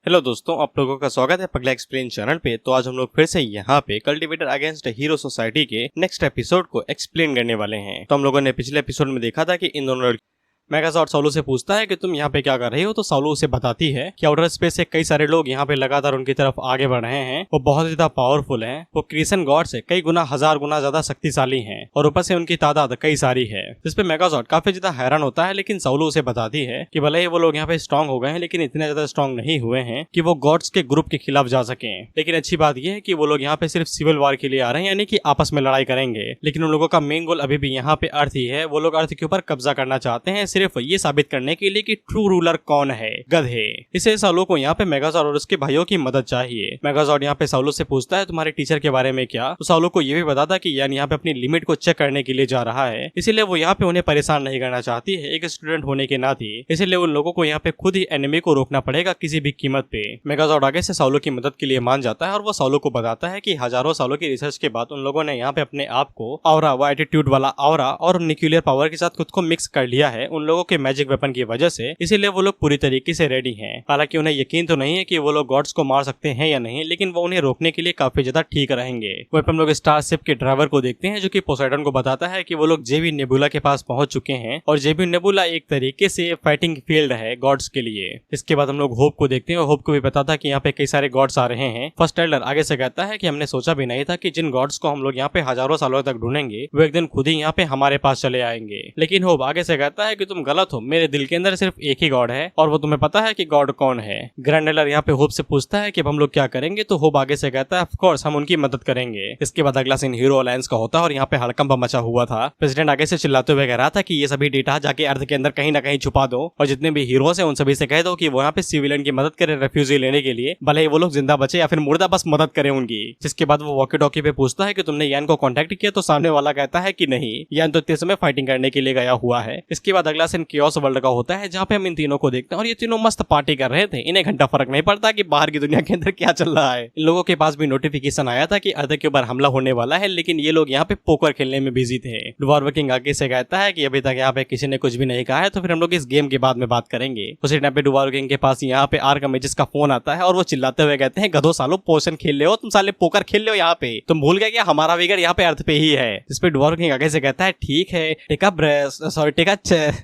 Hello दोस्तों, आप लोगों का स्वागत है पगला एक्सप्लेन चैनल पे। तो आज हम लोग फिर से यहाँ पे कल्टीवेटर अगेंस्ट हीरो सोसाइटी के नेक्स्ट एपिसोड को एक्सप्लेन करने वाले हैं। तो हम लोगों ने पिछले एपिसोड में देखा था कि इन दोनों मेगाजॉर्ड साउलू से पूछता है कि तुम यहाँ पे क्या कर रही हो। तो साउलू उसे बताती है कि आउटर स्पेस से कई सारे लोग यहाँ पे लगातार उनकी तरफ आगे बढ़ रहे हैं। वो बहुत ज्यादा पावरफुल हैं। वो क्रिएशन गॉड से कई गुना, हजार गुना ज्यादा शक्तिशाली हैं और ऊपर से उनकी तादाद कई सारी है, जिसपे मेगाजॉर्ड काफी ज्यादा हैरान होता है। लेकिन साउलू उसे बताती है कि भले ही वो लोग यहाँ पे स्ट्रॉन्ग हो गए हैं, लेकिन इतने ज्यादा स्ट्रॉन्ग नहीं हुए हैं कि वो गॉड्स के ग्रुप के खिलाफ जा सके। लेकिन अच्छी बात यह है कि वो लोग यहाँ पे सिर्फ सिविल वॉर के लिए आ रहे हैं, यानी कि आपस में लड़ाई करेंगे। लेकिन उन लोगों का मेन गोल अभी भी यहाँ पे अर्थ ही है। वो लोग अर्थ के ऊपर कब्जा करना चाहते हैं, सिर्फ ये साबित करने के लिए कि ट्रू रूलर कौन है, गधे। इसे साउलू को यहाँ पे मेगाजॉर्ड और उसके भाइयों की मदद चाहिए। मेगाजॉर्ड यहाँ पे साउलू से पूछता है तुम्हारे टीचर के बारे में क्या। तो साउलू को ये भी बताता कि यान यहाँ पे अपनी लिमिट को चेक करने के लिए जा रहा है, इसीलिए वो यहाँ पे उन्हें परेशान नहीं करना चाहती है एक स्टूडेंट होने के नाते। इसलिए उन लोगों को यहाँ पे खुद ही एनिमी को रोकना पड़ेगा किसी भी कीमत पे। मेगाजॉर्ड आगे से साउलू की मदद के लिए मान जाता है और वो साउलू को बताता है कि हजारों सालों की रिसर्च के बाद उन लोगों ने यहाँ पे अपने आप को ऑरा, वो एटीट्यूड वाला ऑरा और न्यूक्लियर पावर के साथ खुद को मिक्स कर लिया है उन लोगों के मैजिक वेपन की वजह से। इसीलिए वो लोग पूरी तरीके से रेडी हैं। हालांकि उन्हें यकीन तो नहीं है कि वो लोग गॉड्स को मार सकते हैं या नहीं, लेकिन वो उन्हें रोकने के लिए काफी ज्यादा ठीक रहेंगे। वहीं पर हम लोग स्टारशिप के ड्राइवर को देखते हैं, जो कि पोसाइडन को बताता है कि वो लोग जेबी नेबुला के पास पहुंच चुके हैं और जेबी नेबुला एक तरीके से फाइटिंग फील्ड है गॉड्स के लिए। इसके बाद हम लोग होप को देखते हैं और होप को भी बताता है कि यहाँ पे कई सारे गॉड्स आ रहे हैं। फर्स्ट एल्डर आगे से कहता है कि हमने सोचा भी नहीं था कि जिन गॉड्स को हम लोग यहाँ पे हजारों सालों तक ढूंढेंगे वो एक दिन खुद ही यहाँ पे हमारे पास चले आएंगे। लेकिन होप आगे से कहता है कि तुम गलत हो, मेरे दिल के अंदर सिर्फ एक ही गॉड है और वो तुम्हें पता है कि गॉड कौन है। ग्रैंड एल्डर यहाँ पे होप से पूछता है कि अब हम लोग क्या करेंगे। तो होप आगे से कहता है ऑफ कोर्स हम उनकी मदद करेंगे। इसके बाद अगला सीन हीरो अलायंस का होता है और यहाँ पे हड़कंप मचा हुआ था। प्रेसिडेंट आगे से चिल्लाते हुए कह रहा था कि ये सभी डेटा जाके अर्थ के अंदर कहीं ना कहीं छुपा दो और जितने भी हीरोज हैं उन सभी से कह दो कि वो यहाँ पे सिविलियन की मदद करें रेफ्यूजी लेने के लिए, भले ही वो लोग जिंदा बचे या फिर मुर्दा, बस मदद करें उनकी। जिसके बाद वो वॉकी टॉकी पे पूछता है कि तुमने यान को कांटेक्ट किया। तो सामने वाला कहता है कि नहीं, यान तो इतने समय फाइटिंग करने के लिए गया हुआ है। इसके बाद अगला सीन कियोस वर्ल्ड का होता है, जहाँ पे हम इन तीनों को देखते हैं और ये तीनों मस्त पार्टी कर रहे थे। इन्हें घंटा फर्क नहीं पड़ता कि बाहर की दुनिया के अंदर क्या चल रहा है। इन लोगों के पास भी नोटिफिकेशन आया था कि अर्थ के ऊपर हमला होने वाला है, लेकिन ये लोग यहाँ पे पोकर खेलने में बिजी थे। ड्वार्फ किंग आगे से कहता है कि अभी तक यहाँ पे किसी ने कुछ भी नहीं कहा है, तो फिर हम लोग इस गेम के बाद में बात करेंगे। उसी टाइम पे ड्वार्फ किंग के पास यहाँ पे आर्कमेजिस का फोन आता है और वो चिल्लाते हुए कहते हैं गधो सालो पोशन खेल रहे हो तुम, साले पोकर खेल रहे हो यहाँ पे, तुम भूल गए क्या हमारा विगर यहाँ पे अर्थ पे ही है। जिस पे ड्वार्फ किंग आगे से कहता है ठीक है,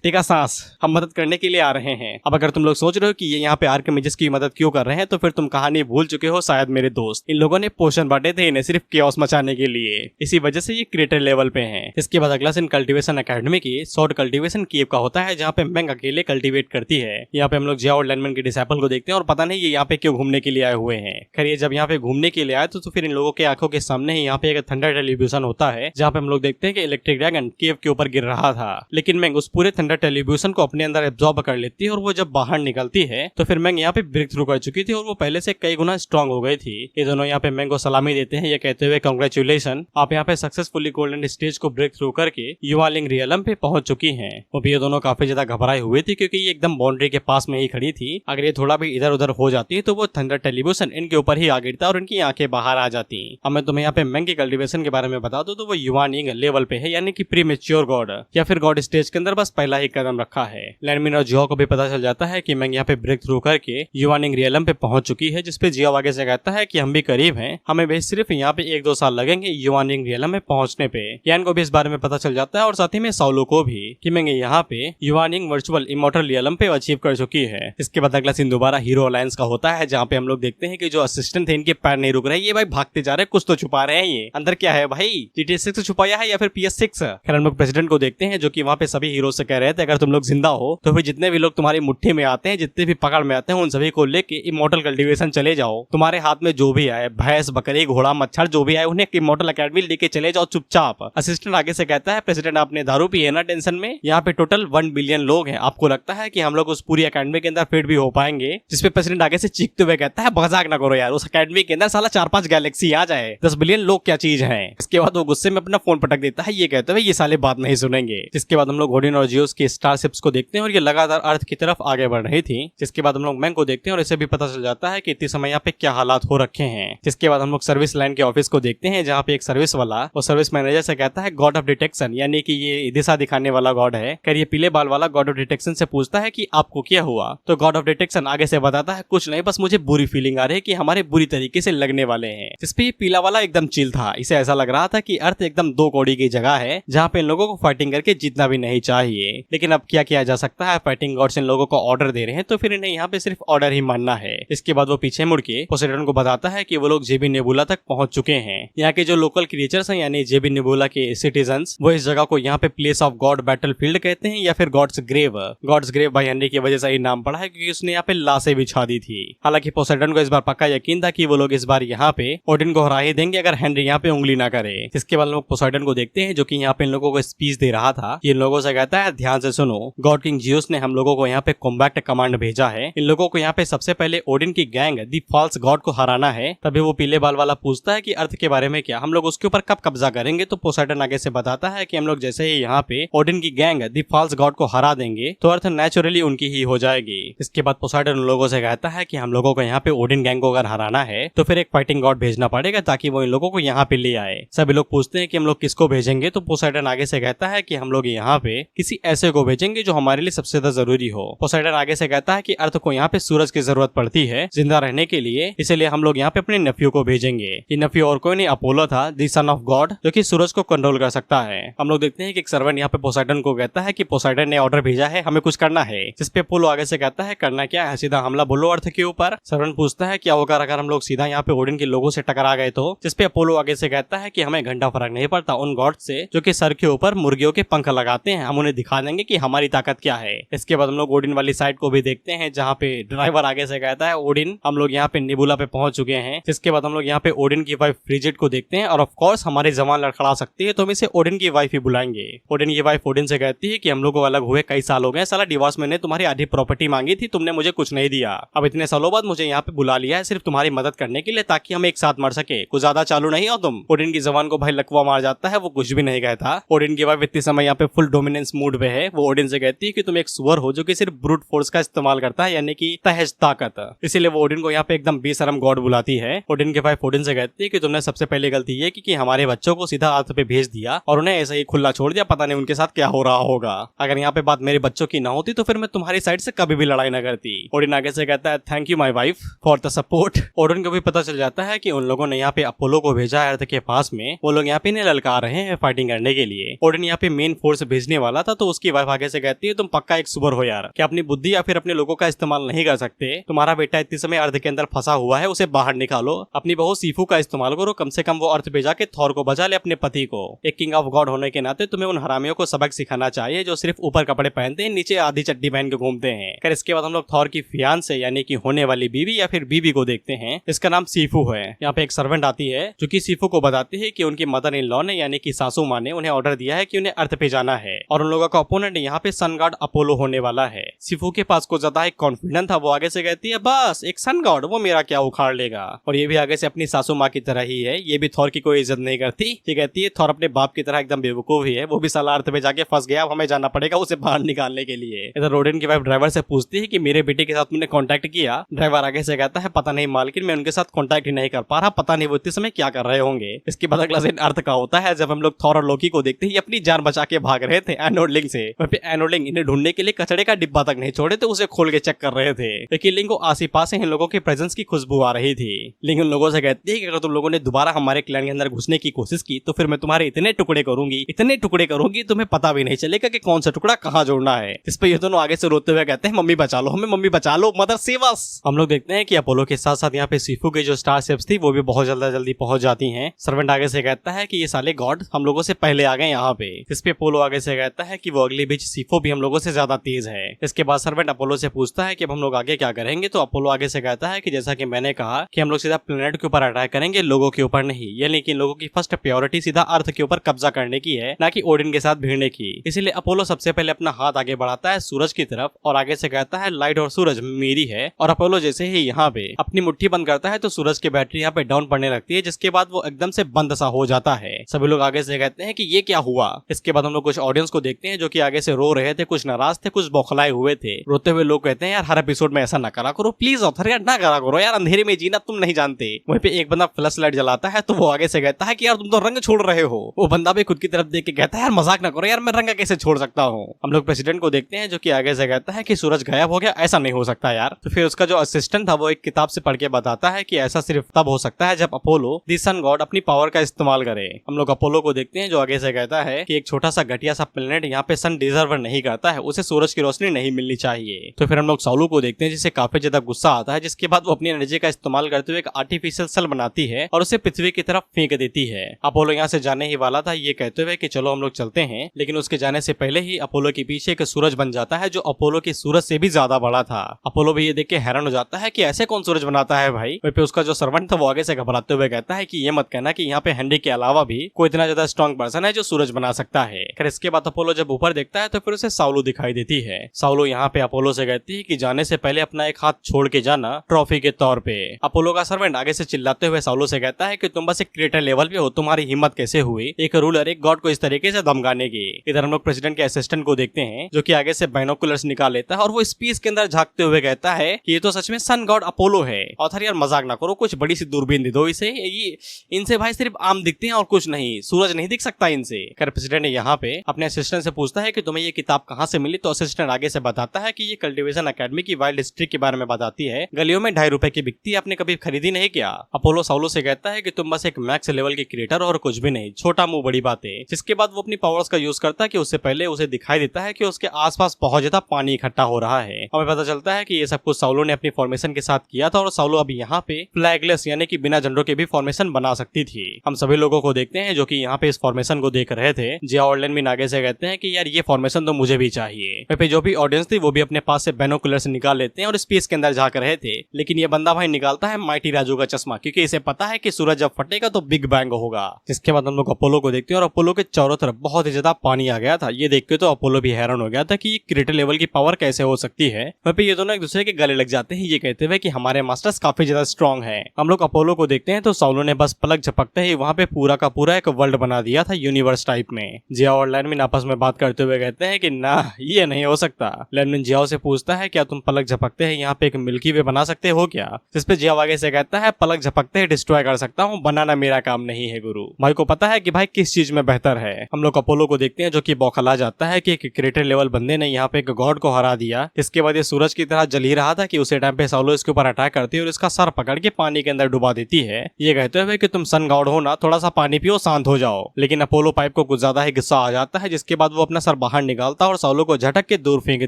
टेका सांस, हम मदद करने के लिए आ रहे हैं। अब अगर तुम लोग सोच रहे हो कि ये यहाँ पे आर्कमेजिस की मदद क्यों कर रहे हैं, तो फिर तुम कहानी भूल चुके हो शायद मेरे दोस्त। इन लोगों ने पोशन बांटे थे इन्हें सिर्फ केओस मचाने के लिए, इसी वजह से ये क्रिएटर लेवल पे हैं। इसके बाद अगला सीन कल्टीवेशन एकेडमी की शॉर्ट कल्टीवेशन केव का होता है, जहाँ पे मैंग अकेले कल्टीवेट करती है। यहाँ पे हम लोग जिया और लैंडमैन के डिसाइपल को देखते हैं और पता नहीं ये यहाँ पे क्यों घूमने के लिए आए हुए हैं। खैर ये जब यहाँ पे घूमने के लिए आए तो फिर इन लोगों के आंखों के सामने ही यहाँ पे एक थंडर टेलीविजन होता है, जहाँ पे हम लोग देखते हैं कि इलेक्ट्रिक ड्रैगन केव के ऊपर गिर रहा था। लेकिन मैंग उस पूरे थंडर टेलीविजन को अपने अंदर एब्जॉर्ब कर लेती है और वो जब बाहर निकलती है तो फिर मैंग यहाँ पे ब्रेक थ्रू कर चुकी थी और वो पहले से कई गुना स्ट्रॉन्ग हो गई थी। ये दोनों यहाँ पे मैंग को सलामी देते हैं, ये कहते हुए कांग्रेचुलेशन, आप यहाँ पे सक्सेसफुली गोल्डन स्टेज को ब्रेक थ्रू करके युवालिंग रियलम पे पहुंच चुकी हैं। वो भी ये दोनों काफी ज्यादा घबराए हुए थे क्योंकि ये एकदम बाउंड्री के पास में ही खड़ी थी। अगर ये थोड़ा भी इधर उधर हो जाती है तो वो थंडर टेलीविजन इनके ऊपर ही आ गिरता और इनकी आंखें बाहर आ जाती। अब मैं तुम्हें यहाँ पे मैंग की कल्टीवेशन के बारे में बता दूं तो वो युवानिंग लेवल पे है, यानी कि प्रीमेच्योर गॉड या फिर गॉड स्टेज के अंदर बस पहला ही कदम रखा है। लैंडमिन और जियो को भी पता चल जाता है कि मैंग यहाँ पे ब्रेक थ्रू करके युवानिंग रियलम पे पहुंच चुकी है, जिसपे जियो आगे से कहता है कि हम भी करीब हैं, हमें भी सिर्फ यहाँ पे 1-2 साल लगेंगे युवानिंग रियलम में पहुंचने पे। यान को भी इस बारे में पता चल जाता है और साथ ही में साउलू को भी कि मैंग यहाँ पे युवानिंग वर्चुअल इमॉर्टल रियलम पे अचीव कर चुकी है। इसके बाद अगला सीन दोबारा हीरो अलायंस का होता है, जहाँ पे हम लोग देखते हैं कि जो असिस्टेंट थे इनके पैर नहीं रुक रहे, ये भाई भागते जा रहे, कुछ तो छुपा रहे हैं। ये अंदर क्या है भाई, GTA 6 छुपाया है या फिर PS6? खैर हम लोग प्रेसिडेंट को देखते हैं जो कि वहाँ पे सभी हीरो से कह रहे थे अगर तुम लोग जिंदा हो तो फिर जितने भी लोग तुम्हारी मुट्ठी में आते हैं, जितने भी पकड़ में आते हैं, उन सभी को लेके इमॉर्टल कल्टीवेशन चले जाओ। तुम्हारे हाथ में जो भी आए, भैंस, बकरी, घोड़ा, मच्छर जो भी आए, उन्हें इमॉर्टल अकेडमी लेके चले जाओ चुपचाप। असिस्टेंट आगे से कहता है प्रेसिडेंट आपने दारू पी है ना टेंशन में, यहाँ पे टोटल 1 बिलियन लोग हैं, आपको लगता है कि हम लोग उस पूरी अकेडमी के अंदर फिट भी हो पाएंगे? जिसपे प्रेसिडेंट आगे से चीखते हुए कहता है मजाक ना करो यार, उस अकेडमी के अंदर साला 4-5 गैलेक्सी आ जाए, 10 बिलियन लोग क्या चीज है। इसके बाद वो गुस्से में अपना फोन पटक देता है, ये कहते हुए ये साले बात नहीं सुनेंगे। जिसके बाद हम लोग ओडिन और जियोस की स्टारशिप्स को देखते हैं और ये लगातार अर्थ की तरफ आगे बढ़ रही थी। जिसके बाद हम लोग मैंग को देखते हैं और इसे भी पता चल जाता है कि इतने समय यहाँ पे क्या हालात हो रखे हैं। जिसके बाद हम लोग सर्विस लाइन के ऑफिस को देखते हैं, जहाँ पे एक सर्विस वाला और सर्विस मैनेजर से कहता है गॉड ऑफ डिटेक्शन, यानी कि ये दिशा दिखाने वाला गॉड है। कर ये पीले बाल वाला गॉड ऑफ डिटेक्शन से पूछता है कि आपको क्या हुआ। तो गॉड ऑफ डिटेक्शन आगे से बताता है कुछ नहीं, बस मुझे बुरी फीलिंग आ रही है कि हमारे बुरी तरीके से लगने वाले हैं। जिसपे ये पीला वाला एकदम चिल था। इसे ऐसा लग रहा था कि अर्थ एकदम दो कौड़ी की जगह है, जहाँ पे इन लोगों को फाइटिंग करके जीतना भी नहीं चाहिए। लेकिन अब क्या किया जा सकता है, फाइटिंग गॉड्स इन लोगों को ऑर्डर दे रहे हैं, तो फिर इन्हें यहाँ पे सिर्फ ऑर्डर ही मानना है। इसके बाद वो पीछे मुड़ के पोसेडन को बताता है कि वो लोग जेबी नेबुला तक पहुंच चुके हैं। यहाँ के जो लोकल क्रिएचर्स हैं, यानी जेबी नेबुला के सिटीजन्स, वो इस जगह को यहाँ पे place of God battle field कहते हैं या फिर गॉड्स ग्रेव। गॉड्स ग्रेव भाई हेनरी की वजह से ये नाम पड़ा है, क्योंकि उसने यहाँ पे लाशें बिछा दी थी। हालांकि पोसेडन को इस बार पक्का यकीन था कि वो लोग इस बार यहाँ पे ओडिन को हरा ही देंगे अगर हेनरी यहाँ पे उंगली ना करे। इसके बाद लोग पोसेडन को देखते हैं, जो कि यहाँ पे इन लोगों को स्पीच दे रहा था। ये लोगों से कहता है ध्यान से सुनो, गॉड किंग जियोस ने हम लोगों को यहाँ पे कॉम्बैक्ट कमांड भेजा है। इन लोगों को यहाँ पे सबसे पहले ओडिन की गैंग दी फॉल्स गॉड को हराना है। तभी वो पीले बाल वाला पूछता है कि अर्थ के बारे में क्या, हम लोग उसके ऊपर कब कब्जा करेंगे। तो पोसेडन आगे से बताता है कि हम लोग जैसे ही यहाँ पे ओडिन की गैंग दी फॉल्स गॉड को हरा देंगे तो अर्थ नेचुरली उनकी ही हो जाएगी। इसके बाद पोसेडन उन लोगों से कहता है कि हम लोगों को यहाँ पे ओडिन गैंग को अगर हराना है तो फिर एक फाइटिंग गॉड भेजना पड़ेगा ताकि वो इन लोगों को यहाँ पे ले आए। सभी लोग पूछते हैं कि हम लोग किसको भेजेंगे। तो पोसेडन आगे से कहता है कि हम लोग यहाँ पे किसी ऐसे को भेजेंगे जो हमारे लिए सबसे ज्यादा जरूरी हो। पोसेडन आगे से कहता है कि अर्थ को यहाँ पे सूरज की जरूरत पड़ती है जिंदा रहने के लिए, इसलिए हम लोग यहाँ पे अपने नेफ्यू को भेजेंगे। ये नेफ्यू और कोई नहीं अपोलो था, द सन ऑफ गॉड, जो कि सूरज को कंट्रोल कर सकता है। हम लोग देखते हैं कि एक सर्वेंट यहाँ पे पोसेडन को कहता है कि पोसेडन ने ऑर्डर भेजा है, हमें कुछ करना है। जिसपे अपोलो आगे से कहता है करना क्या है, सीधा हमला बोलो अर्थ के ऊपर। सर्वेंट पूछता है क्या होगा अगर हम लोग सीधा यहाँ पे ओडिन के लोगों से टकरा गए तो। जिसपे अपोलो आगे से कहता है कि हमें घंटा फर्क नहीं पड़ता उन गॉड से जो कि सर के ऊपर मुर्गियों के पंख लगाते हैं, हम उन्हें दिखा देंगे कि हमारी ताकत क्या है। इसके बाद हम लोग ओडिन वाली साइड को भी देखते हैं, जहाँ पे ड्राइवर आगे से कहता है ओडिन हम लोग यहाँ पे नेबुला पे पहुंच चुके हैं। जिसके बाद हम लोग यहाँ पे ओडिन की वाइफ फ्रिजिड को देखते हैं और ऑफ कोर्स हमारी जवान लड़खड़ा सकती है तो हम इसे ओडिन की वाइफ ही बुलाएंगे। ओडिन की वाइफ ओडिन से कहती है कि हम लोग को अलग हुए कई साल हो गए, साला डिवोर्स मैंने तुम्हारी आधी प्रॉपर्टी मांगी थी, तुमने मुझे कुछ नहीं दिया। अब इतने सालों बाद मुझे यहाँ पे बुला लिया है सिर्फ तुम्हारी मदद करने के लिए ताकि हम एक साथ मर सके। कुछ ज्यादा चालू नहीं हो तुम। ओडिन की जवान को भाई लकवा मार जाता है, वो कुछ भी नहीं कहता। ओडिन की वाइफ इतने समय यहाँ पे फुल डोमिनेंस मूड पे है। वो ओडिन से कहती है कि तुम एक सुअर हो जो कि सिर्फ ब्रूट फोर्स का इस्तेमाल करता है, यानी कि तहज ताकत। इसीलिए वो ओडिन को यहाँ पे एकदम बेशरम गॉड बुलाती है। ओडिन के वाइफ ओडिन से कहती है कि तुमने सबसे पहले गलती ये की कि हमारे बच्चों को सीधा अर्थ पे भेज दिया और उन्हें ऐसे ही खुला छोड़ दिया, पता नहीं उनके साथ क्या हो रहा होगा। अगर यहाँ पे बात मेरे बच्चों की ना होती तो फिर मैं तुम्हारी साइड से कभी भी लड़ाई ना करती। ओडिन आगे से कहता है thank you my wife for the support. Odin को भी पता चल जाता है कि उन लोगों ने यहाँ पे अपोलो को भेजा है अर्थ के पास में, वो लोग यहाँ पे इन्हें ललकार रहे हैं फाइटिंग करने के लिए। ओडिन यहाँ पे मेन फोर्स भेजने वाला था तो उसकी वाइफ आगे से कहती है तुम पक्का एक सुअर हो यार, क्या अपनी बुद्धि या फिर अपने लोगों का इस्तेमाल नहीं कर सकते। तुम्हारा बेटा इतने समय अर्थ के अंदर फंसा हुआ है, उसे बाहर निकालो। अपनी बहू सीफू का इस्तेमाल करो, कम से कम वो अर्थ भेजा के थॉर को बचा ले अपने पति को। एक किंग ऑफ गॉड होने के नाते तुम्हें उन हरामियों को सबक सिखाना चाहिए जो सिर्फ ऊपर कपड़े पहनते हैं, नीचे आधी चड्डी पहन के घूमते हैं। फिर इसके बाद हम लोग थॉर की फियांसे यानी कि होने वाली बीवी या फिर बीबी को देखते हैं। इसका नाम सीफू है। यहाँ पे एक सर्वेंट आती है जो कि सीफू को बताती है कि उनकी मदर इन लॉ ने यानी कि सासू माँ ने उन्हें ऑर्डर दिया है कि उन्हें अर्थ पे जाना है और उन लोगों का ओपोनेंट यहाँ पे सन गॉड अपोलो होने वाला है। सीफू के पास कुछ ज्यादा एक कॉन्फिडेंस था। वो आगे से कहती है बस एक सन गॉड, वो मेरा क्या उखाड़ लेगा। और ये भी आगे से अपनी सासू माँ की तरह ही है, ये भी थॉर की कोई इज्जत नहीं करती। ये कहती है थॉर अपने बाप की तरह एकदम बेवकूफ ही है, वो भी साला अर्थ पे जाके फंस गया, अब हमें जाना पड़ेगा उसे बाहर निकालने के लिए। इधर ओडिन की वाइफ ड्राइवर से पूछती है कि मेरे बेटे के साथ तुमने कांटेक्ट किया। ड्राइवर आगे से कहता है पता नहीं मालकिन, मैं उनके साथ कांटेक्ट ही नहीं कर पा रहा, पता नहीं वो इतने समय क्या कर रहे होंगे। इसके बाद अगला सीन अर्थ का होता है जब हम लोग थॉर और लोकी को देखते हैं अपनी जान बचा के भाग रहे थे एनोडलिंग से। एनोडलिंग इन्हें ढूंढने के लिए कचड़े का डिब्बा तक नहीं छोड़े थे, उसे खोल के चेक कर रहे थे। लेकिन लिंग को आस पास से इन लोगों के प्रेजेंस की खुशबू आ रही थी। लिंग उन लोगों से कहती है कि अगर तुम लोगों ने दोबारा हमारे क्लैन के अंदर घुसने की कोशिश की तो फिर मैं तुम्हारे इतने टुकड़े करूंगी तुम्हें पता भी नहीं चलेगा कि कौन सा टुकड़ा कहाँ जोड़ना है। इस पर ये दोनों आगे से रोते हुए कहते हैं मम्मी बचा लो हमें, मम्मी बचा लो, मदर सेव अस। हम लोग देखते हैं कि अपोलो के साथ साथ यहाँ पे सीफू की जो स्टारशिप्स थी वो भी बहुत जल्दी पहुंच जाती हैं। सर्वेंट आगे से कहता है कि ये साले गॉड हम लोगों से पहले आ गए यहाँ पे। इस पे अपोलो आगे से कहता है कि वो अगली बीच सीफो भी हम लोगों से ज्यादा तेज है। इसके बाद सर्वेंट अपोलो से पूछता है कि अब हम लोग आगे क्या करेंगे। तो अपोलो आगे से कहता है कि जैसा कि मैंने कहा कि हम लोग सीधा प्लेनेट के ऊपर अटैक करेंगे, लोगों के ऊपर नहीं। यानी कि लोगों की फर्स्ट प्रायोरिटी सीधा अर्थ के ऊपर कब्जा करने की है, ना कि ओडिन के साथ भिड़ने की। इसीलिए अपोलो सबसे पहले अपना हाथ आगे बढ़ाता है सूरज की तरफ और आगे से कहता है लाइट और सूरज मेरी है। और अपोलो जैसे ही यहाँ पे अपनी मुट्ठी बंद करता है तो सूरज की बैटरी यहाँ पे डाउन पड़ने लगती है, जिसके बाद वो एकदम से बंद सा हो जाता है। सभी लोग आगे से कहते हैं कि ये क्या हुआ। इसके बाद हम लोग कुछ ऑडियंस को देखते हैं जो कि आगे से रो रहे थे, कुछ नाराज थे, कुछ बौखलाए हुए थे। रोते हुए लोग कहते हैं यार हर एपिसोड में ऐसा ना करा करो प्लीज ऑथर, यार ना करा करो यार, अंधेरे में जीना तुम नहीं जानते। वहीं पे एक बंदा फ्लैश लाइट जलाता है तो वो आगे से कहता है कि यार तुम तो रंग छोड़ रहे हो। वो बंदा भी खुद की तरफ देख के कहता है यार मजाक ना करो यार, मैं रंग कैसे छोड़ सकता हूँ। हम लोग प्रेसिडेंट को देखते हैं जो कि आगे से कहता है कि सूरज गायब हो गया, ऐसा नहीं हो सकता यार। तो फिर उसका जो असिस्टेंट था वो एक किताब से पढ़ के बताता है कि ऐसा सिर्फ तब हो सकता है जब अपोलो द सन गॉड अपनी पावर का इस्तेमाल करे। हम लोग अपोलो को देखते हैं जो आगे से कहता है कि एक छोटा सा घटिया सा प्लेनेट यहाँ पे सन डिजर्व नहीं करता है, उसे सूरज की रोशनी नहीं मिलनी चाहिए। तो फिर हम लोग साउलू को देखते हैं जिसे काफी ज्यादा गुस्सा आता है, जिसके बाद वो अपनी एनर्जी का इस्तेमाल करते हुए एक आर्टिफिशियल सल बनाती है और उसे पृथ्वी की तरफ फेंक देती है। अपोलो यहाँ से जाने ही वाला था ये कहते हुए कि चलो हम लोग चलते हैं, लेकिन उसके जाने से पहले ही अपोलो के पीछे एक सूरज बन जाता है जो अपोलो की सूरज से भी ज्यादा बड़ा था। अपोलो भी ये देख के हैरान हो जाता है कि ऐसे कौन सूरज बनाता है भाई। वहीं पे उसका जो सर्वेंट था वो आगे से घबराते हुए कहता है कि ये मत कहना कि यहाँ पे हेनरी के अलावा भी कोई इतना ज्यादा स्ट्रॉन्ग पर्सन है जो सूरज बना सकता है। फिर इसके बाद अपोलो जब ऊपर देखता है तो फिर उसे साउलू दिखाई देती है। साउलू यहाँ पे अपोलो से कहती है कि जाने से पहले अपना एक हाथ छोड़ के जाना ट्रॉफी के तौर पे। अपोलो का सर्वेंट आगे से चिल्लाते हुए साउलू से कहता है कि तुम बस एक क्रिएटर लेवल पे हो, तुम्हारी हिम्मत कैसे हुई एक रूलर एक गॉड को इस तरीके से धमकाने की। इधर हम लोग प्रेसिडेंट के असिस्टेंट को देखते हैं जो कि आगे से बाइनोकुलर्स निकाल लेता है और वो स्पेस के अंदर झांकते हुए कहता है कि ये तो सच में सन गॉड अपोलो है। ऑथर यार मजाक ना करो, कुछ बड़ी सी दूरबीन दे दो इसे, ये इनसे भाई सिर्फ आम दिखते हैं और कुछ नहीं, सूरज नहीं दिख सकता इनसे। कर प्रेसिडेंट यहाँ पे अपने असिस्टेंट से पूछता है कि तुम्हें ये किताब कहाँ से मिली, तो असिस्टेंट आगे से बताता है कि ये कल्टीवेशन एकेडमी की वाइल्ड हिस्ट्री के बारे में बताती है, गलियों में ₹2.5 की बिकती है, आपने कभी खरीदी नहीं क्या। अपोलो साउलो से कहता है कि तुम बस एक मैक्स लेवल के क्रिएटर और कुछ भी नहीं, छोटा मुंह बड़ी बातें। जिसके बाद वो अपनी पावर्स का यूज करता है कि उससे पहले उसे दिखाई देता है कि उसके आसपास बहुत ज्यादा पानी इकट्ठा हो रहा है। हमें पता चलता है कि ये सब कुछ साउलो ने अपनी फॉर्मेशन के साथ किया था और साउलो अब यहाँ पे फ्लैगलेस यानी कि बिना झंडों के भी फॉर्मेशन बना सकती थी। हम सभी लोगों को देखते हैं जो कि यहाँ पे इस फॉर्मेशन को देख रहे थे। जिया ऑर्लन भी आगे से कहते हैं कि यार ये फॉर्मेशन तो मुझे भी चाहिए। पे जो भी ऑडियंस थी वो भी अपने पास से बाइनोकुलर्स निकाल लेते हैं और स्पेस के अंदर झांक रहे थे, लेकिन ये बंदा भाई निकालता है माइटी राजू का चश्मा, क्योंकि इसे पता है कि सूरज जब फटेगा तो बिग बैंग होगा। जिसके बाद हम लोग अपोलो को देखते हैं और अपोलो के चारों तरफ बहुत ही ज्यादा पानी आ गया था। ये देख के तो अपोलो भी हैरान हो गया था कि ये क्रिएटर लेवल की पावर कैसे हो सकती है। वहीं पे ये दोनों एक दूसरे के गले लग जाते हैं ये कहते हुए कि हमारे मास्टर्स काफी ज्यादा स्ट्रॉन्ग है। हम लोग अपोलो को देखते हैं तो साउलो ने बस पलक झपकते ही वहाँ पे पूरा का पूरा एक वर्ल्ड बना दिया था यूनिवर्स टाइप में। जिया और लैनमिन आपस में बात करते हुए कहते हैं कि ना ये नहीं हो सकता। लैनमिन जियाओ से पूछता है क्या तुम पलक झपकते हैं यहाँ पे एक मिल्की वे बना सकते हो क्या, जिस पे जिया आगे से कहता है पलक झपकते ही डिस्ट्रॉय कर सकता हूँ, बनाना मेरा काम नहीं है गुरु। भाई को पता है कि भाई किस चीज में बेहतर है। हम लोग अपोलो को देखते हैं जो कि बौखला जाता है कि एक क्रिएटर लेवल बंदे ने यहाँ पे एक गॉड को हरा दिया। इसके बाद ये सूरज की तरह जल ही रहा था कि उसे टाइम पे साउलो इसके ऊपर अटैक करती है और इसका सर पकड़ के पानी के अंदर डुबा देती है, ये कहते हुए कि तुम सन गॉड हो ना, थोड़ा सा पानी पियो शांत हो जाओ। लेकिन अपोलो पाइप को कुछ ज्यादा ही गुस्सा आ जाता है, जिसके बाद वो अपना सर बाहर निकालता है और साउलो को झटक के दूर फेंक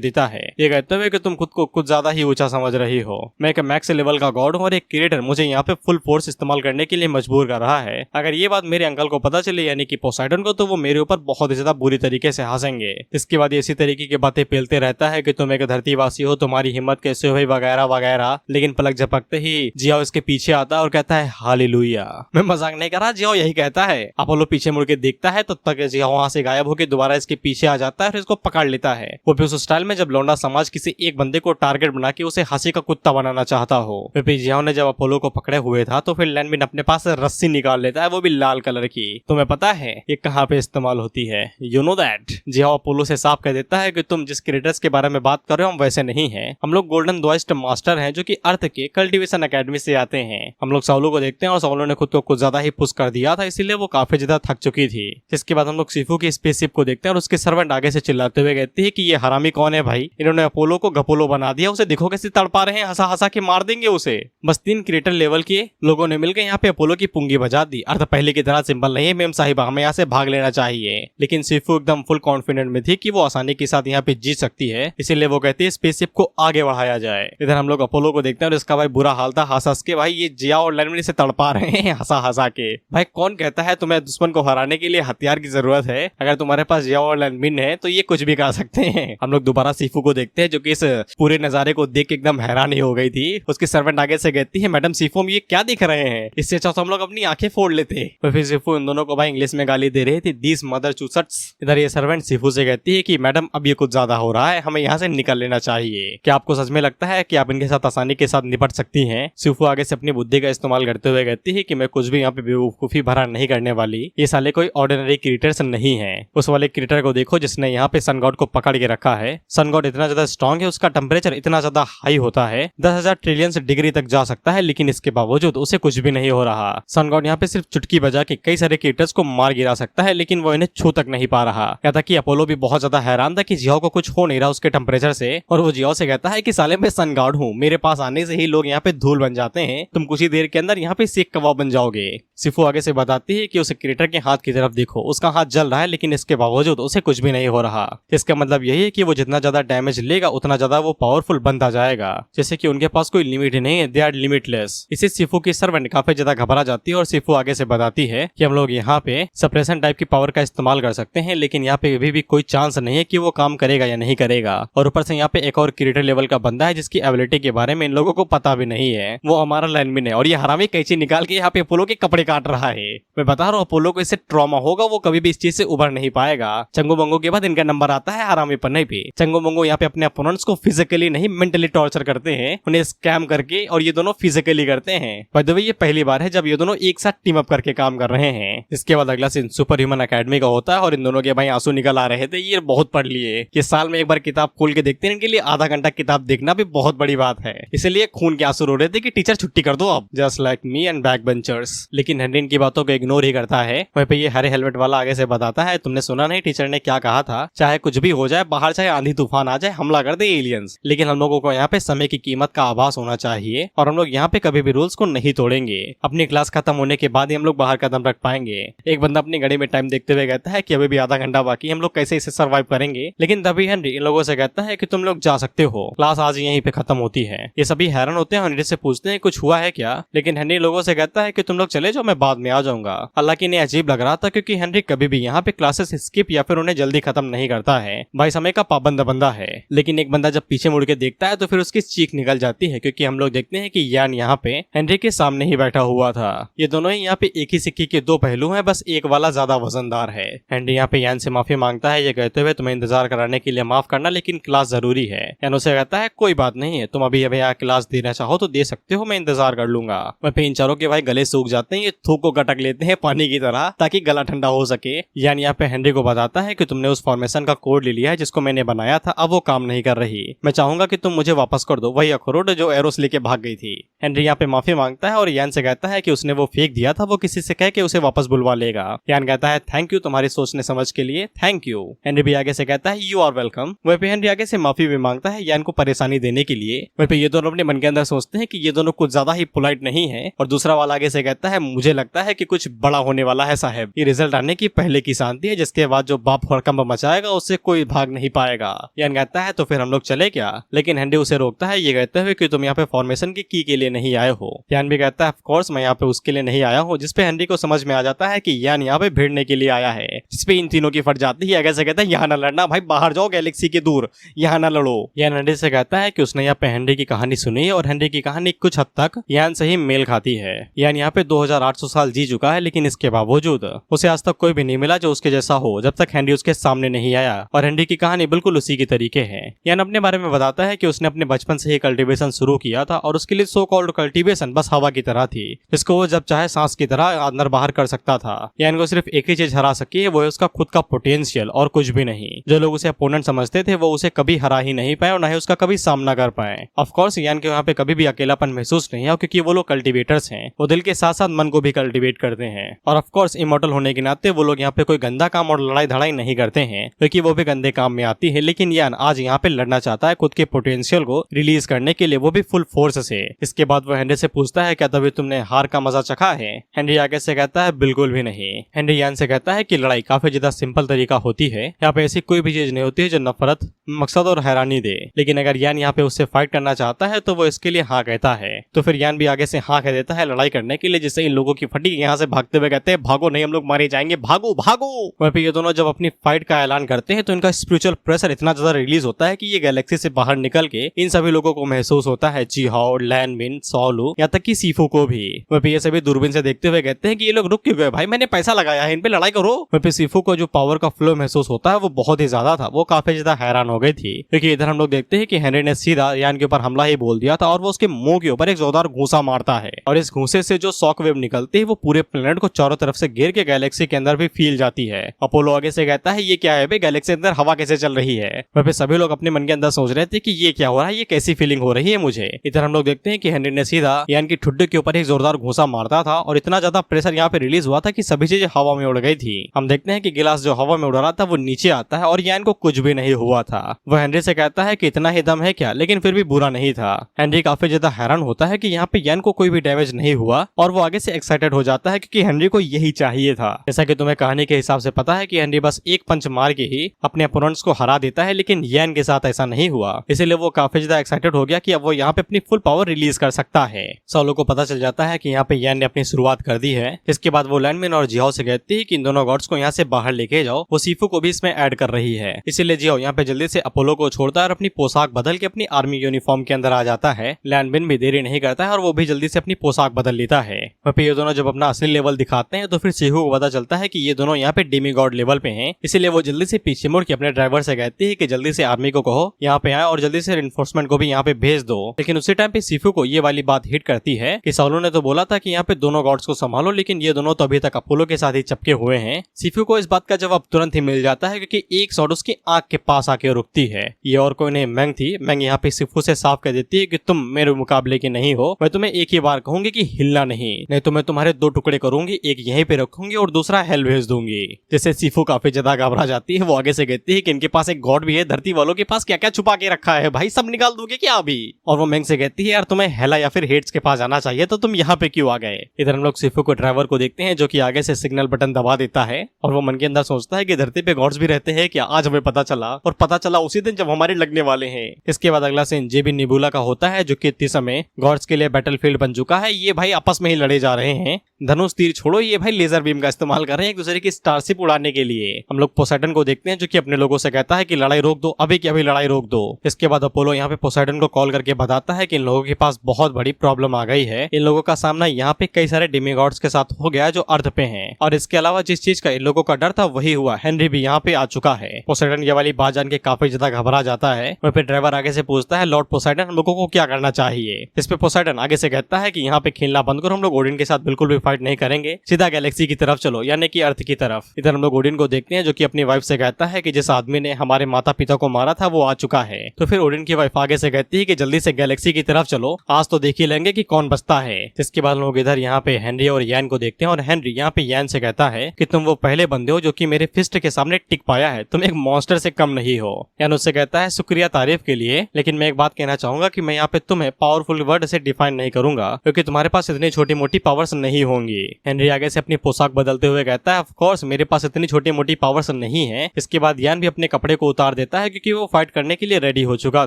देता है, ये कहते हुए कि तुम खुद को कुछ ज्यादा ही ऊंचा समझ रही हो। मैं एक मैक्स लेवल का गॉड हूँ और एक क्रिएटर मुझे यहाँ पे फुल फोर्स इस्तेमाल करने के लिए मजबूर कर रहा है। अगर ये बात मेरे अंकल को पता चले यानी कि पोसाइडन को, तो वो मेरे ऊपर बहुत ही ज्यादा बुरी तरीके से हंसेंगे। इसके बाद इसी तरीके की बातें पेलते रहता है कि तुम एक धरतीवासी हो, तुम्हारी हिम्मत कैसे हुई वगैरह वगैरह। लेकिन पलक झपकते ही जियाओ इसके पीछे आता है और कहता है हालेलुया। मैं मजाक नहीं कर रहा, जियाओ यही कहता है। अपोलो पीछे मुड़ के देखता है तब तक जियाओ वहां से गायब होकर दोबारा इसके पीछे आ जाता है और इसको पकड़ लेता है। वो भी उस स्टाइल में जब लौंडा समाज किसी एक बंदे को टारगेट बना के उसे हंसी का कुत्ता बनाना चाहता हो। फिर जियाओ ने जब अपोलो को पकड़े हुए था तो फिर लैनमिन अपने पास से रस्सी निकाल लेता है, वो भी लाल कलर की। तुम्हें पता है ये कहाँ पे इस्तेमाल होती है? You know that. Jiao Apollo से साफ कह देता है कि तुम जिस क्रिएटर्स के बारे में बात कर रहे हो हम वैसे नहीं है, हम लोग गोल्डन द्वाइस्ट मास्टर हैं जो कि अर्थ के कल्टीवेशन एकेडमी से आते हैं। हम लोग साउलो को देखते हैं और साउलो ने खुद को कुछ ज्यादा ही पुश कर दिया था, इसीलिए वो काफी ज्यादा थक चुकी थी। जिसके बाद हम लोग सिफू की स्पेसशिप को देखते हैं और उसके सर्वेंट आगे से चिल्लाते हुए कहते हैं कि ये हरामी कौन है भाई, इन्होंने अपोलो को गपोलो बना दिया, उसे देखो कैसे तड़पा रहे हैं, हंसा हंसा के मार देंगे उसे। बस 3 क्रिएटर लेवल के लोगों ने मिलकर यहाँ पे अपोलो की पुंगी बजा दी। अर्थ पहले की तरह सिंपल नहीं है मेम साहिबा, हमें यहाँ से भाग लेना चाहिए। लेकिन सिफू एकदम फुल कॉन्फिडेंट में थी कि वो आसानी के साथ यहाँ पे जीत सकती है, इसीलिए वो कहती है स्पेसशिप को आगे बढ़ाया जाए। इधर हम लोग अपोलो को देखते हैं और इसका भाई बुरा हाल था हंस हंस के, भाई ये जिया और लैनमिन से तड़पा रहे हैं हंसा हंसा के। भाई कौन कहता है तुम्हें दुश्मन को हराने के लिए हथियार की जरूरत है? अगर तुम्हारे पास जिया और लैनमिन है तो ये कुछ भी कर सकते हैं। हम लोग दोबारा सिफू को देखते हैं जो कि इस पूरे नजारे को देख के एकदम हैरान ही हो गई थी। उसकी सर्वेंट आगे से कहती है मैडम सिफू हम ये क्या दिख रहे हैं, इससे अच्छा तो हम लोग अपनी आंखें फोड़ लेते। तो फिर सिफू इन दोनों को भाई इंग्लिश में गाली दे रही थी, दिस मदर चूसट्स। इधर ये सर्वेंट सिफू से कहती है कि मैडम अब ये कुछ ज्यादा हो रहा है, हमें यहाँ से निकल लेना चाहिए। क्या आपको सच में लगता है कि आप इनके साथ आसानी के साथ निपट सकती हैं? सिफू आगे से अपनी बुद्धि का इस्तेमाल करते हुए कहती है कि मैं कुछ भी यहाँ पे बेवकूफी भरा नहीं करने वाली, ये साले कोई ऑर्डिनरी क्रिएटर्स नहीं है। उस वाले क्रिएटर को देखो जिसने जिसने यहाँ पे सन गॉड को पकड़ के रखा है। सन गॉड इतना ज्यादा स्ट्रॉन्ग है, उसका टेम्परेचर इतना ज्यादा हाई होता है 10,000 ट्रिलियन डिग्री तक जा सकता है, लेकिन इसके बावजूद उसे कुछ भी नहीं हो रहा। सन गॉड यहाँ पे सिर्फ चुटकी बजा के कई सारे क्रिएटर्स को मार गिरा सकता है, लेकिन वो इन्हें छू तक नहीं पा रहा। कहता कि अपोलो भी बहुत ज्यादा हैरान था कि जियाओ को कुछ हो नहीं रहा उसके टेम्परेचर से, और वो जियाओ से कहता है कि साले मैं सन गॉड हूँ, मेरे पास आने से ही लोग यहाँ पे धूल बन जाते हैं, तुम कुछ ही देर के अंदर यहाँ पे सेक कबाब बन जाओगे। सिफू आगे से बताती है कि उस क्रिएटर के हाथ की तरफ देखो, उसका हाथ जल रहा है, लेकिन इसके बावजूद उसे कुछ भी नहीं हो रहा। इसका मतलब यही है कि वो जितना ज्यादा डैमेज लेगा उतना ज्यादा वो पावरफुल बनता जाएगा, जैसे कि उनके पास कोई लिमिट नहीं है, दे आर लिमिटलेस। इसे सिफू की सर्वेंट काफी ज्यादा घबरा जाती है और सिफू आगे से बताती है कि हम लोग यहाँ पे सप्रेशन टाइप की पावर का इस्तेमाल कर सकते हैं, लेकिन यहाँ पे अभी भी कोई चांस नहीं है कि वो काम करेगा या नहीं करेगा। और ऊपर से यहाँ पे एक और क्रिएटर लेवल का बंदा है जिसकी एबिलिटी के बारे में इन लोगों को पता भी नहीं है, वो हमारा लाइनमैन है, और ये हरामी कैंची निकाल के यहाँ पे अपोलो के कपड़े काट रहा है। मैं बता रहा हूँ अपोलो को इससे ट्रॉमा होगा, वो कभी भी इस चीज से उभर नहीं पाएगा। चंगो मंगो के बाद इनका नंबर आता है हरामी पन्ने पे। चंगो मंगो यहाँ पे अपने अपोनेंट्स को फिजिकली नहीं मेंटली टॉर्चर करते हैं, उन्हें स्कैम करके, और ये दोनों फिजिकली करते हैं। बाय द वे ये पहली बार है जब ये दोनों एक साथ टीम अप करके काम कर रहे हैं। इसके बाद अगला सीन सुपर ह्यूमन अकेडमी का होता है और इन दोनों के भाई आंसू निकल आ रहे थे। ये बहुत पढ़ लिए कि साल में एक बार किताब खोल के देखते हैं, इनके लिए आधा घंटा किताब देखना भी बहुत बड़ी बात है, इसलिए खून के आंसू रो रहे थे कि टीचर छुट्टी कर दो अब, just like me and back benchers. लेकिन हेनरी इनकी बातों को इग्नोर ही करता है। वहीं पे ये हरे हेलमेट वाला आगे से बताता है, तुमने सुना नहीं टीचर ने क्या कहा था, चाहे कुछ भी हो जाए बाहर, चाहे आंधी तूफान आ जाए, हमला कर दे एलियंस, लेकिन हम लोगों को यहाँ पे समय की कीमत का आभास होना चाहिए और हम लोग यहाँ पे कभी भी रूल्स को नहीं तोड़ेंगे। अपनी क्लास खत्म होने के बाद ही हम लोग बाहर कदम रख पाएंगे। एक बंदा अपनी घड़ी में टाइम देखते हुए कहता है कि अभी भी आधा घंटा बाकी, हम लोग कैसे इसे सर्वाइव करेंगे। लेकिन तभी हेनरी इन लोगों से कहता है कि तुम लोग जा सकते हो, क्लास आज यहीं पे खत्म होती है। ये सभी हैरान होते हैं और हेनरी से पूछते हैं कुछ हुआ है क्या, लेकिन हेनरी लोगों से कहता है कि तुम लोग चले जाओ, मैं बाद में आ जाऊंगा। हालांकि इन्हें अजीब लग रहा था क्योंकि हेनरी कभी भी यहाँ पे क्लासेस स्किप या फिर उन्हें जल्दी खत्म नहीं करता है, भाई समय का पाबंद बंदा है। लेकिन एक बंदा जब पीछे मुड़ के देखता है तो फिर उसकी चीख निकल जाती है, क्योंकि हम लोग देखते हैं कि यान यहाँ पे हेनरी के सामने ही बैठा हुआ था। ये दोनों ही यहाँ पे एक ही सिक्के के दो पहलू हैं, बस एक वाला ज्यादा वजनदार है। हेनरी यहाँ पे यान से माफी मांगता है, ये कहते हुए तुम्हें इंतजार कराने के लिए माफ करना, लेकिन क्लास जरूरी है। यान उसे कहता है कोई बात नहीं है, तुम अभी यहाँ क्लास देना चाहो तो दे सकते हो, मैं इंतजार कर लूंगा। वहीं इन चारों के भाई गले सूख जाते हैं, ये थूक को गटक लेते हैं पानी की तरह ताकि गला ठंडा हो सके। यान यहाँ पे हेनरी को बताता है कि तुमने उस फॉर्मेशन का कोड ले लिया है जिसको मैंने बनाया था, अब वो काम नहीं कर रही, मैं चाहूंगा कि तुम मुझे वापस कर दो, वही अखरोट जो एरोस लेके भाग गई थी। हेनरी यहाँ पे माफी मांगता है और यान से कहता है कि उसने वो फेंक दिया था, वो किसी से कह के उसे वापस बुलवा लेगा। यान कहता है थैंक यू तुम्हारी सोचने समझ के लिए, थैंक यू। हेनरी भी आगे से कहता है यू आर वेलकम। वहीं पे हेनरी आगे से माफी भी मांगता है यान को परेशानी देने के लिए। वहीं पे ये दोनों अपने मन के अंदर सोचते हैं कि ये दोनों कुछ ज्यादा ही पोलाइट नहीं है, और दूसरा वाला आगे से कहता है मुझे लगता है कि कुछ बड़ा होने वाला है साहब, ये रिजल्ट आने की पहले की शांति है, जिसके बाद जो बाप हड़कंप मचाएगा उससे कोई भाग नहीं पाएगा। यान कहता है तो फिर हम लोग चले क्या, लेकिन हेनरी उसे रोकता है ये कहते हुए कि तुम यहाँ पे फॉर्मेशन की के लिए नहीं आए हो। यान भी कहता है ऑफ कोर्स मैं यहाँ पे उसके लिए नहीं आया हूँ, जिसपे हेनरी को समझ में आ जाता है कि यान यहाँ पे भिड़ने के लिए आया है, जिसपे इन तीनों की फट जाती है। आगे से कहता है यहाँ ना लड़ना भाई, बाहर जाओ गैलेक्सी के दूर, यहाँ ना लड़ो। यान हेनरी से कहता है कि उसने यहाँ पे हेनरी की कहानी सुनी है और हेनरी की कहानी कुछ हद तक यान से ही मेल खाती है। यान यहाँ पे 2800 साल जी चुका है, लेकिन इसके बावजूद उसे आज तक कोई भी नहीं मिला जो उसके जैसा हो, जब तक हेनरी उसके सामने नहीं आया। और हेनरी की कहानी बिल्कुल उसी की तरीके है। यान अपने बारे में बताता है कि उसने अपने बचपन से ही कल्टीवेशन शुरू किया था और उसके लिए सो कॉल्ड कल्टीवेशन बस हवा की तरह थी, जिसको वो जब चाहे सांस की तरह अंदर बाहर कर सकता था। यान को सिर्फ एक ही चीज हरा सकी है, वो है उसका खुद का पोटेंशियल और कुछ भी नहीं। जो लोग उसे अपोनेंट समझते थे वो उसे कभी हरा ही नहीं पाए और न ही उसका कभी सामना कर पाए। ऑफ कोर्स यान के वहाँ पे कभी भी अकेलापन महसूस नहीं है, क्योंकि वो लोग कल्टीवेटर्स हैं, वो दिल के साथ साथ मन को भी कल्टीवेट करते हैं। और ऑफ कोर्स इमॉर्टल होने के नाते वो लोग यहाँ पे कोई गंदा काम और लड़ाई धड़ाई नहीं करते हैं, क्योंकि वो भी गंदे काम में आती है। लेकिन यान आज यहाँ पे लड़ना चाहता है खुद के पोटेंशियल को रिलीज करने के लिए, वो भी फुल फोर्स से। इसके बाद वो हेनरी से पूछता है क्या तभी तुमने हार का मजा चखा है। हेनरी आगे से कहता है बिल्कुल भी नहीं। हेनरी यान से कहता है कि लड़ाई काफी ज्यादा सिंपल तरीका होती है, यहाँ पे ऐसी कोई भी चीज नहीं होती है जो नफरत, मकसद और हैरानी दे। लेकिन अगर यान यहाँ पे उससे फाइट करना चाहता है तो वो इसके लिए हाँ कहता है। तो फिर यान भी आगे से हाँ कह देता है लड़ाई करने के लिए, जिससे इन लोगों की फटी यहाँ से भागते हुए कहते हैं भागो नहीं हम लोग मारे जाएंगे, भागो भागो। वहीं पे ये दोनों जब अपनी फाइट का ऐलान करते हैं तो इनका स्पिरिचुअल प्रेशर इतना ज्यादा रिलीज होता है कि ये गैलेक्सी से बाहर निकल के इन सभी लोगों को महसूस होता है जी हाओ, लैन मिन लैनमिन, सॉलू, यहाँ तक कि सीफू को भी। वह ये सभी दूरबीन से देखते हुए कहते हैं कि ये लोग रुक क्यों गए भाई, मैंने पैसा लगाया है, इन पे लड़ाई करो। वह सीफू को जो पावर का फ्लो महसूस होता है वो बहुत ही ज्यादा था, वो काफी ज्यादा हैरान हो गई थी, क्योंकि इधर हम लोग देखते हैं कि हेनरी ने सीधा यान के ऊपर हमला ही बोल दिया था और वो उसके मुंह के ऊपर एक जोरदार घूंसा मारता है और इस घूंसे से जो शॉक वेव निकलती है वो पूरे प्लेनेट को चारों तरफ से घेर के गैलेक्सी के अंदर भी फील जाती है। अपोलो आगे से कहता है ये क्या है भाई, गैलेक्सी के अंदर हवा कैसे चल रही है। वह सभी लोग अपने मन के अंदर सोच रहे थे कि ये क्या हो रहा है, ये कैसी फीलिंग हो रही है मुझे। इधर हम लोग देखते हैं कि हेनरी ने सीधा यान की ठुड्डी के ऊपर एक जोरदार घूंसा मारता था और इतना ज्यादा प्रेशर यहाँ पे रिलीज हुआ था कि सभी चीजें हवा में उड़ गई थी। हम देखते हैं कि गिलास जो हवा में उड़ रहा था वो नीचे आता है और यान को कुछ भी नहीं हुआ था। वह हेनरी से कहता है कि इतना ही दम है क्या, लेकिन फिर भी बुरा नहीं था। हेनरी काफी ज्यादा हैरान होता है कि यहाँ पे यान को कोई भी डैमेज नहीं हुआ और वो आगे से एक्साइटेड हो जाता है क्योंकि हेनरी को यही चाहिए था। जैसा कि तुम्हें कहानी के हिसाब से पता है कि हेनरी बस एक पंच मार के ही अपने अपोनेंट्स को हरा देता है, लेकिन यान के साथ ऐसा नहीं हुआ, इसीलिए वो काफी ज्यादा एक्साइटेड हो गया कि अब वो यहाँ पे अपनी फुल पावर रिलीज कर सकता है। सॉलो को पता चल जाता है कि यहाँ पे यान ने अपनी शुरुआत कर दी है। इसके बाद वो लैंडमैन और जियाओ से कहती है कि इन दोनों गॉड्स को यहाँ से बाहर लेके जाओ, वो सीफू को भी इसमें ऐड कर रही है। इसीलिए जियाओ यहाँ पे जल्दी से अपोलो को छोड़ता है और अपनी पोशाक बदल के अपनी आर्मी यूनिफॉर्म के अंदर आ जाता है। लैंडमैन भी देरी नहीं करता है और वो भी जल्दी से अपनी पोशाक बदल लेता है। वहाँ पे ये दोनों जब अपना असली लेवल दिखाते हैं तो फिर सीफू को पता चलता है कि ये दोनों यहाँ पे डेमी गॉड लेवल पे हैं। इसीलिए वो जल्दी से पीछे मुड़ के अपने ड्राइवर से कहती है कि जल्दी से आर्मी को कहो यहाँ पे आए और जल्दी से रिइंफोर्समेंट को भी यहाँ पे भेज दो। लेकिन उसी टाइम पे सीफू को ये वाली बात हिट करती है कि सॉलो ने तो बोला था कि यहाँ पे दोनों गॉड्स को संभालो, लेकिन ये दोनों तो अभी तक अपोलो के साथ ही चपके हुए हैं। सीफू को इस बात का जवाब तुरंत ही मिल जाता है क्योंकि एक शॉट उसकी आंख के पास आके रुकती है। ये और कोई नहीं मैंग थी। मैंग यहाँ पे सीफू से साफ कह देती है कि तुम मेरे मुकाबले की नहीं हो, मैं तुम्हें एक ही बार कहूंगी कि हिलना नहीं तो मैं तुम्हारे दो टुकड़े करूंगी, एक यहीं पे रखूंगी और दूसरा हेल भेज दूंगी। जैसे सीफू काफी ज्यादा घबरा जाती है, वो आगे से कहती है कि इनके पास एक गॉड भी है, धरती वालों के पास क्या क्या छुपा के रखा है भाई, सब निकाल दोगे क्या अभी। और वो मैंग से कहती है यार तुम्हें हेला या फिर हेड्स के पास जाना चाहिए, तो तुम यहाँ पे क्यों आ गए। इधर हम लोग सीफू को ड्राइवर को देखते हैं जो कि आगे से सिग्नल बटन दबा देता है और वो मन के अंदर सोचता है कि धरती पे गॉड्स भी रहते हैं क्या। आज हमें पता चला, और पता चला उसी दिन जब हमारे लगने वाले हैं। इसके बाद अगला सीन जेबी निबुला का होता है जो कि इतने समय गॉड्स के लिए बैटलफील्ड बन चुका है। ये भाई आपस में ही लड़े जा रहे हैं, धनुष तीर छोड़ो, ये भाई लेजर बीम का इस्तेमाल कर रहे हैं एक दूसरे की स्टारशिप उड़ाने के लिए। हम लोग पोसाइडन को देखते हैं जो कि अपने लोगों से कहता है कि लड़ाई रोक दो, अभी की अभी लड़ाई रोक दो। इसके बाद अपोलो यहाँ पे पोसाइडन को कॉल करके बताता है कि इन लोगों के पास बहुत बड़ी प्रॉब्लम आ गई है। इन लोगों का सामना यहाँ पे कई सारे डेमीगॉड्स के साथ हो गया जो अर्थ पे हैं, और इसके अलावा जिस चीज का इन लोगों का डर था वही हुआ, हेनरी भी यहाँ पे आ चुका है। पोसाइडन ये वाली बात जान के काफी ज्यादा घबरा जाता है। वहीं पे ड्राइवर आगे से पूछता है लॉर्ड पोसाइडन हम लोगों को क्या करना चाहिए। इस पे पोसाइडन आगे से कहता है कि यहाँ पे खेलना बंद करो, हम लोग ओडिन के साथ बिल्कुल भी फाइट नहीं करेंगे, सीधा गैलेक्सी की तरफ चलो, यानी कि अर्थ की तरफ। इधर हम लोग ओडिन को देखते हैं जो कि अपनी वाइफ से कहता है कि जिस आदमी ने हमारे माता पिता को मारा था वो आ चुका है। तो फिर ओडिन की वाइफ आगे से कहती है कि जल्दी से गैलेक्सी की तरफ चलो, आज तो देख ही लेंगे कि कौन बचता है। जिसके बाद लोग इधर यहाँ पे हेनरी और यान को देखते हैं और हेनरी यहाँ पे यान से कहता है कि तुम वो पहले बंदे हो जो कि मेरे फिस्ट के सामने टिक पाया है, तुम एक मॉन्स्टर से कम नहीं हो। यान उससे कहता है शुक्रिया तारीफ के लिए, लेकिन मैं एक बात कहना चाहूंगा कि मैं यहाँ पे तुम्हें पावरफुल वर्ड से डिफाइन नहीं करूंगा क्योंकि तुम्हारे पास इतनी छोटी मोटी पावर्स नहीं होंगी। हेनरी आगे से अपनी पोशाक बदलते हुए कहता है ऑफ कोर्स मेरे पास इतनी छोटी मोटी पावर्स नहीं है। इसके बाद यान भी अपने कपड़े को उतार देता है क्योंकि वो फाइट करने के लिए रेडी हो चुका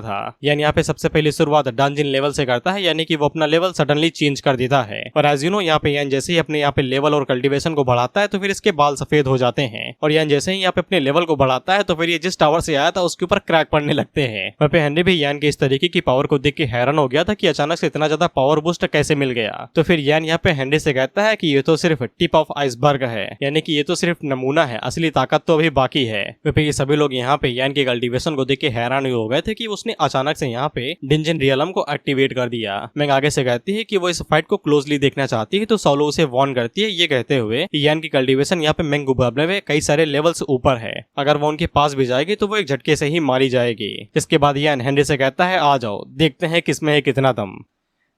था। यान यहाँ पे सबसे पहली शुरुआत डंजन लेवल से करता है, यानी कि वो अपना लेवल सडनली चेंज कर देता है। और एज यू नो यहाँ पे यान जैसे ही अपने यहाँ पे लेवल और कल्टीवेशन को बढ़ाता है तो फिर इसके बाल सफेद हो जाते हैं, और यान जैसे ही यहाँ पे अपने लेवल को बढ़ाता है तो फिर ये जिस टावर से आया था उसके ऊपर क्रैक पड़ने लगते हैं। वहाँ पे हेनरी भी यान के इस तरीके की पावर को देख के हैरान हो गया था कि अचानक से इतना ज्यादा पावर बूस्ट कैसे मिल गया। तो फिर यान यहाँ पे हेनरी से कहता है कि ये तो सिर्फ टिप ऑफ आइसबर्ग है, यानी कि ये तो सिर्फ नमूना है, असली ताकत तो अभी बाकी है। फिर ये सभी लोग यहाँ पे यान के कल्टीवेशन को देख के हैरान हो गए थे कि उसने अचानक से यहाँ पे डिंजन रियलम को एक्टिवेट कर दिया। मैं आगे से कहती है कि वो इस फाइट को क्लोजली देखना चाहती है, तो सॉलो उसे वार्न करती है ये कहते हुए कि यान की कल्टीवेशन यहाँ पे मैंग मुकाबले में कई सारे लेवल्स ऊपर है, अगर वो उनके पास भी जाएगी तो वो एक झटके से ही मारी जाएगी। इसके बाद यान हेनरी से कहता है आ जाओ देखते हैं किसमें है कितना दम।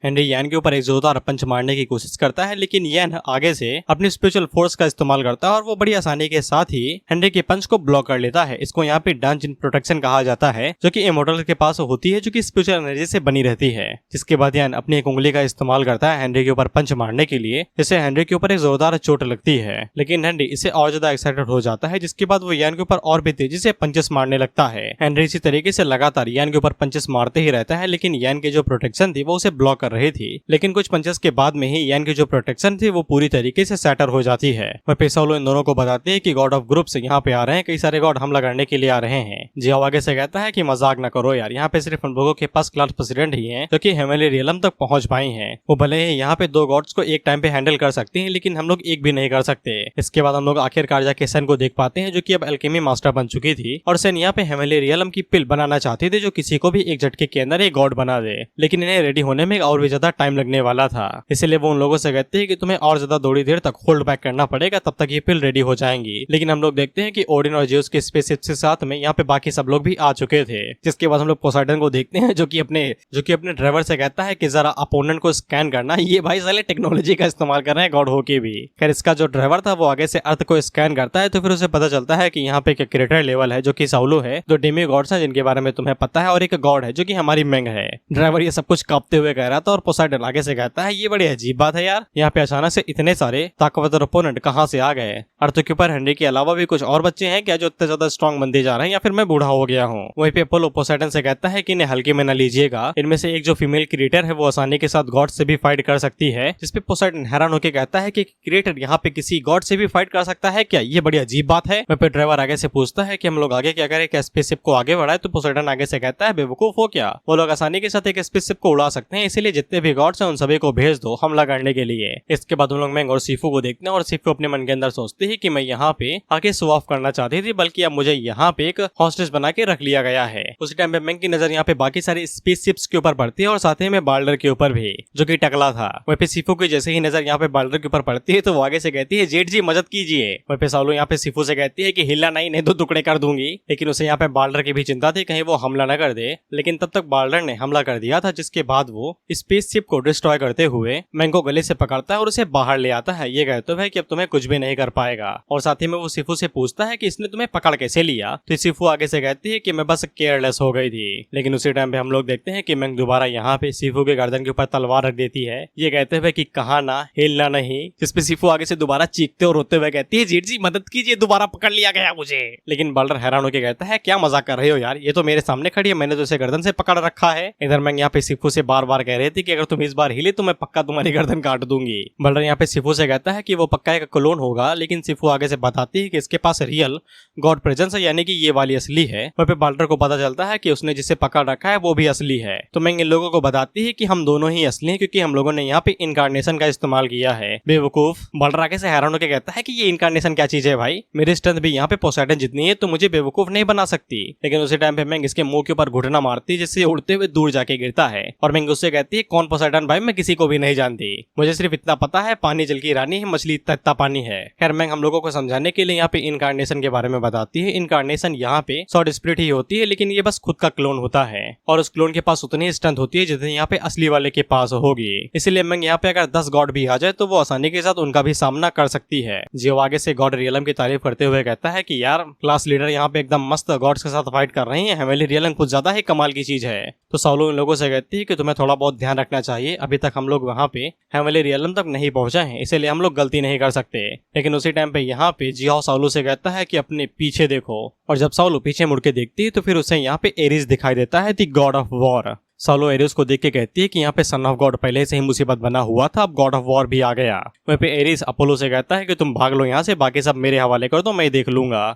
हेनरी यान के ऊपर एक जोरदार पंच मारने की कोशिश करता है, लेकिन यान आगे से अपनी स्पिरिचुअल फोर्स का इस्तेमाल करता है और वो बड़ी आसानी के साथ ही हेनरी के पंच को ब्लॉक कर लेता है। इसको यहाँ पे डंजन प्रोटेक्शन कहा जाता है, जो कि इमोर्टल के पास होती है, जो कि स्पिरिचुअल एनर्जी से बनी रहती है। जिसके बाद यान अपनी एक उंगली का इस्तेमाल करता है हेनरी के ऊपर पंच मारने के लिए, जिससे हेनरी के ऊपर एक जोरदार चोट लगती है, लेकिन हेनरी इससे और ज्यादा एक्साइटेड हो जाता है। जिसके बाद वो यान के ऊपर और भी तेजी से पंचेस मारने लगता है। हेनरी इसी तरीके से लगातार यान के ऊपर पंचेस मारते ही रहता है, लेकिन यान की जो प्रोटेक्शन थी वो उसे ब्लॉक कर कर रही थी, लेकिन कुछ पंचेस के बाद में ही यान की जो प्रोटेक्शन थी वो पूरी तरीके से सैटर हो जाती है। वह पेसाओलो इन दोनों को बताते हैं कि गॉड ऑफ ग्रुप्स यहाँ पे आ रहे हैं, कई सारे गॉड हमला करने के लिए आ रहे हैं। जियाओ आगे से कहता है कि मजाक न करो यार, यहाँ पे सिर्फ उन लोगों के पास क्लास प्रेसिडेंट ही हैं जो कि हेवनली रियलम तक पहुंच पाई हैं। वो भले ही यहाँ पे 2 गॉड्स को एक टाइम पे हैंडल कर सकते हैं, लेकिन हम लोग एक भी नहीं कर सकते। इसके बाद हम लोग आखिरकार जाके सेन को देख पाते हैं जो कि अब एल्केमी मास्टर बन चुकी थी, और सेन यहाँ पे हेवनली रियलम की पिल बनाना चाहती थी जो किसी को भी एक झटके के अंदर एक गॉड बना दे, लेकिन इन्हें रेडी होने में और भी ज्यादा टाइम लगने वाला था। इसलिए वो उन लोगों से कहते हैं कि तुम्हें और ज्यादा थोड़ी देर तक होल्ड बैक करना पड़ेगा, तब तक ये पिल रेडी हो जाएंगी। लेकिन हम लोग देखते हैं कि ओडिन और जेउस के स्पेसशिप के साथ में यहाँ पे बाकी सब लोग भी आ चुके थे। जिसके बाद हम लोग पोसाइडन को देखते हैं जो कि अपने ड्राइवर से कहता है कि जरा अपोनेंट को स्कैन करना। ये भाई साले टेक्नोलॉजी का इस्तेमाल कर रहे हैं गॉड होके भी। खैर इसका जो ड्राइवर था वो आगे से अर्थ को स्कैन करता है, तो फिर उसे पता चलता है कि यहाँ पे एक क्रिएटर लेवल है जो कि साउलो है, दो डेमी गॉड्स हैं जिनके बारे में तुम्हें पता है, और एक गॉड है जो कि हमारी मेंग है। ड्राइवर ये सब कुछ कांपते हुए कह रहा था, और पोसाइडन आगे से कहता है ये बड़ी अजीब बात है यार, यहाँ पे अचानक से इतने सारे ताकतवर ओपोनेंट कहाँ से आ गए। अर्थ के ऊपर हेनरी के अलावा भी कुछ और बच्चे हैं क्या जो इतने ज्यादा स्ट्रॉन्ग बनते जा रहे हैं, या फिर मैं बूढ़ा हो गया हूँ। वहीं पे अपोलो पोसाइडन से कहता है कि इन्हें हल्के में न लीजिएगा, इनमें से एक जो फीमेल क्रिएटर है वो आसानी के साथ गॉड से भी फाइट कर सकती है। जिसपे पोसाइडन हैरान होकर कहता है कि क्रिएटर यहाँ पे किसी गॉड से भी फाइट कर सकता है क्या, ये बड़ी अजीब बात है। वहीं पे ड्राइवर आगे से पूछता है कि हम लोग आगे क्या करें, क्या स्पेसशिप को आगे बढ़ाए, तो पोसाइडन आगे से कहता है बेवकूफ हो क्या, वो लोग आसानी के साथ एक स्पेसशिप को उड़ा सकते हैं, इसीलिए जितने भी गॉड्स हैं उन सभी को भेज दो हमला करने के लिए। इसके बाद हम लोग मैंग और सीफू को देखते हैं, और सीफू अपने मन के अंदर सोचते हैं कि मैं यहाँ पे आगे शो ऑफ करना चाहती थी, बल्कि अब मुझे यहाँ पे एक हॉस्टेज बना के रख लिया गया है। उसी टाइम पे मैंग की नजर यहाँ पे बाकी सारी स्पेसशिप्स के ऊपर पड़ती है, और साथ ही में बाल्डर के ऊपर भी जो कि टकला था। वहीं पे सीफू की जैसे ही नजर यहाँ पे बाल्डर के ऊपर पड़ती है तो वो आगे से कहती है जेठ जी मदद कीजिए। वहीं पे साउलो यहाँ पे सीफू से कहती है कि हिलना नहीं तो टुकड़े कर दूंगी, लेकिन उसे यहाँ पे बाल्डर की भी चिंता थी कहीं वो हमला न कर दे। लेकिन तब तक बाल्डर ने हमला कर दिया था, जिसके बाद वो स्पेसशिप को डिस्ट्रॉय करते हुए मैंग को गले से पकड़ता है और उसे बाहर ले आता है, ये कहते हुए कि अब तुम्हें कुछ भी नहीं कर पाएगा। और साथ ही में वो सीफू से पूछता है कि इसने तुम्हें पकड़ कैसे लिया, तो सीफू आगे से कहती है कि मैं बस केयरलेस हो गई थी। लेकिन उसी टाइम पे हम लोग देखते हैं कि मैंग दोबारा यहाँ पे सीफू के गर्दन के ऊपर तलवार रख देती है, ये कहते हुए कि कहा ना हिलना नहीं। जिसपे सीफू आगे से दोबारा चीखते और रोते हुए कहती है जेठ जी मदद कीजिए, दोबारा पकड़ लिया गया मुझे। लेकिन बाल्डर हैरान होकर कहता है क्या मजाक कर रहे हो यार, ये तो मेरे सामने खड़ी है, मैंने तो इसे गर्दन से पकड़ रखा है। इधर मैंग यहाँ पे सीफू से बार बार कह रही थी कि अगर तुम इस बार हिले तो मैं पक्का तुम्हारी गर्दन काट दूंगी। बाल्डर यहाँ पे सीफू से कहता है कि वो पक्का एक क्लोन होगा, लेकिन सीफू आगे से बताती है कि इसके पास रियल गॉड प्रेजेंस है, यानी कि ये वाली असली है। वहीं पे बाल्डर को पता चलता है कि उसने जिसे पकड़ रखा है वो भी असली है। तो मैंग इन लोगों को बताती है कि हम दोनों ही असली हैं, क्योंकि हम लोगों ने यहाँ पे इनकारनेशन का इस्तेमाल किया है। बेवकूफ। बाल्डर आगे से हैरान होकर कहता है कि ये इनकारनेशन क्या चीज है भाई, मेरी स्ट्रेंथ भी यहाँ पे पोसाइडन जितनी है, तो मुझे बेवकूफ नहीं बना सकती। लेकिन उसी टाइम पे मैंग इसके मुंह के ऊपर घुटना मारती है, जिससे उड़ते हुए दूर जाके गिरता है। और मैंग उससे कहती है कौन पोसाइडन भाई, मैं किसी को भी नहीं जानती, मुझे सिर्फ इतना पता है पानी जल की रानी है, मछली इतना पानी है। खैर मैंग हम लोगों को समझाने के लिए यहाँ पे इनकारनेशन के बारे में बताती है। इनकारनेशन यहाँ पे सॉर्ड स्पिरिट ही होती है, लेकिन ये बस खुद का क्लोन होता है, और उस क्लोन के पास उतनी स्ट्रेंथ होती है जितनी यहाँ पे असली वाले के पास होगी। इसलिए मैंग यहाँ पे अगर 10 गॉड भी आ जाए तो वो आसानी के साथ उनका भी सामना कर सकती है। जियो आगे से गॉड रियलम की तारीफ करते हुए कहता है कि यार क्लास लीडर यहाँ पे एकदम मस्त गॉड्स के साथ फाइट कर रही है, हेवनली रियलम कुछ ज्यादा ही कमाल की चीज है। तो साउलो इन लोगों से कहती है कि तुम्हें थोड़ा बहुत ध्यान रखना चाहिए, अभी तक हम लोग वहाँ पे हेवनली रियलम तक नहीं पहुंचे हैं, इसलिए हम लोग गलती नहीं कर सकते। लेकिन उसी टाइम पे यहाँ पे जियो साउलो से कहता है कि अपने पीछे देखो, और जब साउलो पीछे मुड़ के देखती है तो फिर उसे यहाँ पे एरिस दिखाई देता है, द गॉड ऑफ वॉर। साउलो एरिस को देख के कहती है कि यहाँ पे सन ऑफ गॉड पहले से ही मुसीबत बना हुआ था, अब गॉड ऑफ वॉर भी आ गया। वहीं पे एरिस अपोलो से कहता है कि तुम भाग लो यहाँ से, बाकी सब मेरे हवाले कर दो, मैं देख लूंगा।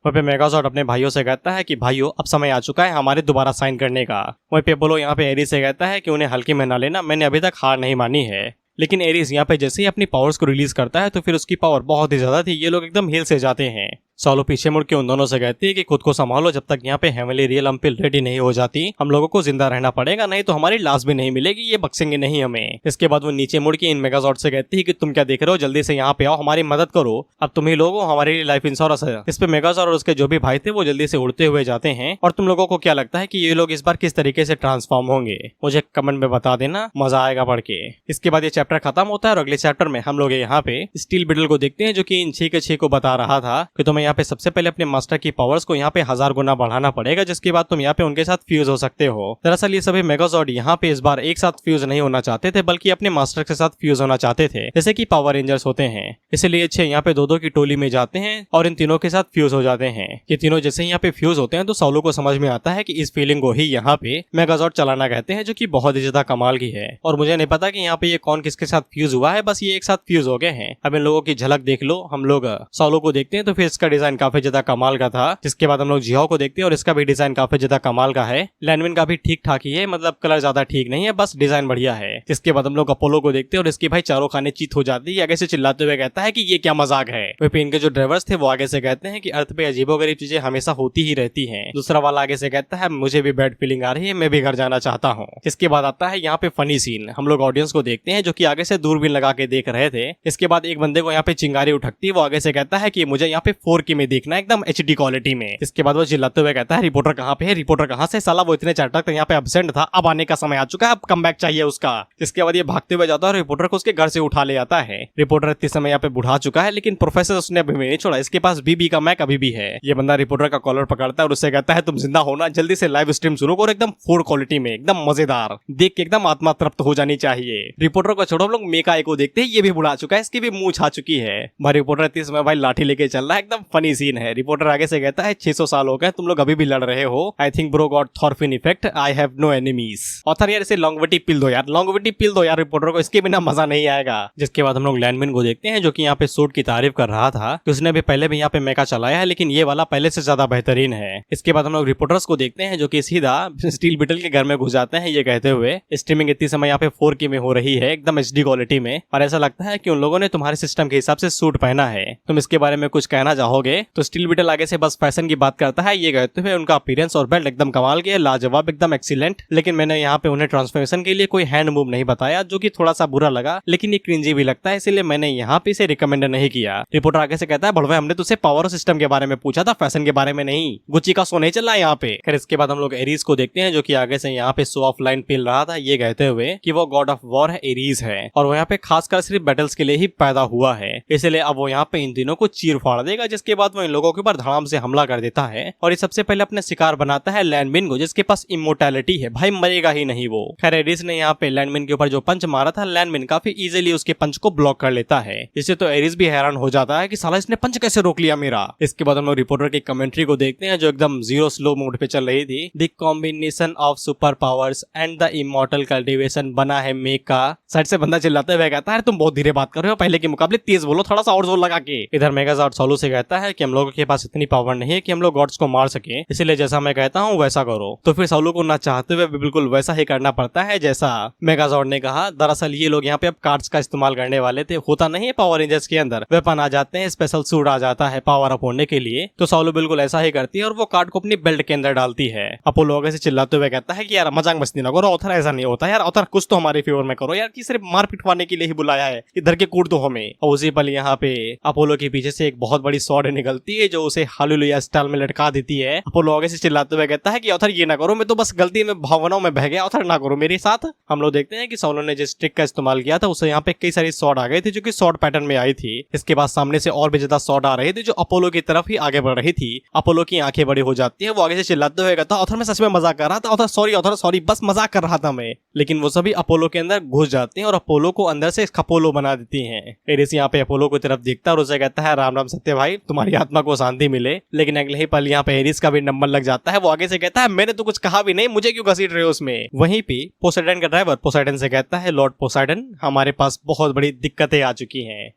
वहीं पे मेगाजॉर्ड अपने भाइयों से कहता है कि भाइयों अब समय आ चुका है हमारे दोबारा साइन करने का। वहीं पे अपोलो यहाँ पे एरिस से कहता है कि उन्हें हल्के में ना लेना, मैंने अभी तक हार नहीं मानी है। लेकिन एरिस यहाँ पे जैसे ही अपनी पावर्स को रिलीज करता है तो फिर उसकी पावर बहुत ही ज्यादा थी, ये लोग एकदम हिल से जाते हैं। साउलो पीछे मुड़ के उन दोनों से कहती है कि खुद को संभालो, जब तक यहाँ पे हेवनली रियलम पिल रेडी नहीं हो जाती हम लोगों को जिंदा रहना पड़ेगा, नहीं तो हमारी लाश भी नहीं मिलेगी, ये बख्शेंगे नहीं हमें। इसके बाद वो नीचे मुड़ के इन मेगाजॉर्ड से कहती है कि तुम क्या देख रहे हो, जल्दी से यहाँ पे आओ, हमारी मदद करो, अब तुम ही लोगों हमारे लिए लाइफ इंश्योरेंस है। इस पे मेगाजॉर्ड और उसके जो भी भाई थे वो जल्दी से उड़ते हुए जाते हैं। और तुम लोगों को क्या लगता है कि ये लोग इस बार किस तरीके से ट्रांसफॉर्म होंगे, मुझे कमेंट में बता देना, मजा आएगा पढ़ के। इसके बाद ये चैप्टर खत्म होता है और अगले चैप्टर में हम लोग यहाँ पे स्टील बिडल को देखते हैं, जो कि इन 6 के 6 को बता रहा था कि तुम्हें यहाँ पे सबसे पहले अपने मास्टर की पावर्स को यहाँ पे 1000 गुना बढ़ाना पड़ेगा, जिसके बाद तुम यहाँ पे उनके साथ फ्यूज हो सकते हो। दरअसल ये सभी मेगाजॉर्ड यहाँ पे इस बार एक साथ फ्यूज नहीं होना चाहते थे, बल्कि अपने मास्टर के साथ फ्यूज होना चाहते थे, जैसे कि पावर रेंजर्स होते हैं। इसलिए अच्छे यहाँ पे दो की टोली में जाते हैं और इन तीनों के साथ फ्यूज हो जाते हैं। ये तीनों जैसे यहाँ पे फ्यूज होते हैं तो सोलो को समझ में आता है कि इस फीलिंग को ही यहाँ पे मेगाजॉर्ड चलाना कहते हैं, जो कि बहुत ही ज्यादा कमाल की है। और मुझे नहीं पता कि यहाँ पे ये कौन किसके साथ फ्यूज हुआ है, बस ये एक साथ फ्यूज हो गए हैं। अब इन लोगों की झलक देख लो। हम लोग सोलो को देखते हैं तो फिर इसका डिजाइन काफी ज्यादा कमाल का था, जिसके बाद हम लोग जियाओ को देखते हैं और इसका भी डिजाइन काफी ज्यादा कमाल का है। लैनविन का भी ठीक ठाक ही है, मतलब कलर ज्यादा ठीक नहीं है, बस डिजाइन बढ़िया है। जिसके बाद हम लोग अपोलो को देखते हैं और इसकी भाई चारों खाने चीत हो जाती है। आगे से चिल्लाते हुए कहता है कि ये क्या मजाक है। वहीं इनके जो ड्राइवर्स थे वो आगे से कहते हैं कि अर्थ पे अजीबोगरीब चीजें हमेशा होती ही रहती हैं। दूसरा वाला आगे से कहता है मुझे भी बैड फीलिंग आ रही है, मैं भी घर जाना चाहता हूँ। इसके बाद आता है यहाँ पे फनी सीन। हम लोग ऑडियंस को देखते हैं जो कि आगे से दूरबीन लगा के देख रहे थे। इसके बाद एक बंदे को यहाँ पे चिंगारी उठकती है, वो आगे से कहता है कि मुझे यहाँ पे 4K में देखना है, एकदम HD क्वालिटी में। इसके बाद वो चिल्लाते हुए कहता है रिपोर्टर कहाँ पे है, रिपोर्टर कहाँ से, साला वो इतने चैट तक यहाँ पे एब्सेंट था, अब आने का समय आ चुका है, अब कम बैक चाहिए उसका। इसके बाद ये भागते हुए जाता है और रिपोर्टर को उसके घर से उठा ले जाता है। रिपोर्टर इतने समय यहाँ पे बुढ़ा चुका है, लेकिन प्रोफेसर उसने अभी नहीं छोड़ा, इसके पास बीबी का मैक अभी भी है। ये बंदा रिपोर्टर का कॉलर पकड़ता है और उससे कहता है तुम जिंदा होना, जल्दी से लाइव स्ट्रीम शुरू करो, एकदम 4 क्वालिटी में, एकदम मजेदार, देख के एकदम आत्मा तृप्त हो जानी चाहिए। रिपोर्टर को छोड़ो, हम लोग मेका को देखते हैं, ये भी बुढ़ा चुका है, इसकी भी मुंह छा चुकी है। भाई रिपोर्टर इतने समय भाई लाठी लेके चल रहा है, एकदम फनी सीन है। रिपोर्टर आगे से कहता है 600 साल हो गए, तुम लोग अभी भी लड़ रहे हो। I think bro got Thorfinn effect, I have no enemies. Author यार इसे लॉन्गविटी पिल दो यार, लॉन्गविटी पिल दो यार रिपोर्टर को, इसके बिना मजा नहीं आएगा। जिसके बाद हम लोग लैंडमिन को देखते हैं जो कि यहाँ पे सूट की तारीफ कर रहा था कि उसने भी पहले भी यहाँ पे मेका चलाया है, लेकिन ये वाला पहले से ज्यादा बेहतरीन है। इसके बाद हम लोग रिपोर्टर्स को देखते हैं जो कि सीधा स्टील बिटल के घर में घुस जाते हैं, ये कहते हुए स्ट्रीमिंग इतनी समय यहाँ पे 4K में हो रही है, एकदम HD क्वालिटी में, और ऐसा लगता है कि उन लोगों ने तुम्हारे सिस्टम के हिसाब से सूट पहना है। तुम इसके बारे में कुछ कहना चाहोगे? तो स्टील बिटल आगे से बस फैशन की बात करता है, ये कहते हुए उनका अपीयरेंस और बेल्ट एकदम कमाल के, लाजवाब, एकदम एक्सीलेंट। लेकिन मैंने यहाँ पे उन्हें ट्रांसफॉर्मेशन के लिए कोई हैंड मूव नहीं बताया, जो कि थोड़ा सा बुरा लगा, लेकिन ये क्रिंजी भी लगता है, इसलिए मैंने यहाँ पे इसे रिकमेंड नहीं किया। रिपोर्टर आगे से कहता है बड़वे हमने तुझसे पावर सिस्टम के बारे में पूछा था, फैशन के बारे में नहीं, गुच्ची का शो नहीं चल रहा है यहाँ पे। खैर इसके बाद हम लोग एरीज को देखते हैं जो कि आगे से यहाँ पे शो ऑफ लाइन पील रहा था, ये कहते हुए कि वो गॉड ऑफ वॉर है, एरीज है, और वो यहाँ पे खासकर सिर्फ बैटल्स के लिए ही पैदा हुआ है, इसलिए अब वो यहाँ पे इन तीनों को चीर फाड़ देगा। जिसके बाद वो इन लोगों के ऊपर धड़ाम से हमला कर देता है और ये सबसे पहले अपने शिकार बनाता है लैंडमिन को, जिसके पास इमोर्टैलिटी है, भाई मरेगा ही नहीं वो। खैर एरीज ने यहाँ पे लैंडमिन के ऊपर जो पंच मारा था, लैंडमिन काफी इजीली उसके पंच को ब्लॉक कर लेता है, जिससे तो एरीज भी हैरान हो जाता है कि साला इसने पंच कैसे रोक लिया मेरा। इसके बाद हम लोग रिपोर्टर की कमेंट्री को देखते हैं जो एकदम जीरो स्लो मोड पे चल रही थी। The combination of super powers and the immortal cultivation बना है मेका। साइड से बंदा चिल्लाते हुए कहता है तुम बहुत धीरे बात कर रहे हो, पहले के मुकाबले तेज बोलो, थोड़ा सा और जोर लगा के। इधर मेगाजॉर्ड सोलो से कहता है कि हम लोगों के पास इतनी पावर नहीं है कि हम लोग गॉड्स को मार सके, इसलिए जैसा मैं कहता हूँ वैसा करो। तो फिर सोलो को ना चाहते हुए बिल्कुल वैसा ही करना पड़ता है जैसा मेगाजॉर्ड ने कहा। दरअसल ये लोग यहाँ पे अब कार्ड्स का इस्तेमाल करने वाले थे, होता नहीं है पावर रेंजर्स के अंदर वेपन आ जाते हैं, स्पेशल सूट आ जाता है पावर अप होने के लिए, तो सोलो बिल्कुल ऐसा ही करती है और वो कार्ड को अपनी बेल्ट के अंदर डालती है। अपोलो आगे से चिल्लाते हुए कहता है कि यार मजाक मस्ती ना करो, ऑथर ऐसा नहीं होता यार, ऑथर कुछ तो हमारे फेवर में करो यार, कि सिर्फ मार पिटवाने के लिए ही बुलाया है, इधर के कूट दो हमें। और उसी पल यहाँ पे अपोलो के पीछे से एक बहुत बड़ी सॉर्ड निकलती है जो उसे हालेलुया स्टाइल में लटका देती है। अपोलो आगे से चिल्लाते हुए कहता है कि ऑथर ये ना करो, मैं तो बस गलती में भावनाओं में बह गया, ऑथर ना करो मेरे साथ। हम लोग देखते हैं कि सोलो ने जिस ट्रिक का इस्तेमाल किया था उससे यहाँ पे कई सारी सॉर्ड आ गई थी जो कि सॉर्ड पैटर्न में आई थी। इसके बाद सामने से और भी ज्यादा सॉर्ड आ रही थी जो अपोलो की तरफ ही आगे बढ़ रही थी। अपोलो की आंखें बड़ी हो जाती है, वो आगे से चिल्लाते हुए कहता ऑथर मैं सच में मजाक कर रहा था, ऑथर सॉरी बस मजाक कर रहा था मैं। लेकिन वो सभी अपोलो के अंदर घुस जाते हैं और अपोलो को अंदर से खपोलो बना देती हैं। एरिस यहाँ पे अपोलो की तरफ देखता है और उसे कहता है राम राम सत्य भाई, तुम्हारी आत्मा को शांति मिले। लेकिन अगले ही पल यहाँ पे एरिस का भी नंबर लग जाता है, वो आगे से कहता है मैंने तो कुछ कहा भी नहीं, मुझे क्यों घसीट रहे हो उसमें। वहीं पे पोसेडन का ड्राइवर पोसेडन से कहता है लॉर्ड पोसेडन हमारे पास बहुत बड़ी दिक्कतें आ चुकी हैं।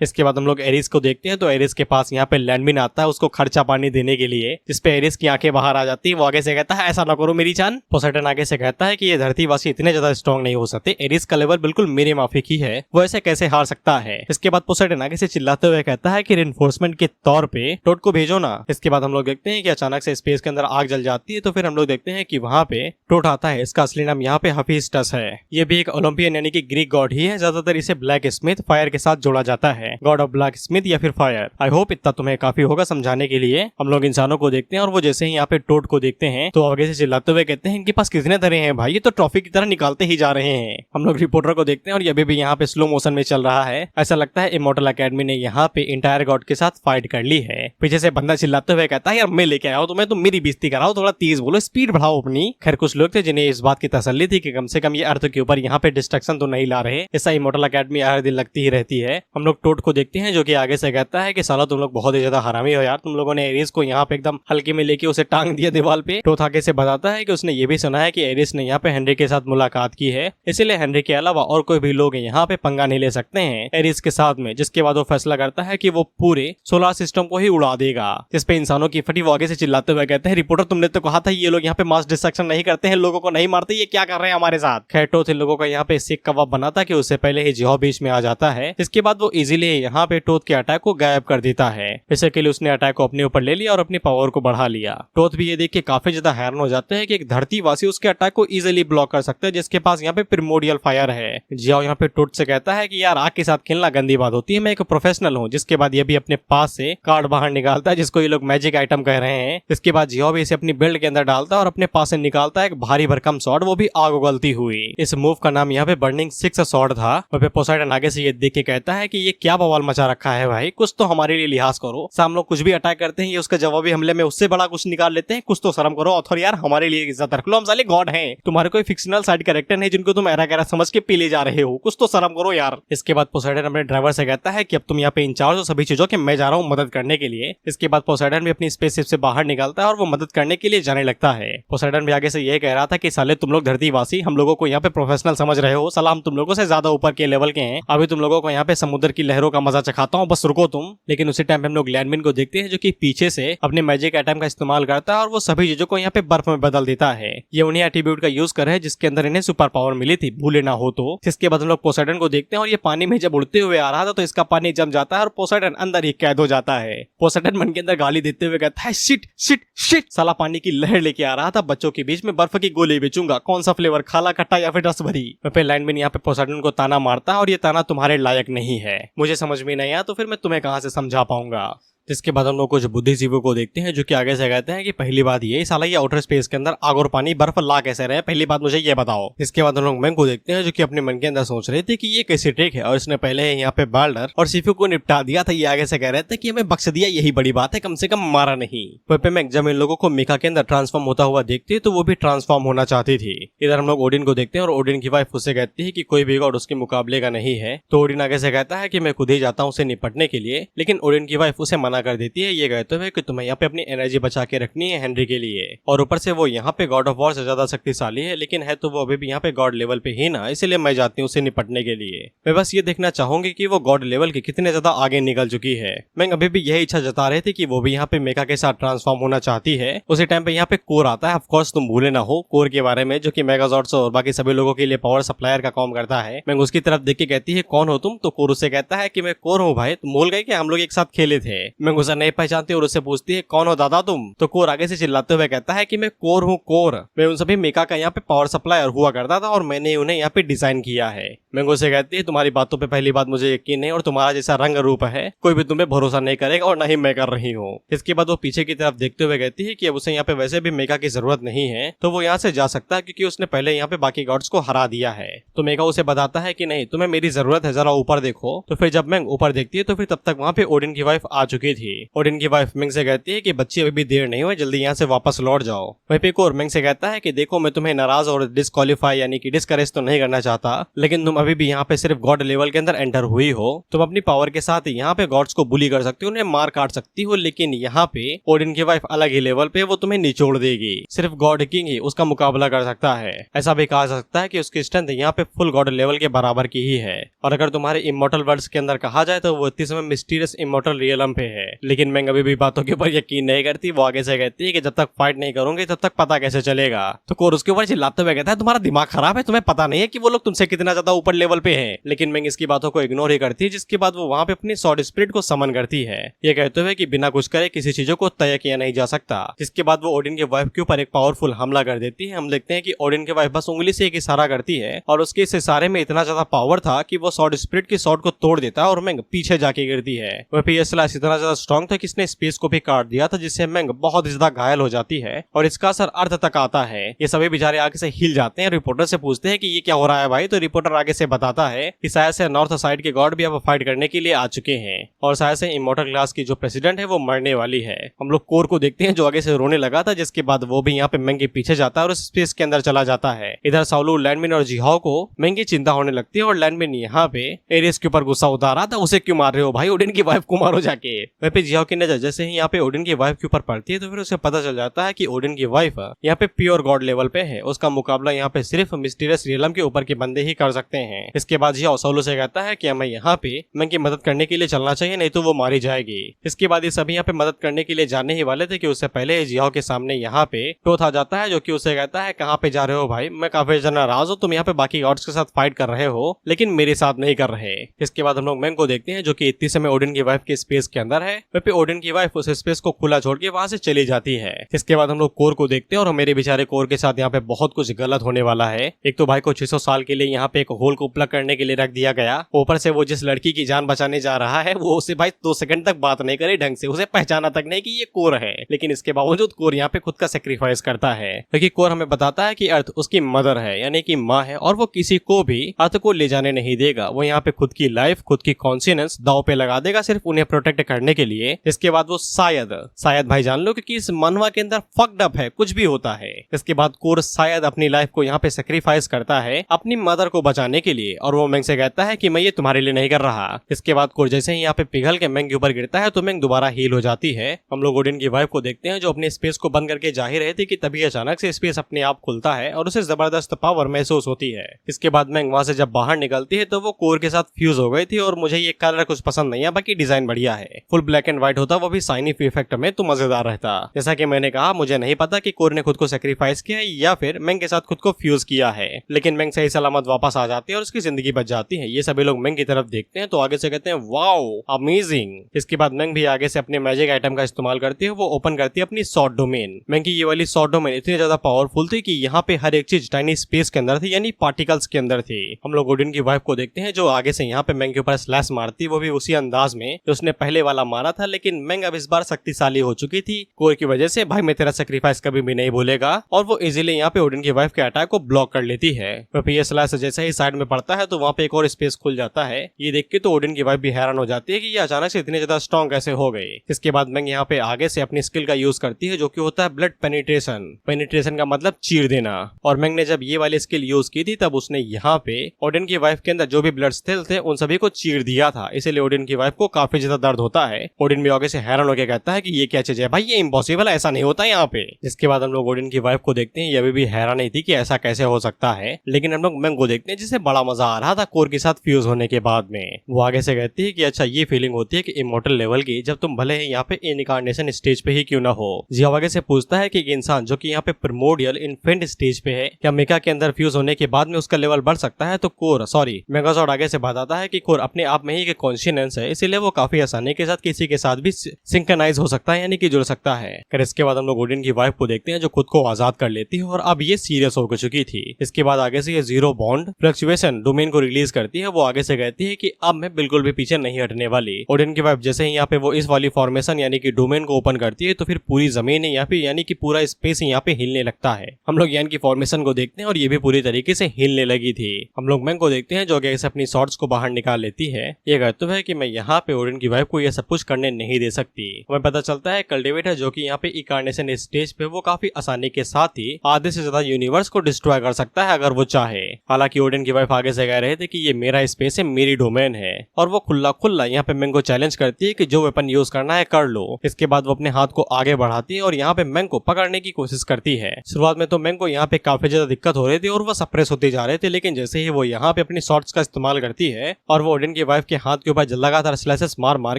इसके बाद हम लोग एरिस को देखते हैं तो एरिस के पास यहाँ पे लैंडमिन आता है उसको खर्चा पानी देने के लिए, जिसपे एरिस की आंखें बाहर आ जाती है। वो आगे से कहता है ऐसा ना करो मेरी जान। पोसेडन आगे से कहता है कि ये धरतीवासी इतने ज्यादा स्ट्रॉन्ग नहीं हो सकते, एरिस का लेवल बिल्कुल मेरे माफिक ही है, वो ऐसे कैसे हार सकता है। इसके बाद पोसेडन आगे से चिल्लाते हुए कहता है कि रिइंफोर्समेंट के तौर पे टोट को भेजो ना। इसके बाद हम लोग देखते हैं कि अचानक से स्पेस के अंदर आग जल जाती है, तो फिर हम लोग देखते हैं कि वहाँ पे टोट आता है। इसका असली नाम यहाँ पे हफीस्टस है, ये भी एक ओलंपियन यानी कि ग्रीक गॉड ही है। ज्यादातर इसे ब्लैक स्मिथ फायर के साथ जोड़ा जाता है। है, गॉड ऑफ ब्लैक स्मिथ या फिर फायर। आई होप इतना तुम्हें काफी होगा समझाने के लिए। हम लोग इंसानों को देखते हैं और वो जैसे ही यहाँ पे टोड को देखते हैं तो आगे से चिल्लाते हुए कहते हैं इनके पास कितने तरह हैं भाई, ये तो ट्रॉफी की तरह निकालते ही जा रहे हैं। हम लोग रिपोर्टर को देखते हैं और ये अभी भी यहाँ पे स्लो मोशन में चल रहा है। ऐसा लगता है इमॉर्टल एकेडमी ने यहाँ पे इंटायर गॉड के साथ फाइट कर ली है। पीछे से बंदा चिल्लाते हुए कहता है यार मैं लेके आया हूं तुम्हें, तुम मेरी बेइज्जती कराओ, थोड़ा तेज बोलो, स्पीड बढ़ाओ अपनी। खैर कुछ लोग थे जिन्हें इस बात की तसल्ली थी कि कम से कम ये अर्थ के ऊपर यहाँ पे डिस्ट्रक्शन तो नहीं ला रहे। ऐसा इमॉर्टल एकेडमी हर दिन लगती ही रहती है। हम लोग टोड को देखते हैं जो कि आगे से कहता है कि साला तुम लोग बहुत ही ज्यादा हरामी हो यार, तुम लोगों ने एरिस को यहाँ पे एकदम हल्के में लेके उसे टांग दिया दीवार पे। टोथ आगे से बताता है कि उसने ये भी सुना है कि एरिस ने यहाँ पे हेनरी के साथ मुलाकात की है, इसीलिए हेनरी के अलावा और कोई भी लोग यहाँ पे पंगा नहीं ले सकते हैं एरिस के साथ में। जिसके बाद वो फैसला करता है कि वो पूरे सोलर सिस्टम को ही उड़ा देगा, जिस पे इंसानों की फटी। वो आगे से चिल्लाते हुए कहते हैं रिपोर्टर तुमने तो कहा था ये लोग यहाँ पे मास डिस्ट्रक्शन नहीं करते हैं, लोगों को नहीं मारते, ये क्या कर रहे हैं हमारे साथ। खैर टोथ इन लोगों का यहाँ पे सीख कबाब बनाता कि उससे पहले ही जिहो बीच में आ जाता है। इसके बाद वो इजीली यहाँ पे टोथ के अटैक को गायब कर देता है। इसी के लिए उसने अटैक को अपने ऊपर ले लिया और अपनी पावर को बढ़ा लिया। टोथ भी ये देख के काफी ज्यादा हैरान हो जाते हैं कि एक धरतीवासी उसके अटैक को इजीली ब्लॉक कर सकता है, जिसके पास यहाँ पे प्रिमोडियल फायर है। जियो यहाँ पे टोथ से कहता है कि यार आग के साथ खेलना गंदी बात होती है, मैं एक प्रोफेशनल हूँ। जिसके बाद ये भी अपने पास से कार्ड बाहर निकालता है जिसको ये लोग मैजिक आइटम कह रहे हैं। इसके बाद जियो भी इसे अपनी बिल्ड के अंदर डालता है और अपने पास से निकालता है एक भारी भरकम शॉट, वो भी आग उगलती हुई। इस मूव का नाम यहाँ पे बर्निंग 6 शॉट था। और फिर पोसाइडन आगे से ये देख के कहता है कि ये क्या बवाल मचा रखा है भाई, कुछ तो हमारे लिए लिहाज करो। हम लोग कुछ भी अटैक करते हैं ये उसका जवाबी हमले में उससे बड़ा कुछ निकाल लेते हैं, कुछ तो शर्म करो ऑथर यार, हमारे लिए इज्जत रख लो, हम साले गॉड हैं, तुम्हारे कोई फिक्शनल साइड कैरेक्टर नहीं जिनको तुम एरा गैरा समझ के पी ले जा रहे हो, कुछ तो शर्म करो यार। इसके बाद पोसाइडन अपने ड्राइवर से कहता है कि अब तुम यहाँ पे इंचार्ज हो सभी चीजों के, मैं जा रहा हूँ मदद करने के लिए। इसके बाद पोसाइडन भी अपनी स्पेसशिप से बाहर निकलता है और वो मदद करने के लिए जाने लगता है। पोसाइडन भी आगे से ये कह रहा था कि साले तुम लोग धरतीवासी हम लोगों को यहाँ पे प्रोफेशनल समझ रहे हो, सलाम तुम लोगों से ज्यादा ऊपर के लेवल के हैं, अभी तुम लोगों को यहाँ पे समुद्र की लहरों का मजा चखाता हूँ, बस रुको तुम। लेकिन उसी टाइम पे हम लोग लैंडमिन को देखते हैं जो कि पीछे से अपने मैजिक आइटम का इस्तेमाल करता है और वो सभी चीजों को यहाँ पे बर्फ में बदल देता है। ये उन्हीं एट्रीब्यूट का यूज कर है जिसके अंदर इन्हें सुपर पावर मिली थी, भूले ना हो तो। जिसके बाद हम लोग पोसाइडन को देखते हैं और ये पानी में जब उड़ते हुए आ रहा था तो इसका पानी जम जाता है और पोसाइडन अंदर ही कैद हो जाता है। पोसाइडन मन के अंदर गाली देते हुए कहता है शिट शिट शिट, साला पानी की लहर लेके आ रहा था, बच्चों के बीच में बर्फ की गोली बेचूंगा, कौन सा फ्लेवर, खाला खट्टा या फिर रस भरी। फिर लैंडमिन यहाँ पे पोसाइडन को ताना मारता है और ये ताना तुम्हारे लायक नहीं है, मुझे समझ में नहीं आया तो फिर मैं तुम्हें कहां से समझा पाऊंगा। जिसके बाद हम लोग कुछ बुद्धिजीवियों को देखते हैं जो कि आगे से कहते हैं कि पहली बात ये साला ये आउटर स्पेस के अंदर आग और पानी बर्फ ला कैसे रहे, पहली बात मुझे ये बताओ। इसके बाद हम लोग मैंग को देखते हैं जो कि अपने मन के अंदर सोच रहे थे कि ये कैसी ट्रिक है और इसने पहले यहाँ पे बाल्डर और सिफू को निपटा दिया था। ये आगे से कह रहे थे कि हमें बख्श दिया, यही बड़ी बात है, कम से कम मारा नहीं। पे मैंग जब इन लोगों को मीका के अंदर ट्रांसफॉर्म होता हुआ देखती है तो वो भी ट्रांसफॉर्म होना चाहती थी। इधर हम लोग ओडिन को देखते हैं और ओडिन की वाइफ उससे कहती है कि कोई भी गॉड उसके मुकाबले का नहीं है। तो ओडिन आगे से कहता है कि मैं खुद ही जाता हूँ उसे निपटने के लिए, लेकिन ओडिन की वाइफ उसे मना कर देती है। ये कहते हुए कि तुम्हें यहाँ पे अपनी एनर्जी बचा के रखनी है हेनरी के लिए, और ऊपर से वो यहाँ पे गॉड ऑफ वॉर से ज्यादा शक्तिशाली है, लेकिन है तो वो अभी भी यहाँ पे गॉड लेवल पे ही ना, इसलिए मैं जाती हूँ उसे निपटने के लिए। मैं बस ये देखना चाहूंगी कि वो गॉड लेवल के कितने ज्यादा आगे निकल चुकी है। मैं अभी भी यही इच्छा जता रही थी कि वो भी यहाँ पे मेका के साथ ट्रांसफॉर्म होना चाहती है। उसी टाइम पे यहाँ पे कोर आता है, ऑफ कोर्स तुम भूले ना हो कोर के बारे में, जो कि मेगाजॉर्ड्स और बाकी सभी लोगों के लिए पावर सप्लायर का काम करता है। मैं उसकी तरफ देख के कहती है कौन हो तुम, तो कोर उससे कहता है कि मैं कोर हूँ भाई, तुम भूल गए कि हम लोग एक साथ खेले थे। मैं उसे नहीं पहचानती और उससे पूछती है कौन हो दादा तुम, तो कोर आगे से चिल्लाते हुए कहता है कि मैं कोर हूँ कोर, मैं उन सभी मेका का यहाँ पे पावर सप्लायर हुआ करता था और मैंने उन्हें यहाँ पे डिजाइन किया है। मैंगो से कहती है तुम्हारी बातों पे पहली बात मुझे यकीन नहीं और तुम्हारा जैसा रंग रूप है कोई भी तुम्हें भरोसा नहीं करेगा और न ही मैं कर रही हूँ। इसके बाद वो पीछे की तरफ देखते हुए कहती है कि अब उसे यहाँ पे वैसे भी मेका की जरूरत नहीं है तो वो यहाँ से जा सकता है क्योंकि उसने पहले यहाँ पे बाकी गॉड्स को हरा दिया है। तो मेका उसे बताता है कि नहीं तुम्हें मेरी जरूरत है, जरा ऊपर देखो। तो फिर जब मैंग ऊपर देखती है तो फिर तब तक वहाँ पे ओडिन की वाइफ आ चुकी थी। ओडिन की वाइफ मैंग से कहती है कि बच्ची अभी भी देर नहीं हुई, जल्दी यहाँ से वापस लौट जाओ। वहीं पे कोर मैंग से कहता है कि देखो मैं तुम्हें नाराज और डिस्क्वालीफाई यानी कि डिस्करेज तो नहीं करना चाहता, लेकिन तुम अभी भी यहाँ पे सिर्फ गॉड लेवल के अंदर एंटर हुई हो, तुम अपनी पावर के साथ यहाँ पे गॉड्स को बुली कर सकती हो, उन्हें मार काट सकती हो, लेकिन यहाँ पे ओडिन की वाइफ अलग ही लेवल पे वो तुम्हें निचोड़ देगी। सिर्फ गॉड किंग ही उसका मुकाबला कर सकता है। ऐसा भी कहा जा सकता है कि उसकी स्ट्रेंथ यहाँ पे फुल गॉड लेवल के बराबर की ही है। और अगर तुम्हारे इमॉर्टल वर्ड्स के अंदर कहा जाए तो वो इस समय मिस्टीरियस इमॉर्टल रियलम पे है। है। लेकिन मैंग अभी भी बातों के ऊपर यकीन नहीं करती। वो आगे से कहती है कि जब तक फाइट नहीं करूंगी तब तक पता कैसे चलेगा। तो कोर उसके ऊपर चिल्लाते हुए कहता है तुम्हारा दिमाग खराब है, तुम्हें पता नहीं है कि वो लोग तुमसे कितना ज्यादा ऊपर लेवल पे हैं। लेकिन मैंग इसकी बातों को इग्नोर ही करती है, जिसके बाद वो वहां पे अपनी सॉर्ड स्पिरिट को समन करती है, ये कहते हुए कि बिना कुछ करे किसी चीजों को तय किया नहीं जा सकता। जिसके बाद वो ओडिन के वाइफ के ऊपर एक पावरफुल हमला कर देती है। हम देखते हैं कि ओडिन के वाइफ बस उंगली से एक इशारा करती है और उसके इस इशारे में इतना ज्यादा पावर था कि वो सॉर्ड स्पिरिट की सॉर्ड को तोड़ देता है और मैंग पीछे जाके गिरती है। वह फिर ये स्लैश इतना ज्यादा स्ट्रॉन्ग था कि इसने स्पेस को भी काट दिया था, जिससे मैंग बहुत ज्यादा घायल हो जाती है और इसका असर अर्थ तक आता है। ये सभी बेचारे आगे से हिल जाते हैं। रिपोर्टर से पूछते हैं कि ये क्या हो रहा है भाई। तो रिपोर्टर आगे से बताता है कि शायद से नॉर्थ साइड के गॉड भी अब फाइट करने के लिए आ चुके हैं और शायद से इमॉर्टल क्लास की जो प्रेसिडेंट है वो मरने वाली है। हम लोग कोर को देखते हैं जो आगे से रोने लगा था, जिसके बाद वो भी यहाँ पे मैंग के पीछे जाता है और स्पेस के अंदर चला जाता है। इधर साउलू, लैंडमिन और जिहाओ को मैंग की चिंता होने लगती है और लैंडमिन यहाँ पे एरियस के ऊपर गुस्सा उतारा था, उसे क्यों मार रहे हो भाई, ओडिन की वाइफ को मारो जाके। वह पे जिहाओ की नजर जैसे ही यहाँ पे ओडिन की वाइफ के ऊपर पड़ती है तो फिर उसे पता चल जाता है कि ओडिन की वाइफ यहाँ पे प्योर गॉड लेवल पे है। उसका मुकाबला यहाँ पे सिर्फ मिस्टीरियस रियलम के ऊपर के बंदे ही कर सकते हैं। इसके बाद जिहाओ साउलू से कहता है कि हमें यहाँ पे मैंग की मदद करने के लिए चलना चाहिए, नहीं तो वो मारी जाएगी। इसके बाद ये सभी यहाँ पे मदद करने के लिए जाने ही वाले थे कि उससे पहले जिहाओ के सामने यहाँ पे टोथ आ जाता है, जो कि उसे कहता है कहाँ पे जा रहे हो भाई, मैं काफी ज्यादा नाराज हूँ, तुम यहाँ पे बाकी गॉड्स के साथ फाइट कर रहे हो लेकिन मेरे साथ नहीं कर रहे। इसके बाद हम लोग मैंग को देखते हैं जो कि इतनी समय ओडिन की वाइफ के स्पेस के अंदर है। वह पे ओडिन की वाइफ उस स्पेस को खुला छोड़ के वहां से चली जाती है। इसके बाद हम लोग कोर को देखते हैं और मेरे बेचारे कोर के साथ यहाँ पे बहुत कुछ गलत होने वाला है। एक तो भाई को 600 साल के लिए यहाँ पे एक होल को प्लग करने के लिए रख दिया गया, ऊपर से वो जिस लड़की की जान बचाने जा रहा है वो उसे भाई 2 सेकंड तक बात नहीं करे ढंग से, उसे पहचाना तक नहीं कि ये कोर है। लेकिन इसके बावजूद कोर यहाँ पे खुद का सेक्रीफाइस करता है, क्योंकि कोर हमें बताता है कि अर्थ उसकी मदर है यानी कि माँ है और वो किसी को भी अर्थ को ले जाने नहीं देगा। वो यहाँ पे खुद की लाइफ, खुद की कॉन्शियस दाव पे लगा देगा सिर्फ उन्हें प्रोटेक्ट करने के लिए। इसके बाद वो शायद भाई जान लो क्योंकि इस मनवा के अंदर फक्ड अप है, कुछ भी होता है। इसके बाद कोर शायद अपनी लाइफ को यहाँ पे सेक्रीफाइस करता है अपनी मदर को बचाने के लिए और वो मैंग से कहता है कि मैं ये तुम्हारे लिए नहीं कर रहा। इसके बाद कोर जैसे ही यहाँ पे पिघल के मैंग के ऊपर गिरता है तो मैंग दोबारा हील हो जाती है। हम लोग ओडिन की वाइफ को देखते हैं जो अपने स्पेस को बंद करके जा ही रहे थे कि तभी अचानक से स्पेस अपने आप खुलता है और उसे जबरदस्त पावर महसूस होती है। इसके बाद मैंग वहां से जब बाहर निकलती है तो वो कोर के साथ फ्यूज हो गई थी और मुझे ये कलर कुछ पसंद नहीं है, बाकी डिजाइन बढ़िया है। फुल ब्लैक एंड व्हाइट होता वो भी साइनी इफेक्ट में तो मजेदार रहता। जैसा कि मैंने कहा मुझे नहीं पता कि कोर ने खुद को सेक्रीफाइस किया है या फिर मैंग के साथ खुद को फ्यूज किया है, लेकिन मैंग सही सलामत वापस आ जाती है और उसकी जिंदगी बच जाती है। ये सभी लोग मैंग की तरफ देखते हैं तो आगे से कहते हैं वाओ अमेजिंग। इसके बाद मैंग भी आगे से अपने मैजिक आइटम का इस्तेमाल करती है, वो ओपन करती है अपनी सॉर्ड डोमेन। मैंग की ये वाली सॉर्ड डोमेन इतनी ज्यादा पावरफुल थी कि यहाँ पे हर एक चीज टाइनी स्पेस के अंदर थी यानी पार्टिकल्स के अंदर थी। हम लोग ओडिन की वाइफ को देखते हैं जो आगे से यहाँ पे मैंग के ऊपर स्लैश मारती, वो भी उसी अंदाज में जो उसने पहले वाला मारा था, लेकिन मैंग अब इस बार शक्तिशाली हो चुकी थी कोर की वजह से। भाई मैं तेरा सेक्रीफाइस कभी भी नहीं भूलेगा और वो इजीली यहाँ पे ओडिन की वाइफ के अटैक को ब्लॉक कर लेती है। फिर ये स्लैश जैसे ही साइड में पड़ता है तो वहाँ पे एक और स्पेस खुल जाता है। ये देख के तो ओडिन की वाइफ भी हैरान हो जाती है कि ये अचानक से इतने ज्यादा स्ट्रॉन्ग कैसे हो गए। इसके बाद मैंग यहाँ पे आगे से अपनी स्किल का यूज करती है जो कि होता है ब्लड पेनिट्रेशन। पेनिट्रेशन का मतलब चीर देना। और मैंग ने जब ये वाली स्किल यूज की थी तब उसने यहाँ पे ओडिन की वाइफ के अंदर जो भी ब्लड सेल्स थे उन सभी को चीर दिया था, इसीलिए ओडिन की वाइफ को काफी ज्यादा दर्द होता है। ओडिन भी आगे से हैरान होकर कहता है कि ये क्या चीज है भाई, ये इम्पॉसिबल है, ऐसा नहीं होता यहाँ पे। इसके बाद हम लोग ओडिन की वाइफ को देखते हैं, ये अभी भी हैरान नहीं थी कि ऐसा कैसे हो सकता है, लेकिन हम लोग मैंग को देखते हैं जिसे बड़ा मजा आ रहा था कोर के साथ फ्यूज होने के बाद में। वो आगे से कहती है कि अच्छा ये फीलिंग होती है कि इमॉर्टल लेवल की जब तुम भले ही यहाँ पे इनकार्नेशन स्टेज पे ही क्यों ना हो। जिया आगे से पूछता है कि एक इंसान जो कि यहाँ पे प्रिमोर्डियल इन्फेंट स्टेज पे है क्या मेका के अंदर फ्यूज होने के बाद में उसका लेवल बढ़ सकता है। तो कोर मेगाजॉर्ड आगे से बताता है कि कोर अपने आप में ही एक कॉन्शियस है, इसीलिए वो काफी आसानी के साथ किसी के साथ भी सिंक्रनाइज हो सकता है यानी कि जुड़ सकता है। फिर इसके बाद हम लोग ओडिन की वाइफ को देखते हैं जो खुद को आजाद कर लेती है और अब ये सीरियस हो चुकी थी। इसके बाद आगे से ये जीरो बॉन्ड फ्लक्चुएशन डोमेन को रिलीज करती है। वो आगे से कहती है कि अब मैं बिल्कुल भी पीछे नहीं हटने वाली। ओडिन की वाइफ जैसे ही यहाँ पे वो इस वाली फॉर्मेशन यानी कि डोमेन को ओपन करती है तो फिर पूरी जमीन यहाँ पे यानी कि पूरा स्पेस यहाँ पे हिलने लगता है। हम लोग यान की फॉर्मेशन को देखते हैं और ये भी पूरी तरीके से हिलने लगी थी। हम लोग मैंग को देखते हैं जो आगे से अपनी शॉर्ट्स को बाहर निकाल लेती है। ये कहते हुए कि मैं यहाँ पे ओडिन की वाइफ को ये सब कुछ करने नहीं दे सकती। हमें पता चलता है कल्टिवेटर जो कि यहाँ पे इनकार्नेशन स्टेज पे वो काफी आसानी के साथ ही आधे से ज्यादा यूनिवर्स को डिस्ट्रॉय कर सकता है अगर वो चाहे। हालांकि ओडिन की वाइफ आगे से कह रहे थे कि ये मेरा स्पेस है, मेरी डोमेन है और वो खुला यहाँ पे मैंग को चैलेंज करती है कि जो वेपन यूज करना है कर लो। इसके बाद वो अपने हाथ को आगे बढ़ाती है और यहाँ पे मैंग को पकड़ने की कोशिश करती है। शुरुआत में तो मैंग को यहाँ पे काफी ज्यादा दिक्कत हो रही थी और वो सप्रेस होते जा रहे थे, लेकिन जैसे ही वो यहाँ पे अपनी शॉर्ट्स का इस्तेमाल करती है और वो ओडिन की वाइफ के हाथ के ऊपर लगातार स्लैशेस मार मार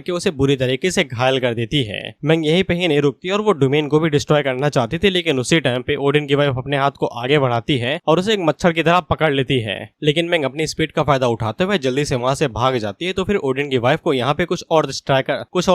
के उसे बुरी बुरी तरीके से घायल कर देती है। मैंग यहीं पे ही नहीं रुकती और वो डोमेन को भी डिस्ट्रॉय करना चाहती थी, लेकिन उसी टाइम पे ओडिन की वाइफ अपने हाथ को आगे बढ़ाती है और उसे एक मच्छर की तरह पकड़ लेती है। लेकिन मैंग अपनी स्पीड का फायदा उठाते हुए जल्दी से वहां से भाग जाती है। तो फिर ओडिन की वाइफ को यहाँ पे कुछ और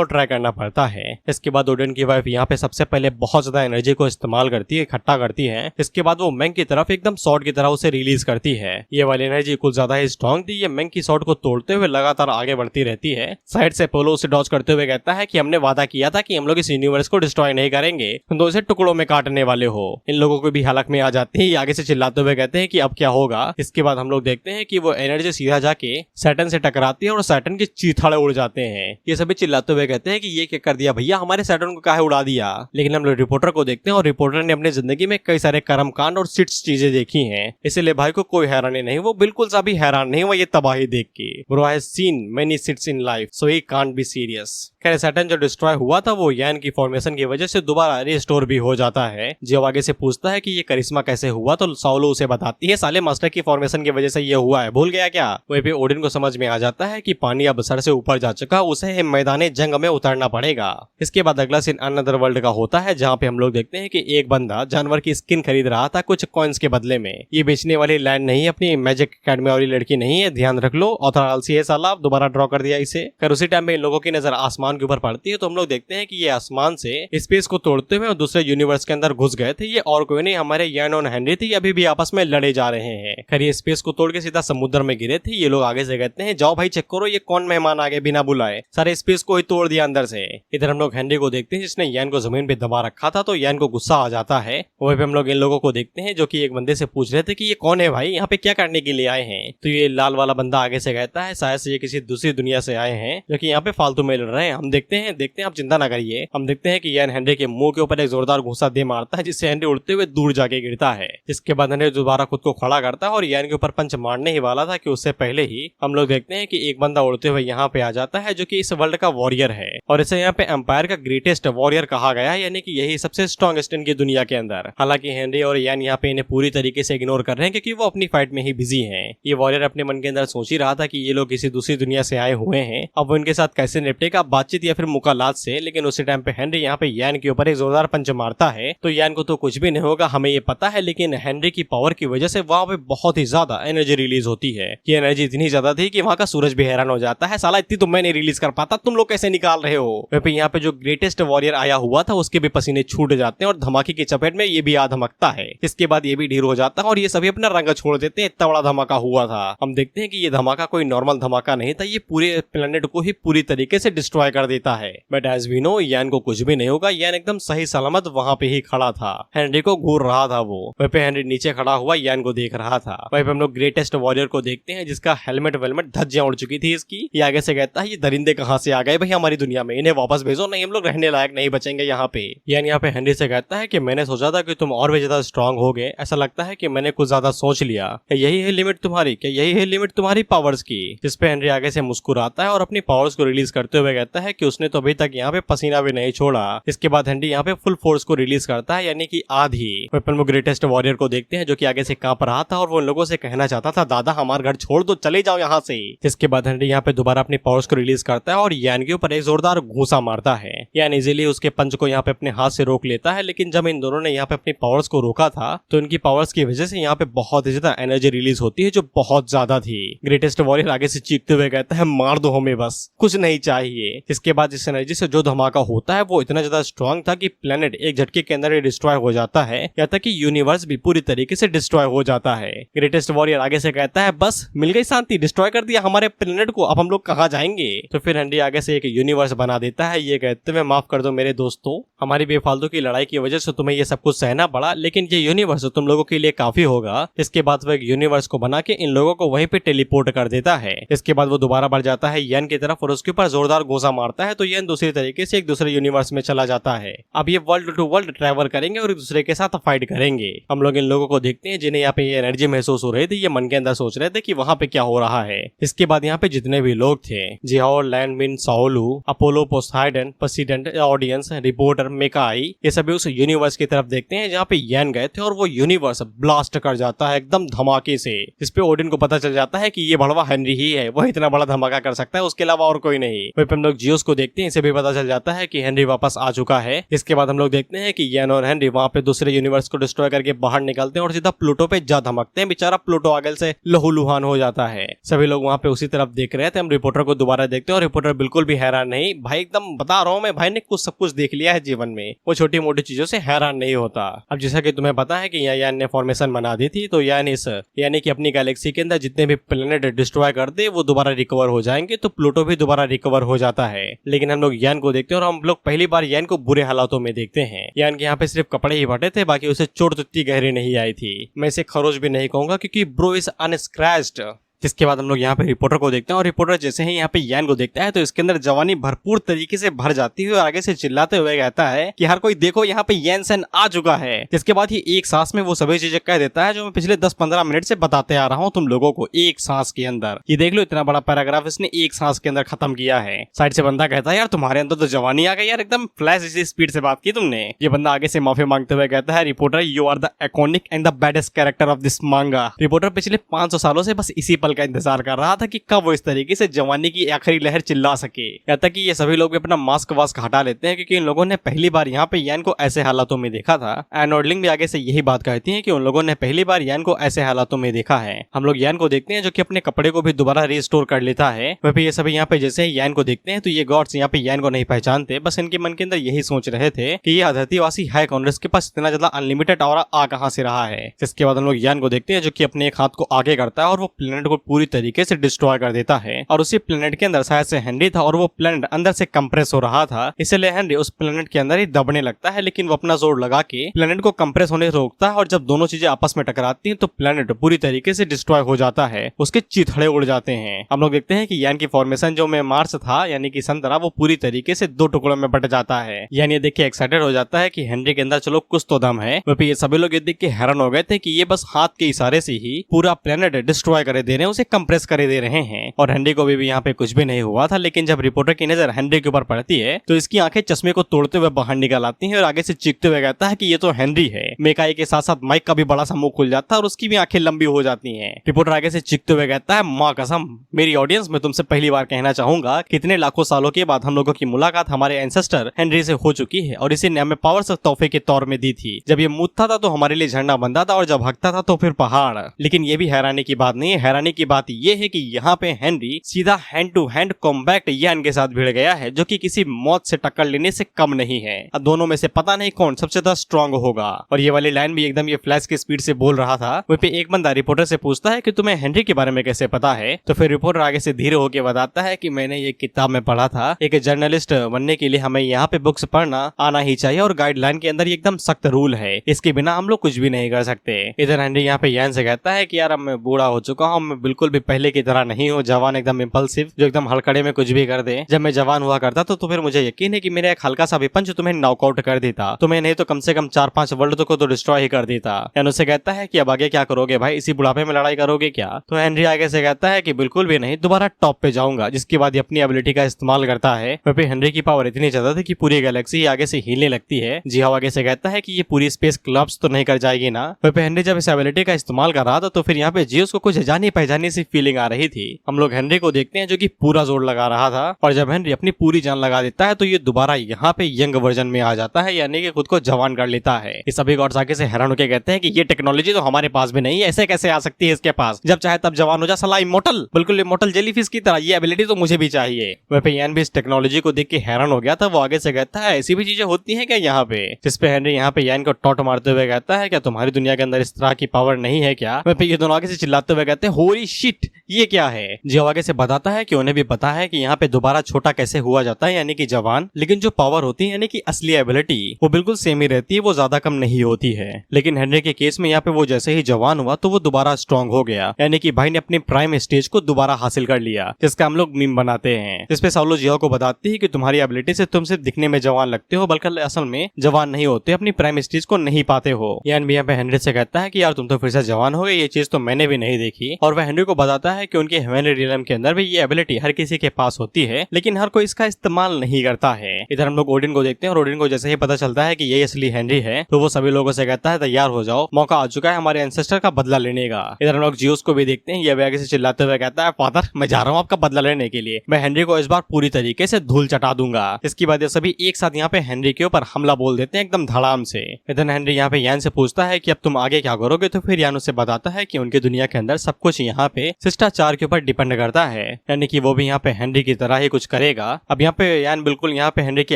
ट्राई करना पड़ता है। इसके बाद ओडिन की वाइफ यहाँ पे सबसे पहले बहुत ज्यादा एनर्जी को इस्तेमाल करती है, इकट्ठा करती है। इसके बाद वो मैंग की तरफ एकदम शॉट की तरह उसे रिलीज करती है। ये वाली एनर्जी कुछ ज्यादा ही स्ट्रॉन्ग थी। ये मैंग की शॉट को तोड़ते हुए लगातार आगे बढ़ती रहती है। साइड से पोलो उसे डॉज करते हुए कहता है कि हमने वादा किया था कि हम लोग इस यूनिवर्स को डिस्ट्रॉय नहीं करेंगे, तुम तो इसे टुकड़ों में काटने वाले हो। इन लोगों को भी हलक में आ जाते हैं, आगे से चिल्लाते हुए कहते हैं कि अब क्या होगा। इसके बाद हम लोग देखते हैं कि वो एनर्जी सीधा जाके सैटर्न से टकराती है और सैटर्न के चीथड़े उड़ जाते हैं। ये सभी चिल्लाते हुए कहते हैं कि ये क्या कर दिया भैया, हमारे सैटर्न को काहे उड़ा दिया। लेकिन हम लोग रिपोर्टर को देखते हैं और रिपोर्टर ने अपनी जिंदगी में कई सारे कर्मकांड और सिट्स चीजें देखी हैं, इसलिए भाई को कोई हैरानी नहीं, वो बिल्कुल सा भी हैरान नहीं हुआ ये तबाही देख के। Bro has seen many sits in life so he can't be serious. खैर सैटर्न जो डिस्ट्रॉय हुआ था वो यान की फॉर्मेशन की वजह से दोबारा रिस्टोर भी हो जाता है। जो आगे से पूछता है कि ये करिश्मा कैसे हुआ, तो साउलो उसे बताती है साले मास्टर की फॉर्मेशन की वजह से ये हुआ है, भूल गया क्या। वहीं पे ओडिन को समझ में आ जाता है कि पानी अब सर से ऊपर जा चुका, उसे मैदान जंग में उतरना पड़ेगा। इसके बाद अगला सीन अनदर वर्ल्ड का होता है, जहाँ पे हम लोग देखते हैं कि एक बंदा जानवर की स्किन खरीद रहा था कुछ कॉइन्स के बदले में। ये बेचने वाली लैंड नहीं है, अपनी मैजिक अकेडमी वाली लड़की नहीं है, ध्यान रख लो। ऑथर आलसी है साला, दोबारा ड्रॉ कर दिया इसे। कर उसी टाइम में इन लोगों की नजर आसमान के ऊपर पड़ती है, तो हम लोग देखते हैं कि ये आसमान से स्पेस को तोड़ते हुए दूसरे यूनिवर्स के अंदर घुस गए थे। ये और कोई नहीं, हमारे यान और हेनरी थे, अभी भी आपस में लड़े जा रहे हैं। खैर ये स्पेस को तोड़ के सीधा समुद्र में गिरे थे। ये लोग आगे से कहते हैं जाओ भाई चेक करो ये कौन मेहमान आ गए बिना बुलाए, सारे स्पेस को ही तोड़ दिया अंदर से। इधर हम लोग हेनरी को देखते हैं जिसने यान को जमीन पे दबा रखा था, तो यान को गुस्सा आ जाता है। वहीं पे हम लोग इन लोगों को देखते हैं जो कि एक बंदे से पूछ रहे थे कि ये कौन है भाई, यहाँ पे क्या करने के लिए आए हैं। तो ये लाल वाला बंदा आगे से कहता है शायद से ये किसी दूसरी दुनिया से आए हैं जो कि यहाँ पे फालतू में लड़ रहे हैं। हम देखते हैं आप चिंता ना करिए। हम देखते हैं कि यान हेनरी के मुंह के ऊपर एक जोरदार घूंसा दे मारता है, जिससे हेनरी उड़ते हुए दूर जाके गिरता है। इसके बाद हेनरी दोबारा खुद को खड़ा करता है और यान के ऊपर पंच मारने ही वाला था कि उससे पहले ही हम लोग देखते हैं कि एक बंदा उड़ते हुए यहाँ पे आ जाता है जो कि इस वर्ल्ड का वॉरियर है और इसे यहाँ पे एम्पायर का ग्रेटेस्ट वॉरियर कहा गया है, यानी कि यही सबसे स्ट्रॉन्गेस्ट इनकी दुनिया के अंदर। हालांकि हेनरी और यान यहाँ पे इन्हें पूरी तरीके से इग्नोर कर रहे हैं क्योंकि वो अपनी फाइट में ही बिजी हैं। ये वॉरियर अपने मन के अंदर सोच ही रहा था कि ये लोग किसी दूसरी दुनिया से आए हुए हैं, अब वो इनके साथ कैसे निपटेगा, बातचीत या फिर मुकालात से। लेकिन उसी टाइम पे हेनरी यहाँ पे यान के ऊपर एक जोरदार पंच मारता है, तो यान को तो कुछ भी नहीं होगा हमें ये पता है, लेकिन हेनरी की पावर की वजह से वहाँ पे बहुत ही ज्यादा एनर्जी रिलीज होती है। ये एनर्जी इतनी ज्यादा थी कि वहाँ का सूरज भी हैरान हो जाता है, साला इतनी तो मैं नहीं रिलीज कर पाता, तुम लोग कैसे निकाल रहे हो। यहाँ पे जो ग्रेटेस्ट वॉरियर आया हुआ था उसके भी पसीने छूट जाते हैं और धमाके की चपेट में ये भी आ धमकता है। इसके बाद ये भी ढीर हो जाता है और ये सभी अपना रंग छोड़ देते हैं, इतना बड़ा धमाका हुआ था। हम देखते हैं कि ये धमाका कोई नॉर्मल धमाका नहीं था, ये पूरे प्लेनेट को ही पूरी तरीके से डिस्ट्रॉय कर देता है। बट एज वी नो यान को कुछ भी नहीं होगा, यान एकदम सही सलामत वहाँ पे ही खड़ा था, हेनरी को घूर रहा था वो। वहीं पे हेनरी नीचे खड़ा हुआ यान को देख रहा था। वहीं पे हम लोग ग्रेटेस्ट वॉरियर को देखते हैं जिसका हेलमेट वेलमेट धज्जियां उड़ चुकी थी इसकी। ये आगे से कहता है ये दरिंदे कहाँ से आ गए भाई हमारी दुनिया में, इन्हें वापस भेजो, नहीं हम लोग रहने लायक नहीं बचेंगे यहाँ पे। यान यहाँ पे हेनरी से कहता है कि मैंने सोचा था कि तुम और भी ज्यादा स्ट्रांग हो गए, ऐसा लगता है कि मैंने कुछ ज्यादा सोच लिया, यही है लिमिट तुम्हारी, क्या यही है लिमिट तुम्हारी पावर्स की। जिस पे हेनरी आगे से मुस्कुराता है और अपनी पावर्स को रिलीज करते हुए कहता है कि उसने तो अभी तक यहाँ पे पसीना भी नहीं छोड़ा। इसके बाद हेनरी यहाँ पे फुल फोर्स को रिलीज करता है, यानी कि आधी। वो ग्रेटेस्ट वॉरियर को देखते हैं जो कि आगे से कांप रहा था और वो लोगों से कहना चाहता था दादा हमारा घर छोड़ दो, चले जाओ यहाँ से। इसके बाद हेनरी यहाँ पे दोबारा अपनी पावर्स को रिलीज करता है और यान के ऊपर एक जोरदार घूंसा मारता है। यान इजीली उसके पंच को यहाँ पे अपने हाथ से रोक लेता है, लेकिन जब इन दोनों ने यहाँ पे अपनी पावर्स को रोका था तो इनकी पावर्स की वजह से यहाँ पे बहुत ही ज्यादा एनर्जी रिलीज होती है जो बहुत ज्यादा थी। ग्रेटेस्ट वॉरियर आगे से चीखते हुए कहता है मार दो हमें, बस कुछ नहीं चाहिए। इसके बाद इस एनर्जी से जो धमाका होता है वो इतना ज्यादा स्ट्रॉन्ग था कि प्लेनेट एक झटके के अंदर डिस्ट्रॉय हो जाता है, यहाँ तक कि यूनिवर्स भी पूरी तरीके से डिस्ट्रॉय हो जाता है। ग्रेटेस्ट वॉरियर आगे से कहता है बस मिल गई शांति, डिस्ट्रॉय कर दिया हमारे प्लेनेट को, अब हम लोग कहाँ जाएंगे। तो फिर हेनरी आगे से एक यूनिवर्स बना देता है, ये कहते हुए माफ कर दो मेरे दोस्तों, हमारी बेफालतू की लड़ाई की वजह से तुम्हें ये सब कुछ सहना पड़ा, लेकिन ये यूनिवर्स तुम लोगों के लिए काफी होगा। इसके बाद वो एक यूनिवर्स को बना के इन लोगों को वहीं पे टेलीपोर्ट कर देता है। इसके बाद वो दोबारा बढ़ जाता है यान की तरफ और उसके ऊपर जोरदार घूंसा मारता है, तो यान दूसरी तरीके से एक दूसरे यूनिवर्स में चला जाता है। अब ये वर्ल्ड टू वर्ल्ड ट्रैवल करेंगे और एक दूसरे के साथ फाइट करेंगे। हम लोग इन लोगों को देखते हैं जिन्हें यहाँ पे ये एनर्जी महसूस हो रही थी, ये मन के अंदर सोच रहे थे कि वहाँ पे क्या हो रहा है। इसके बाद यहाँ पे जितने भी लोग थे, जिहाओ, लैंडमिन, साओलू, Apollo, Poseidon, president, audience, reporter, मेकाई, ये सभी उस यूनिवर्स की तरफ देखते हैं जहाँ पे यान गए थे और वो यूनिवर्स ब्लास्ट कर जाता है एकदम धमाके से, जिसपे ओडिन को पता चल जाता है कि ये बड़वा हेनरी ही है, वो इतना बड़ा धमाका कर सकता है, उसके अलावा और कोई नहीं। वहीं पे हम लोग लोग जियोस को देखते हैं, इसे भी पता चल जाता है कि हेनरी वापस आ चुका है। इसके बाद हम लोग देखते हैं कि यान और हेनरी वहाँ पे दूसरे यूनिवर्स को डिस्ट्रॉय करके बाहर निकलते हैं और सीधा प्लूटो पे जा धमकते हैं। बेचारा प्लूटो आगे से लहूलुहान हो जाता है। सभी लोग वहाँ पे उसी तरफ देख रहे थे। हम रिपोर्टर को दोबारा देखते हैं और रिपोर्टर बिल्कुल भी हैरान नहीं, भाई एकदम बता रहा हूँ मैं, भाई ने कुछ सब कुछ देख लिया है जीवन में, वो छोटी मोटी चीजों से हैरान नहीं होता। अब जैसा कि तुम्हें पता है कि यान ने फॉर्मेशन बना दी थी, तो यानी कि अपनी गैलेक्सी के अंदर जितने भी प्लेनेट डिस्ट्रॉय कर दे वो दोबारा रिकवर हो जाएंगे, तो प्लूटो भी दोबारा रिकवर हो जाता है। लेकिन हम लोग यान को देखते हैं और हम लोग पहली बार यान को बुरे हालातों में देखते हैं। यान के यहाँ पे सिर्फ कपड़े ही फटे थे, बाकी उसे चोट तो इतनी गहरी नहीं आई थी। मैं इसे खरोच भी नहीं कहूंगा क्योंकि ब्रो इज अनस्क्रैच्ड। जिसके बाद हम लोग यहाँ पे रिपोर्टर को देखते हैं और रिपोर्टर जैसे ही यहाँ पे यान को देखता है तो इसके अंदर जवानी भरपूर तरीके से भर जाती है और आगे से चिल्लाते हुए कहता है कि हर कोई देखो यहाँ पे यानसेन आ चुका है। जिसके बाद ये एक सांस में वो सभी चीजें कह देता है जो मैं पिछले 10-15 मिनट से बताते आ रहा हूँ तुम लोगों को, एक सांस के अंदर। ये देख लो, इतना बड़ा पैराग्राफ इसने एक सांस के अंदर खत्म किया है। साइड से बंदा कहता है यार तुम्हारे अंदर तो जवानी आ गई यार, एकदम फ्लैश जैसी स्पीड से बात की तुमने। ये बंदा आगे से माफी मांगते हुए कहता है reporter you are the iconic and the baddest character of this manga. Reporter पिछले 500 सालों से बस इसी पल का इंतजार कर रहा था कि कब वो इस तरीके से जवानी की आखिरी लहर चिल्ला सके। कहता कि ये सभी लोग भी अपना मास्क वास्क हटा लेते हैं क्योंकि इन लोगों ने पहली बार यहाँ पे यान को ऐसे हालातों में देखा था। एनोडलिंग भी आगे से यही बात कहती है कि उन लोगों ने पहली बार यान को ऐसे हालातों में देखा है। हम लोग यान को देखते हैं जो कि अपने कपड़े को भी दोबारा रिस्टोर कर लेता है। वह ये सभी यहाँ पे जैसे ही यान को देखते हैं तो ये गॉड्स यहाँ पे यान को नहीं पहचानते, बस इनके मन के अंदर यही सोच रहे थे कि ये धरतीवासी है कौन, इसके पास इतना ज्यादा अनलिमिटेड ऑरा आ कहां से रहा है। जिसके बाद हम लोग यान को देखते हैं जो कि अपने एक हाथ को आगे करता है और वो प्लेनेट को पूरी तरीके से डिस्ट्रॉय कर देता है। और उसी प्लेनेट के अंदर शायद से हेनरी था और वो प्लेनेट अंदर से कंप्रेस हो रहा था, इसलिए हेनरी उस प्लेनेट के अंदर ही दबने लगता है। लेकिन वो अपना जोर लगा के प्लेनेट को कंप्रेस होने से रोकता है और जब दोनों चीजें आपस में टकराती हैं तो प्लेनेट पूरी तरीके से डिस्ट्रॉय हो जाता है, उसके चिथड़े उड़ जाते हैं। हम लोग देखते हैं कि यान की फॉर्मेशन जो में मार्स था यानी कि संतरा, वो पूरी तरीके से 2 टुकड़ों में बट जाता है। यानी ये देख के एक्साइटेड हो जाता है कि हेनरी के अंदर चलो कुछ तो दम है। वह ये सभी लोग ये देख के हैरान हो गए थे कि ये बस हाथ के इशारे से ही पूरा प्लेनेट डिस्ट्रॉय करे दे रहे हैं, उसे कंप्रेस करे दे रहे हैं। और हेनरी को भी यहाँ पे कुछ भी नहीं हुआ था। लेकिन जब रिपोर्टर की नजर हेनरी के ऊपर पड़ती है तो इसकी आंखें चश्मे को तोड़ते हुए बाहर निकल आती हैं और आगे से चीखते हुए कहता है कि ये तो हेनरी है। मेकाई के साथ साथ माइक का भी बड़ा सा मुंह खुल जाता है और उसकी भी आंखें लंबी हो जाती हैं। रिपोर्टर आगे से चीखते हुए कहता है माँ कसम मेरी ऑडियंस में तुमसे पहली बार कहना चाहूंगा कितने लाखों सालों के बाद हम लोगों की मुलाकात हमारे एंसेस्टर हेनरी से हो चुकी है और इसे ने हमें पावर्स तोहफे के तौर में दी थी। जब ये मुद्दा था तो हमारे लिए झंडा बनता था और जब हकता था तो फिर पहाड़। लेकिन ये भी हैरानी की बात नहीं है, हैरानी की बात ये है कि यहाँ पे हेनरी सीधा हैंड टू हैंड कॉम्बैट यान के साथ भिड़ गया है जो कि किसी मौत से टक्कर लेने से कम नहीं है। अब दोनों में से पता नहीं कौन सबसे ज्यादा स्ट्रांग होगा। और ये वाली लाइन भी एकदम ये फ्लैश की स्पीड से बोल रहा था। वहीं पे एक बंदा रिपोर्टर से पूछता है कि तुम्हें हेनरी के बारे में कैसे पता है, तो फिर रिपोर्टर आगे से धीरे होकर बताता है कि मैंने ये किताब में पढ़ा था, एक जर्नलिस्ट बनने के लिए हमें यहाँ पे बुक्स पढ़ना आना ही चाहिए और गाइडलाइन के अंदर एकदम सख्त रूल है, इसके बिना हम लोग कुछ भी नहीं कर सकते। इधर हेनरी यहाँ पे यान से कहता है कि यार अब मैं बूढ़ा हो चुका हूँ, मैं बिल्कुल भी पहले की तरह नहीं हूँ, जवान एकदम इम्पल्सिव जो एकदम हड़कड़े में कुछ भी कर दे। जब मैं जवान हुआ करता तो फिर मुझे यकीन है कि मेरा एक हल्का सा भी पंच तुम्हें नॉकआउट कर देता, तुम्हें नहीं तो कम से कम 4-5 वर्ल्ड को तो डिस्ट्रॉय ही कर देता। यान उससे कहता है कि अब आगे क्या करोगे भाई, इसी बुढ़ापे में लड़ाई करोगे क्या? तो हेनरी आगे से कहता है कि बिल्कुल भी नहीं, दोबारा टॉप पे जाऊंगा। जिसके बाद अपनी एबिलिटी का इस्तेमाल करता है। वहीं हेनरी की पावर इतनी ज्यादा थी कि पूरी गैलेक्सी आगे से हिलने लगती है। जी हाँ, आगे से कहता है कि ये पूरी स्पेस क्लब्स तो नहीं कर जाएगी ना। वहीं हेनरी जब इस एबिलिटी का इस्तेमाल कर रहा था तो फिर यहाँ पे जियोस को कुछ जानी पहचानी सी फीलिंग आ रही थी। हम लोग हेनरी को देखते हैं जो कि पूरा जोर लगा रहा था और जब हेनरी अपनी पूरी जान लगा देता है तो ये दोबारा यहाँ पे यंग वर्जन में आ जाता है, यानी कि खुद को जवान कर लेता है। ये सभी गॉड्स आगे से हैरान होकर कहते हैं कि ये टेक्नोलॉजी तो हमारे पास भी नहीं है, ऐसे कैसे आ सकती है इसके पास, जब चाहे तब जवान हो जा, साला इमोर्टल, बिल्कुल इमोर्टल जेलीफिश की तरह, ये एबिलिटी तो मुझे भी चाहिए। वह पे यान भी इस टेक्नोलॉजी को देख के हैरान हो गया था। वो आगे से कहता है ऐसी भी चीजें होती है क्या यहाँ पे? जिस पे हेनरी यहाँ पे यान को टॉट मारते हुए कहता है क्या तुम्हारी दुनिया के अंदर इस तरह की पावर नहीं है क्या? वह पे ये दोनों आगे से चिल्लाते हुए कहते हैं होली शिट, ये क्या है? जो आगे से बताता है कि उन्हें भी पता है कि यहाँ पे दोबारा छोटा कैसे हुआ जाता है, यानी कि जवान, लेकिन जो पावर होती है यानी कि असली एबिलिटी वो बिल्कुल सेम ही रहती है, वो ज्यादा कम नहीं होती है। लेकिन हेनरी के केस में यहाँ पे वो जैसे ही जवान हुआ तो वो दोबारा स्ट्रॉन्ग हो गया, यानी कि भाई ने अपने प्राइम स्टेज को दोबारा हासिल कर लिया, जिसका हम लोग मीम बनाते हैं। जिसपे साउलो जियो को बताती है कि तुम्हारी एबिलिटी से तुम सिर्फ दिखने में जवान लगते हो, बल्कि असल में जवान नहीं होते, अपनी प्राइम स्टेज को नहीं पाते हो। यान भी यहाँ पे हेनरी से कहता है कि यार तुम तो फिर से जवान हो गए, ये चीज तो मैंने भी नहीं देखी। और वह हेनरी को बताता है है कि उनके हेवनली रियलम के अंदर भी ये एबिलिटी हर किसी के पास होती है, लेकिन हर कोई इसका इस्तेमाल नहीं करता है। इधर हम लोग ओडिन को देखते हैं और ओडिन को जैसे ही पता चलता है कि ये असली हेनरी है तो वो सभी लोगों से कहता है तैयार हो जाओ, मौका आ चुका है हमारे एंसेस्टर का बदला लेने का। इधर हम लोग जियोस को भी देखते हैं, ये भी आगे से चिल्लाते हुए कहता है फादर मैं जा रहा हूँ आपका बदला लेने के लिए, मैं हेनरी को इस बार पूरी तरीके से धूल चटा दूंगा। इसके बाद ये सभी एक साथ यहाँ पे हेनरी के ऊपर हमला बोल देते हैं एकदम धड़ाम से। इधर हेनरी यहाँ पे यान से पूछता है कि अब तुम आगे क्या करोगे, तो फिर यान उससे बताता है कि उनकी दुनिया के अंदर सब कुछ यहाँ पे शिष्टाचार के ऊपर डिपेंड करता है, यानी कि वो भी यहाँ पे हेनरी की तरह ही कुछ करेगा। अब यहाँ पे यान बिल्कुल यहाँ पे हेनरी के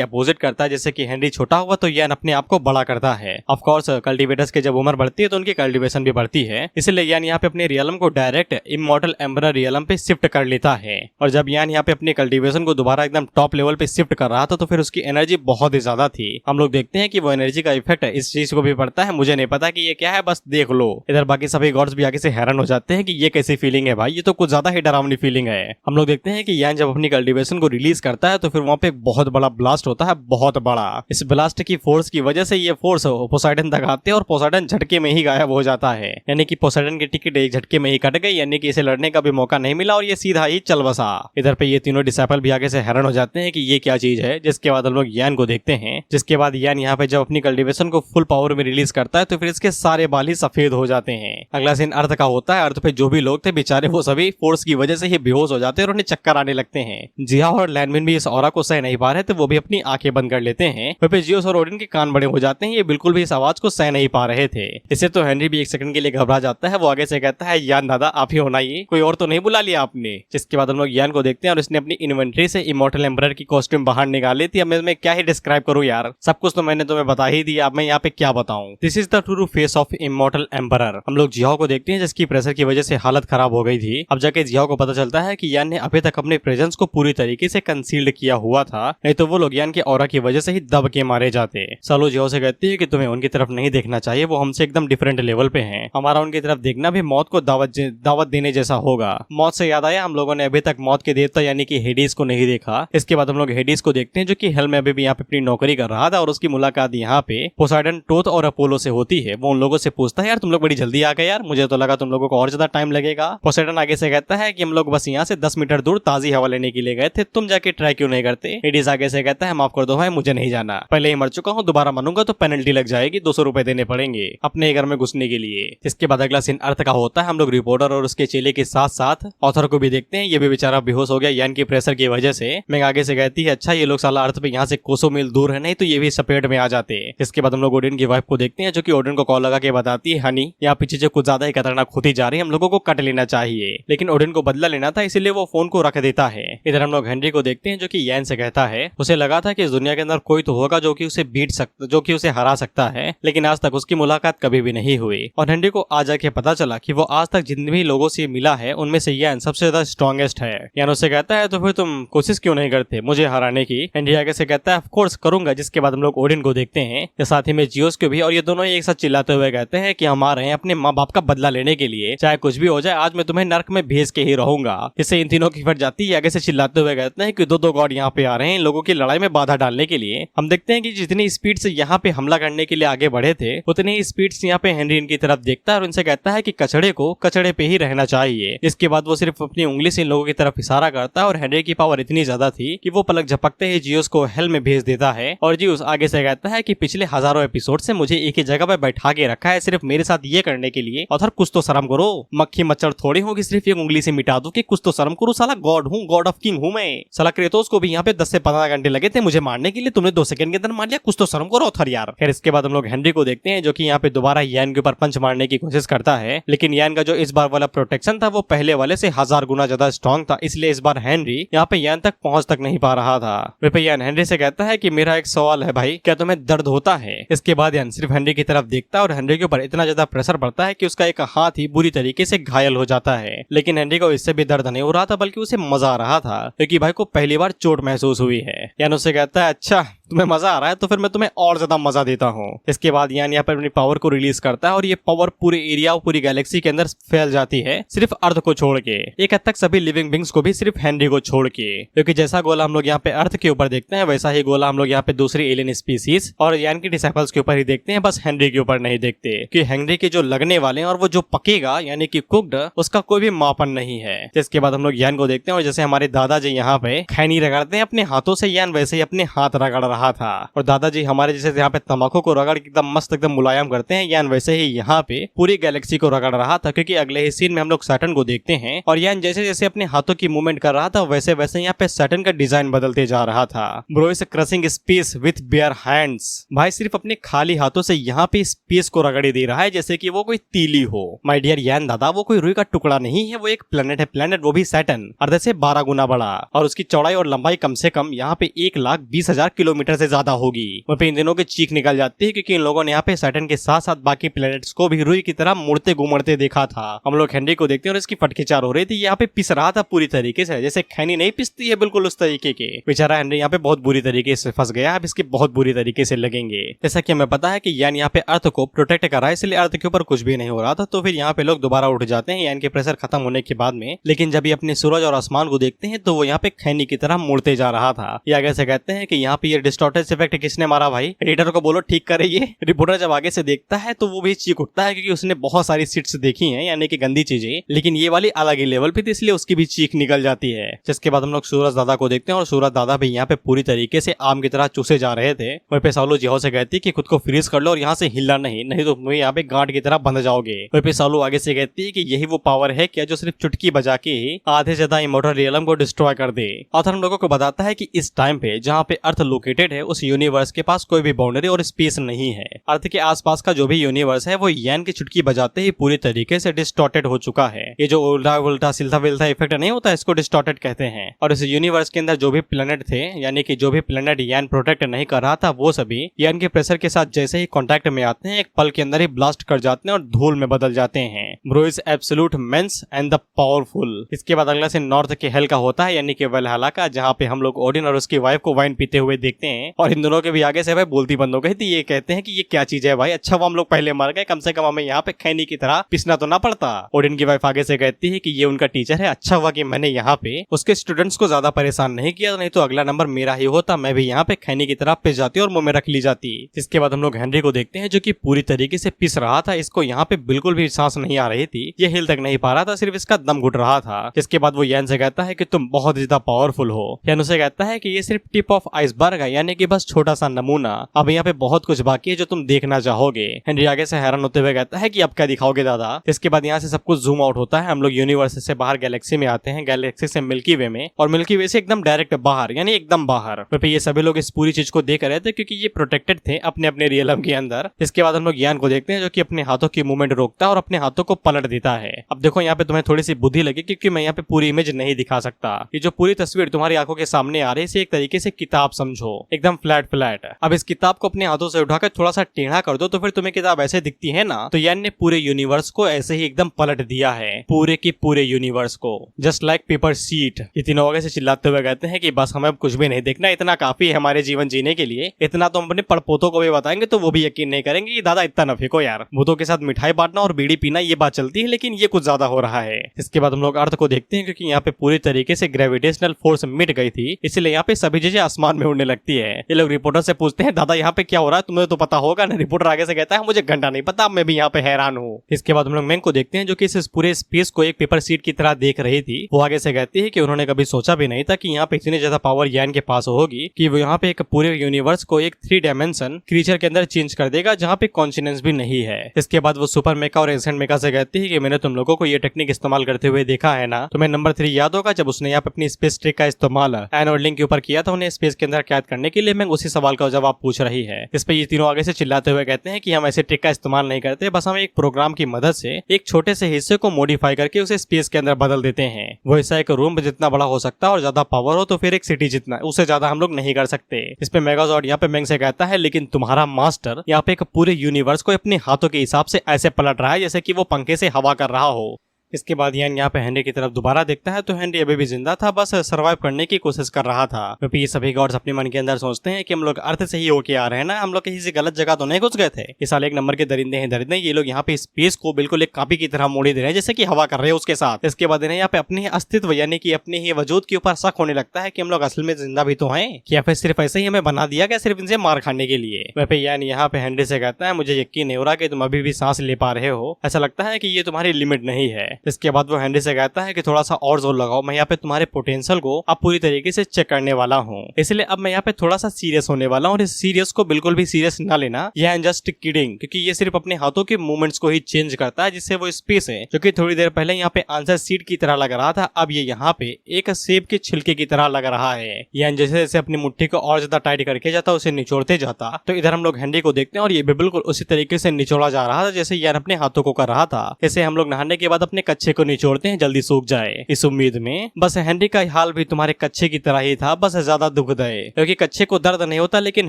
अपोजिट करता है, जैसे कि हेनरी छोटा हुआ तो यान अपने आप को बड़ा करता है। ऑफ कोर्स कल्टीवेटर्स की जब उम्र बढ़ती है तो उनकी कल्टीवेशन भी बढ़ती है, इसलिए यान यहाँ पे अपने रियलम को डायरेक्ट इमॉर्टल एम्बरर रियलम पे शिफ्ट कर लेता है। और जब यान यहाँ पे अपने कल्टीवेशन को दोबारा एकदम टॉप लेवल पे शिफ्ट कर रहा था तो फिर उसकी एनर्जी बहुत ही ज्यादा थी। हम लोग देखते हैं कि वो एनर्जी का इफेक्ट इस चीज को भी पड़ता है, मुझे नहीं पता कि ये क्या है, बस देख लो। इधर बाकी सभी गॉड्स भी आगे से हैरान हो जाते हैं कि ये कैसी फीलिंग है भाई, ये तो कुछ ज्यादा ही डरावनी फीलिंग है। हम लोग देखते हैं कि यान जब अपनी कल्टीवेशन को रिलीज करता है तो फिर वहाँ पे एक बहुत बड़ा ब्लास्ट होता है, बहुत बड़ा। इस ब्लास्ट की फोर्स की वजह से ये फोर्स पोसाइडन तक आते हैं और पोसाइडन झटके में ही गायब हो जाता है, यानी कि पोसाइडन की टिकट एक झटके में ही कट गई, यानी कि इसे लड़ने का भी मौका नहीं मिला और ये सीधा ही चल बसा। इधर पे ये तीनों डिसाइपल भी आगे से हैरान हो जाते हैं कि ये क्या चीज है। जिसके बाद हम लोग यान को देखते हैं, जिसके बाद यान यहाँ पे जब अपनी कल्टीवेशन को फुल पावर में रिलीज करता है तो फिर इसके सारे बाल ही सफेद हो जाते हैं। अगला सीन अर्थ का होता है। अर्थ पे जो भी लोग थे बेचारे वो सभी फोर्स की वजह से ही बेहोश हो जाते हैं और उन्हें चक्कर आने लगते हैं। जिया और लैंडमिन भी इस ऑरा को सह नहीं पा रहे थे, वो भी अपनी आंखें बंद कर लेते हैं। वहीं पे जियोस और ओडिन के कान बड़े हो जाते हैं, ये बिल्कुल भी इस आवाज को सह नहीं पा रहे थे। इससे तो हेनरी भी एक सेकंड के लिए घबरा जाता है, वो आगे से कहता है यान दादा आप ही होना, ये कोई और तो नहीं बुला लिया आपने। जिसके बाद हम लोग यान को देखते हैं और इसने अपनी इन्वेंट्री से इमॉर्टल एम्बरर की कॉस्ट्यूम बाहर निकाल ली थी। अब मैं क्या ही डिस्क्राइब करूं यार, सब कुछ तो मैंने तुम्हें बता ही दिया, अब मैं यहाँ पे क्या बताऊं। This is the true face of immortal emperor. हम लोग जियाओ को देखते हैं जिसकी प्रेशर की वजह से हालत खराब हो गई थी। अब जाके जियाओ को पता चलता है कि यान ने अभी तक अपने प्रेजेंस को पूरी तरीके से कंसील्ड किया हुआ था, नहीं तो वो लोग यान के ऑरा की वजह से ही दब के मारे जाते। सालो जियाओ से कहती है कि तुम्हें उनकी तरफ नहीं देखना चाहिए, वो हमसे एकदम डिफरेंट लेवल पे हैं, हमारा उनकी तरफ देखना भी मौत को दावत देने जैसा होगा। मौत से याद आया, हम लोगों ने अभी तक मौत के देवता यानी कि हेडिस को नहीं देखा। इसके बाद हम लोग हेडिस को देखते हैं जो कि हेल में अभी भी यहाँ पे अपनी नौकरी कर रहा था और उसकी मुलाकात यहाँ पे पोसाइडन, टोथ और अपोलो से होती है। वो उन लोगों से पूछता है यार तुम लोग बड़ी जल्दी आ गए यार, मुझे तो लगा तुम लोगों को और ज्यादा टाइम लगेगा। पोसाइडन आगे से कहता है कि हम लोग बस यहाँ से 10 मीटर दूर ताजी हवा लेने के लिए गए थे, तुम जाके ट्राई क्यों नहीं करते। हेडिस आगे से कहता है माफ कर दो भाई, मुझे नहीं जाना, पहले ही मर चुका हूँ, दोबारा मानूंगा तो पेनल्टी लग जाएगी, 200 रुपए देने पड़ेंगे अपने घर में घुसने के लिए। इसके बाद अगला सीन अर्थ का होता है। हम लोग रिपोर्टर और उसके चेले के साथ साथ ऑथर को भी देखते हैं, ये भी बेचारा बेहोश हो गया यान की प्रेशर की वजह से। मैं आगे से कहती है अच्छा ये लोग साला अर्थ पे यहाँ से कोसों मील दूर है, नहीं तो ये भी सपेट में आ जाते। इसके बाद हम लोग ओडिन की वाइफ को देखते हैं जो कि ओडिन को कॉल लगा के बताती है हनी यहाँ पीछे जो कुछ ज्यादा ही खतरनाक होती जा रही है, हम लोगों को कट लेना चाहिए। लेकिन ओडिन को बदला लेना था इसलिए वो फोन को रख देता है। इधर हम लोग हेनरी को देखते हैं जो कि यान से कहता है उसे लगा था कि इस दुनिया के अंदर कोई तो होगा जो कि उसे बीट सकता, जो कि उसे हरा सकता है, लेकिन आज तक उसकी मुलाकात कभी भी नहीं हुई। और हेनरी को आज जाके पता चला कि वो आज तक जितने भी लोगों से मिला है उनमें से यान सबसे ज्यादा स्ट्रॉन्गेस्ट है। यान उससे कहता है तो फिर तुम कोशिश क्यों नहीं करते मुझे हराने की। हेनरी आगे से कहता है ऑफ कोर्स करूंगा। जिसके बाद हम लोग ओडिन को देखते हैं साथ ही में जियोस को भी, और ये दोनों एक साथ चिल्लाते हुए कहते हैं कि हम आ रहे हैं अपने माँ बाप का बदला लेने के लिए, चाहे कुछ भी हो जाए आज मैं तुम्हें नर्क में भेज के ही रहूंगा। इससे इन तीनों की फट जाती है। आगे से चिल्लाते हुए कहते हैं कि दो गॉड यहाँ पे आ रहे हैं लोगों की लड़ाई में बाधा डालने के लिए। हम देखते हैं कि जितनी स्पीड से यहाँ पे हमला करने के लिए आगे बढ़े थे उतनी ही स्पीड से यहाँ पे हेनरी इनकी तरफ देखता है और उनसे कहता है कि कचड़े को कचड़े पे ही रहना चाहिए। इसके बाद वो सिर्फ अपनी उंगली से इन लोगों की तरफ इशारा करता है और हेनरी की पावर इतनी ज्यादा थी कि वो पलक झपकते ही जियोस को हेल में भेज देता है। और जियोस आगे से कहता है कि पिछले हजारों एपिसोड से मुझे एक ही जगह पे बैठा के रखा है सिर्फ मेरे साथ ये करने के लिए, और कुछ तो शर्म करो, मक्खी मच्छर थोड़ी हो कि सिर्फ एक उंगली से मिटा दो, कि कुछ तो शर्म करो, साला गॉड हूँ, गॉड ऑफ किंग हूँ मैं। साला क्रेटोस को भी यहाँ पे 10 से 15 घंटे लगे थे मुझे मारने के लिए, तुमने 2 सेकंड के अंदर मार लिया, कुछ तो शर्म करो ऑथर यार। फिर इसके बाद हम लोग हेनरी को देखते हैं जो कि यहाँ पे दोबारा यान के ऊपर पंच मारने की कोशिश करता है, लेकिन यान का जो इस बार वाला प्रोटेक्शन था वो पहले वाले से 1000 गुना ज्यादा स्ट्रॉन्ग था, इसलिए इस बार हेनरी यहाँ पे यान तक पहुंच तक नहीं पा रहा था। वे यान हेनरी से कहता है कि मेरा एक सवाल है भाई, क्या तुम्हें दर्द होता है। इसके बाद यान सिर्फ हेनरी की तरफ देखता है और हेनरी के ऊपर इतना ज्यादा प्रेशर पड़ता है कि उसका एक हाथ ही बुरी तरीके से घायल हो जाता है। लेकिन हेनरी को इससे भी दर्द नहीं हो रहा था बल्कि उसे मजा आ रहा था क्योंकि भाई को पहली बार चोट महसूस हुई है। यान उससे कहता है अच्छा तुम्हें मजा आ रहा है तो फिर मैं तुम्हें और ज्यादा मजा देता हूँ। इसके बाद यान यहाँ पर अपनी पावर को रिलीज करता है और ये पावर पूरे एरिया और पूरी गैलेक्सी के अंदर फैल जाती है, सिर्फ अर्थ को छोड़ के, एक हद तक सभी लिविंग बींग्स को भी सिर्फ हेनरी को छोड़ के, क्योंकि जैसा गोला हम लोग यहाँ पे अर्थ के ऊपर देखते हैं वैसा ही गोला हम लोग यहाँ पे दूसरी एलियन स्पीसीज और यान की डिसाइपल्स के ऊपर ही देखते हैं, बस हेनरी के ऊपर नहीं देखते कि हेनरी के जो लगने वाले हैं और वो जो पकेगा यानी कि कुक्ड, उसका कोई भी मापन नहीं है। जिसके बाद हम लोग यान को देखते हैं और जैसे हमारे दादाजी यहाँ पे खैनी रगड़ते हैं अपने हाथों से, यान वैसे ही अपने हाथ रगड़ रहा था और दादाजी हमारे जैसे यहाँ पे तंबाकू को रगड़ एकदम मस्त एकदम मुलायम करते हैं, यान वैसे ही यहाँ पे पूरी गैलेक्सी को रगड़ रहा था, क्योंकि अगले ही सीन में हम लोग सैटर्न को देखते हैं और यान जैसे जैसे अपने हाथों की मूवमेंट कर रहा था वैसे वैसे यहाँ पे सैटर्न का डिजाइन बदलते जा रहा था। Bro is crushing space with bare hands, भाई सिर्फ अपने खाली हाथों से यहाँ पे स्पेस को रगड़े दे रहा है जैसे कि वो कोई तीली हो। माय डियर यान दादा, वो कोई रुई का टुकड़ा नहीं है, वो एक प्लेनेट है, प्लेनेट वो भी सैटर्न, अर्थ से 12 गुना बड़ा, और उसकी चौड़ाई और लंबाई कम से कम यहाँ पे 1,20,000 किलोमीटर से ज्यादा होगी। वहाँ पे इन दिनों की चीख निकल जाती है क्योंकि इन लोगों ने यहाँ पे सैटर्न के साथ साथ बाकी प्लेनेट्स को भी रुई की तरह मुड़ते घुमड़ते देखा था। हम लोग हेनरी को देखते हैं और इसकी फटकेचार हो रही थी, यहाँ पे पिस रहा था पूरी तरीके से, जैसे खैनी नहीं पिसती है बिल्कुल उस तरीके के। बेचारा हेनरी यहाँ पे बहुत बुरी तरीके से फंस गया, अब इसके बहुत बुरी तरीके से लगेंगे। जैसा कि हमें पता है कि यान यहाँ पे अर्थ को प्रोटेक्ट कर रहा है, इसलिए अर्थ के ऊपर कुछ भी नहीं हो रहा था, तो फिर यहाँ पे लोग दोबारा उठ जाते हैं यान के प्रेशर खत्म होने के बाद में। लेकिन जब ये अपने सूरज और आसमान को देखते हैं तो वो यहाँ पे खैनी की तरह मुड़ते जा रहा था। ये आगे से कहते हैं कि यहाँ पे ये डिस्टॉर्टेड इफेक्ट किसने मारा भाई, एडिटर को बोलो ठीक करे ये। रिपोर्टर जब आगे से देखता है तो वो भी चीख उठता है क्योंकि उसने बहुत सारी सीट्स देखी हैं यानी कि गंदी चीजें, लेकिन ये वाली अलग ही लेवल पे थी इसलिए उसकी भी चीख निकल जाती है। जिसके बाद हम लोग सूरज दादा को देखते हैं और सूरज दादा भी यहाँ पे पूरी तरीके से आम की तरह चूसे जा रहे थे। वहीं पे सालू जिहो से कहती कि खुद को फ्रीज कर लो और यहाँ से हिलना नहीं तो तुम यहाँ पे गांठ की तरह बंध जाओगे। वहीं पे सालू आगे से कहती है कि यही वो पावर है क्या जो सिर्फ चुटकी बजा के ही आधे से ज्यादा इमोर्टल रियलम को डिस्ट्रॉय कर दे। ऑथर हम लोगों को बताता है कि इस टाइम पे जहाँ पे अर्थ लोकेटेड है उस यूनिवर्स के पास कोई भी बाउंड्री और स्पेस नहीं है। अर्थ के आसपास का जो भी यूनिवर्स है वो यान की चुटकी बजाते ही पूरी तरीके से डिस्टॉर्टेड हो चुका है। ये जो उल्टा उल्टा सिलता विलता इफेक्ट नहीं होता इसको डिस्टॉर्टेड कहते हैं। और इस यूनिवर्स के अंदर जो भी प्लेनेट थे यानी कि जो भी प्लेनेट यान प्रोटेक्ट नहीं कर रहा था वो सभी यान के प्रेशर के साथ जैसे ही कांटेक्ट में आते हैं एक पल के अंदर ही ब्लास्ट कर जाते हैं और धूल में बदल जाते हैं। Bro is absolute men's and the powerful. इसके बाद अगला से नॉर्थ के हेल का होता है यानी कि वलहला का, जहाँ पे हम लोग ओडिन और उसकी वाइफ को वाइन पीते हुए देखते हैं और इन दोनों के भी आगे से भाई बोलती बंद हो गई थी। ये कहते हैं कि ये क्या चीज है भाई, अच्छा वो हम लोग पहले मर गए, कम से कम हमें यहाँ पे खैनी की तरह पिसना तो ना पड़ता। ओडिन की वाइफ आगे से कहती है कि ये उनका टीचर है, अच्छा हुआ कि मैंने यहाँ पे उसके स्टूडेंट्स को ज्यादा परेशान नहीं किया, नहीं तो अगला नंबर मेरा ही होता, मैं भी यहाँ पे खैनी की तरह पिस जाती और मुंह में रख ली जाती। इसके बाद हम लोग हेनरी को देखते हैं जो कि पूरी तरीके से पिस रहा था, इसको यहाँ पे बिल्कुल भी सांस नहीं आ रही थी, ये हिल तक नहीं पा रहा था, सिर्फ इसका दम घुट रहा था। इसके बाद वो यान से कहता है कि तुम बहुत ज्यादा पावरफुल हो। यान उसे कहता है कि ये सिर्फ टिप ऑफ आइसबर्ग है यानी कि बस छोटा सा नमूना, अब यहाँ पे बहुत कुछ बाकी है जो तुम देखना चाहोगे। हेनरी आगे से हैरान होते हुए कहता है कि अब क्या दिखाओगे दादा। इसके बाद यहाँ से सब कुछ जूम आउट होता है, हम लोग यूनिवर्स से बाहर गैलेक्सी में आते हैं, गैलेक्सी से मिल्की वे में और मिल्की वे से एकदम डायरेक्ट बाहर यानी एकदम बाहर। फिर ये सभी लोग इस पूरी चीज को देख रहे थे क्योंकि ये प्रोटेक्टेड थे अपने अपने रियलम के अंदर। इसके बाद हम लोग यान को देखते हैं जो कि अपने हाथों की मूवमेंट रोकता है और अपने हाथों को पलट देता है। अब देखो यहाँ पे तुम्हें थोड़ी सी बुद्धि लगी क्योंकि मैं यहाँ पे पूरी इमेज नहीं दिखा सकता, ये जो पूरी तस्वीर तुम्हारी आंखों के सामने आ रही है इसे एक तरीके से किताब समझो, एकदम फ्लैट फ्लैट। अब इस किताब को अपने हाथों से उठाकर थोड़ा सा टेढ़ा कर दो तो फिर तुम्हें किताब ऐसे दिखती है ना, तो यान ने पूरे यूनिवर्स को ऐसे ही एकदम पलट दिया है, पूरे की पूरे यूनिवर्स को, जस्ट लाइक पेपर शीट। ये तीनों आगे से चिल्लाते हुए कहते हैं कि बस हमें अब कुछ भी नहीं देखना, इतना काफी है हमारे जीवन जीने के लिए, इतना तो हम अपने पड़पोतों को भी बताएंगे तो वो भी यकीन नहीं करेंगे कि दादा इतना न फेंको यार, भूतों के साथ मिठाई बांटना और बीड़ी पीना ये बात चलती है लेकिन ये कुछ ज्यादा हो रहा है। इसके बाद हम लोग अर्थ को देखते हैं क्योंकि यहाँ पे पूरी तरीके से ग्रेविटेशनल फोर्स मिट गई थी, इसलिए यहाँ पे सभी चीजें आसमान में उड़ने लगती है। ये लोग रिपोर्टर से पूछते हैं दादा यहाँ पे क्या हो रहा है, तुम्हें तो पता होगा ना। रिपोर्टर आगे से कहता है मुझे घंटा नहीं पता, मैं भी यहाँ पे हैरान हूँ। इसके बाद हम लोग मैंग को देखते हैं जो कि इस पूरे स्पेस को एक पेपर सीट की तरह देख रही थी। वो आगे से कहती है कि उन्होंने कभी सोचा भी नहीं था कि यहाँ पे इतनी ज्यादा पावर यान के पास होगी कि वो यहाँ पे एक पूरे यूनिवर्स को एक 3 डायमेंशन क्रीचर के अंदर चेंज कर देगा जहाँ पे कॉन्शियस भी नहीं है। इसके बाद वो सुपर मेका और एंसेंट मेका से कहती है कि मैंने तुम लोगों को ये टेक्निक इस्तेमाल करते हुए देखा है ना। तुम्हें नंबर 3 याद होगा जब उसने यहाँ पे अपनी स्पेस ट्रिक का इस्तेमाल एनवर्डलिंग के ऊपर किया था उन्हें स्पेस के अंदर कैद करने के लिए। मैं उसी सवाल का जवाब पूछ रही है। इस पे ये तीनों आगे से चिल्लाते हुए कहते हैं कि हम ऐसे ट्रिक का इस्तेमाल नहीं करते, बस हम एक प्रोग्राम की मदद से एक छोटे से हिस्से को मॉडिफाई करके उसे स्पेस के अंदर बदल देते हैं। वो ऐसा एक रूम जितना बड़ा हो सकता है और ज्यादा पावर हो तो फिर एक सिटी जितना, उससे ज्यादा हम लोग नहीं कर सकते। इस पे मेगाजॉर्ड यहाँ पे मैंग से कहता है लेकिन तुम्हारा मास्टर यहाँ पे एक पूरे यूनिवर्स को अपने हाथों के हिसाब से ऐसे पलट रहा है जैसे कि वो पंखे से हवा कर रहा हो। इसके बाद यान यहाँ पे हेनरी की तरफ दोबारा देखता है तो हेनरी अभी भी जिंदा था, बस सर्वाइव करने की कोशिश कर रहा था। क्योंकि ये सभी गॉड्स अपने मन के अंदर सोचते हैं कि हम लोग अर्थ से ही होके आ रहे हैं ना, हम लोग कहीं से गलत जगह तो नहीं घुस गए थे। इस साल एक नंबर के दरिंदे हैं दरिंदे, ये लोग यहाँ पे स्पेस को बिल्कुल एक कॉपी की तरह मोड़ी दे रहे हैं, जैसे कि हवा कर रहे हैं उसके साथ। इसके बाद इन्हें यहाँ पे अपने अस्तित्व यानी कि अपने ही वजूद के ऊपर शक होने लगता है कि हम लोग असल में जिंदा भी तो हैं, या फिर सिर्फ ऐसे ही हमें बना दिया गया सिर्फ इनसे मार खाने के लिए। वह पे यान यहाँ पे हेनरी से कहता है, मुझे यकीन नहीं हो रहा कि तुम अभी भी सांस ले पा रहे हो, ऐसा लगता है कि ये तुम्हारी लिमिट नहीं है। इसके बाद वो हेनरी से कहता है कि थोड़ा सा और जोर लगाओ, मैं यहाँ पे तुम्हारे पोटेंशियल को अब पूरी तरीके से चेक करने वाला हूँ, इसलिए अब मैं यहाँ पे थोड़ा सा सीरियस होने वाला हूँ। और इस सीरियस को बिल्कुल भी सीरियस ना लेना, यह है जस्ट किडिंग, क्योंकि ये सिर्फ अपने हाथों के मूवमेंट्स को ही चेंज करता है, जिससे वो स्पेस है जो कि थोड़ी देर पहले यहाँ पे आंसर सीट की तरह लग रहा था, अब ये यहाँ पे एक सेब के छिलके की तरह लग रहा है। यानी जैसे जैसे अपनी मुट्ठी को और ज्यादा टाइट करके जाता उसे निचोड़ते जाता, तो इधर हम लोग हेनरी को देखते हैं और ये भी बिल्कुल उसी तरीके से निचोड़ा जा रहा था जैसे यान अपने हाथों को कर रहा था। जैसे हम लोग नहाने के बाद अपने कच्चे को निचोड़ते हैं जल्दी सूख जाए, इस उम्मीद में। बस हेनरी का हाल भी तुम्हारे कच्चे की तरह ही था, बस ज्यादा दुखदायी, क्योंकि कच्चे को दर्द नहीं होता लेकिन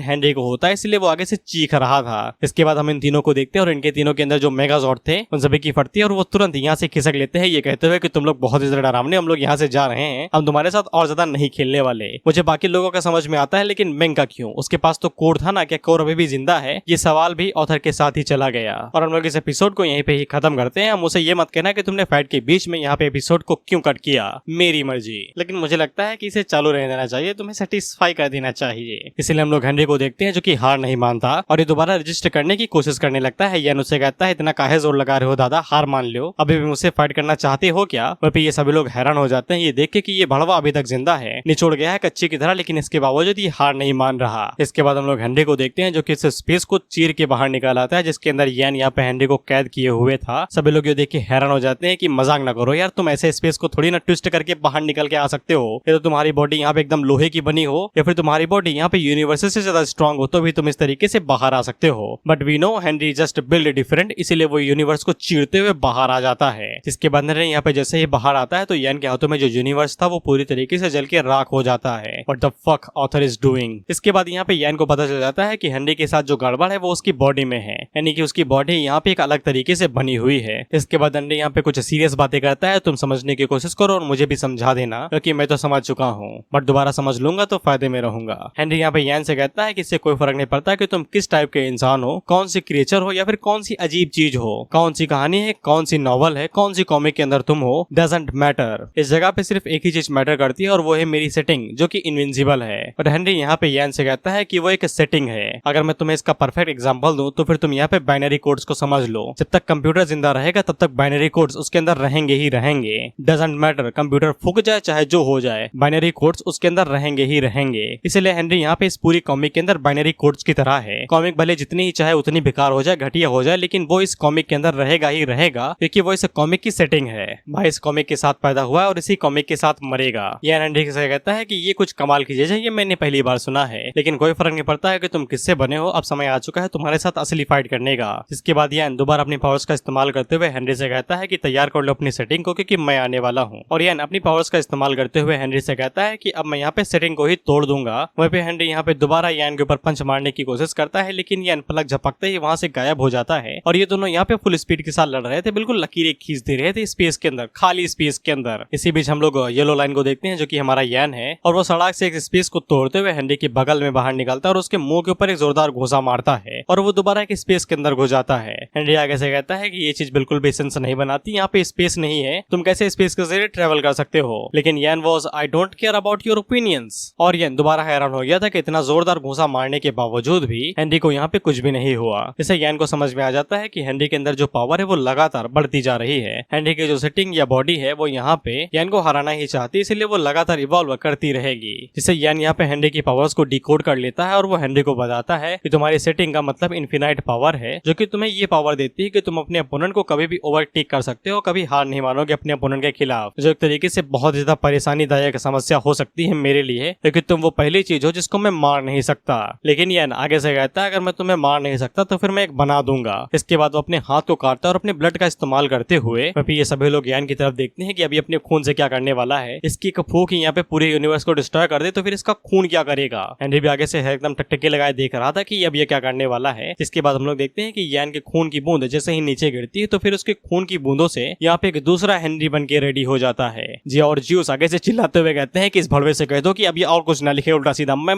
हेनरी को होता है, इसलिए वो आगे से चीख रहा था। इसके बाद हम इन तीनों को देखते हैं और इनके तीनों के अंदर जो मेगाजॉर्ड थे उन सभी की फटती है और वो तुरंत यहाँ से खिसक लेते हैं, ये कहते हुए कि तुम लोग बहुत ही ज्यादा डरावने, हम लोग यहाँ से जा रहे हैं, हम तुम्हारे साथ और ज्यादा नहीं खेलने वाले। मुझे बाकी लोगों का समझ में आता है लेकिन मेंग का क्यों? उसके पास तो कोर था ना, क्या कोर अभी भी जिंदा है? ये सवाल भी ऑथर के साथ ही चला गया और हम लोग इस एपिसोड को यहीं पे ही खत्म करते हैं। हम उसे ये मत कहना कि तुमने फाइट के बीच में यहाँ पे एपिसोड को क्यों कट किया, मेरी मर्जी, लेकिन मुझे लगता है कि इसे चालू रहने देना चाहिए, तुम्हें सेटिस्फाई कर देना चाहिए। इसलिए हम लोग हेनरी को देखते हैं जो कि हार नहीं मानता और ये दोबारा रजिस्टर करने की कोशिश करने लगता है। यान उसे कहता है, इतना काहे जोर लगा रहे हो दादा, हार मान लो, अभी भी मुझसे फाइट करना चाहते हो क्या? वह पे ये सभी लोग हैरान हो जाते हैं ये देख के कि ये भड़वा अभी तक जिंदा है, निचोड़ गया है कच्ची की तरह, लेकिन इसके बावजूद ये हार नहीं मान रहा। इसके बाद हम लोग हेनरी को देखते हैं जो कि इस स्पेस को चीर के बाहर निकाल आता है जिसके अंदर यान यहाँ पे हेनरी को कैद किए हुए था। सभी लोग ये देख के हैरान हो जाते हैं कि मजाक ना करो यार, तुम ऐसे स्पेस को थोड़ी ना ट्विस्ट करके बाहर निकल के आ सकते हो, या तो तुम्हारी बॉडी यहाँ पे एकदम लोहे की बनी हो या फिर तुम्हारी बॉडी यहाँ पे यूनिवर्स से ज्यादा स्ट्रॉन्ग हो तो भी तुम इस तरीके से बाहर आ सकते हो। But we know Henry just build different, इसीलिए वो यूनिवर्स को चीरते हुए बाहर आ जाता है। जिसके बाद यहाँ पे जैसे ही बाहर आता है तो यान के हाथों में जो यूनिवर्स था वो पूरी तरीके से जल के राख हो जाता है। What the fuck author is doing. इसके बाद यहाँ पे यान को पता चल जाता है कि हेनरी के साथ जो गड़बड़ है वो उसकी बॉडी में है, यानी कि उसकी बॉडी यहाँ पे एक अलग तरीके से बनी हुई है। इसके बाद हेनरी यहाँ पे कुछ सीरियस बातें करता है, तुम समझने की कोशिश करो और मुझे भी समझा देना, क्योंकि मैं तो समझ चुका हूँ बट दोबारा समझ लूंगा तो फायदे में रहूंगा। हेनरी यहाँ पे यान से कहता है कि इससे कोई फर्क नहीं पड़ता कि तुम किस टाइप के इंसान हो, कौन सी क्रिएचर हो या फिर कौन सी अजीब चीज हो, कौन सी कहानी है, कौन सी नॉवल है, कौन सी कॉमिक के अंदर तुम हो, डजंट मैटर। इस जगह पे सिर्फ एक ही चीज मैटर करती है और वो है मेरी सेटिंग जो कि इनविंसिबल है। और हेनरी यहाँ पे यान से कहता है कि वो एक सेटिंग है। अगर मैं तुम्हें इसका परफेक्ट एग्जांपल दूं तो फिर तुम यहाँ पे बाइनरी कोड्स को समझ लो। जब तक कंप्यूटर जिंदा रहेगा तब तक बाइनरी कोड्स उसके अंदर रहेंगे ही रहेंगे। डजंट मैटर, कंप्यूटर फूक जाए चाहे जो हो जाए, बाइनरी कोड्स उसके अंदर रहेंगे ही रहेंगे। इसलिए हेनरी यहाँ पे इस पूरी कॉमिक के अंदर बाइनरी कोड्स की तरह है। कॉमिक भले जितनी ही चाहे उतनी बेकार हो जाए, घटिया हो जाए, लेकिन वो इस कॉमिक के अंदर रहेगा ही रहेगा, क्योंकि वो इस कॉमिक की सेटिंग है। भाई इस कॉमिक के साथ पैदा हुआ है और इसी कॉमिक के साथ मरेगा। यह हेनरी से कहता है कि ये कुछ कमाल की चीज है, ये मैंने पहली बार सुना है, लेकिन कोई फर्क नहीं पड़ता है कि तुम किससे बने हो, अब समय आ चुका है तुम्हारे साथ असली फाइट करने का। इसके बाद यान दोबारा अपनी पावर्स का इस्तेमाल करते हुए हेनरी से कहता है कि तैयार कर लो अपनी सेटिंग को, क्योंकि मैं आने वाला हूँ। और यान अपनी पावर्स का इस्तेमाल करते हुए हेनरी से कहता है कि अब मैं यहाँ पे सेटिंग को ही तोड़ दूंगा। वहीं पे हेनरी यहाँ पे दोबारा यान के ऊपर पंच मारने की कोशिश करता है, लेकिन यान पलक झपकते ही वहां से गायब हो जाता है। और ये दोनों यहाँ पे फुल स्पीड के साथ लड़ रहे थे, बिल्कुल लकीरें खींचते रहे थे स्पेस के अंदर, खाली स्पेस के अंदर। इसी बीच हम लोग येलो लाइन को देखते हैं जो कि हमारा यान है, और वो सड़क से एक स्पेस को तोड़ते हुए हेनरी के बगल में बाहर निकलता है और उसके मुंह के ऊपर एक जोरदार घोसा मारता है और वो दोबारा एक स्पेस के अंदर घुस जाता है। हेनरी आगे से कहता है कि ये चीज बिल्कुल भी सेंस नहीं बनाती, यहाँ पे स्पेस नहीं है, तुम कैसे स्पेस के जरिए ट्रेवल कर सकते हो। लेकिन यान was I don't care about your opinions. और यान दोबारा हैरान हो गया था कि इतना जोरदार घोसा मारने के बावजूद भी हेनरी को यहाँ पे कुछ भी नहीं हुआ। इससे यान को समझ में आ जाता है कि हेनरी के अंदर जो पावर है वो लगातार बढ़ती जा रही है। हेनरी की जो सेटिंग या बॉडी है वो यहाँ पे यान को हराना ही चाहती है, इसलिए वो लगातार इवॉल्व करती रहेगी। जिससे यान यहाँ पे हेनरी की पावर्स को डिकोड कर लेता है और वो हेनरी को बताता है कि तुम्हारी सेटिंग का मतलब इनफिनाइट पावर है, जो कि तुम्हें ये पावर देती है कि तुम अपने अपोनेंट को कभी भी ओवरटेक कर सकते हो, कभी हार नहीं मानोगे अपने अपोनेंट के खिलाफ, जो एक तरीके से बहुत ज्यादा परेशानीदायक समस्या हो सकती है मेरे लिए, क्योंकि तुम वो पहली चीज हो जिसको मैं मार नहीं सकता। लेकिन यान आगे से कहता है अगर मैं तुम्हें मार नहीं सकता तो फिर मैं एक बना दूंगा। इसके बाद वो अपने हाथ को काटता है और अपने ब्लड का इस्तेमाल करते हुए ये सभी लोग यान की तरफ देखते हैं कि अभी अपने खून से क्या करने वाला है। इसकी एक फूंक यहाँ पे पूरे यूनिवर्स को डिस्ट्रॉय कर दे तो फिर इसका खून क्या करेगा। हेनरी भी आगे से एकदम टकटकी लगाए देख रहा था कि अब ये क्या करने वाला है। इसके बाद हम लोग देखते हैं कि यान के खून की बूंद जैसे ही नीचे गिरती है तो फिर उसके खून की बूंदों से यहाँ पे एक दूसरा हेनरी बन के रेडी हो जाता है। जी और जियोस आगे से चिल्लाते हुए कहते हैं कि इस भड़वे से कह दो कि अब ये और कुछ ना लिखे उल्टा सीधा, मैं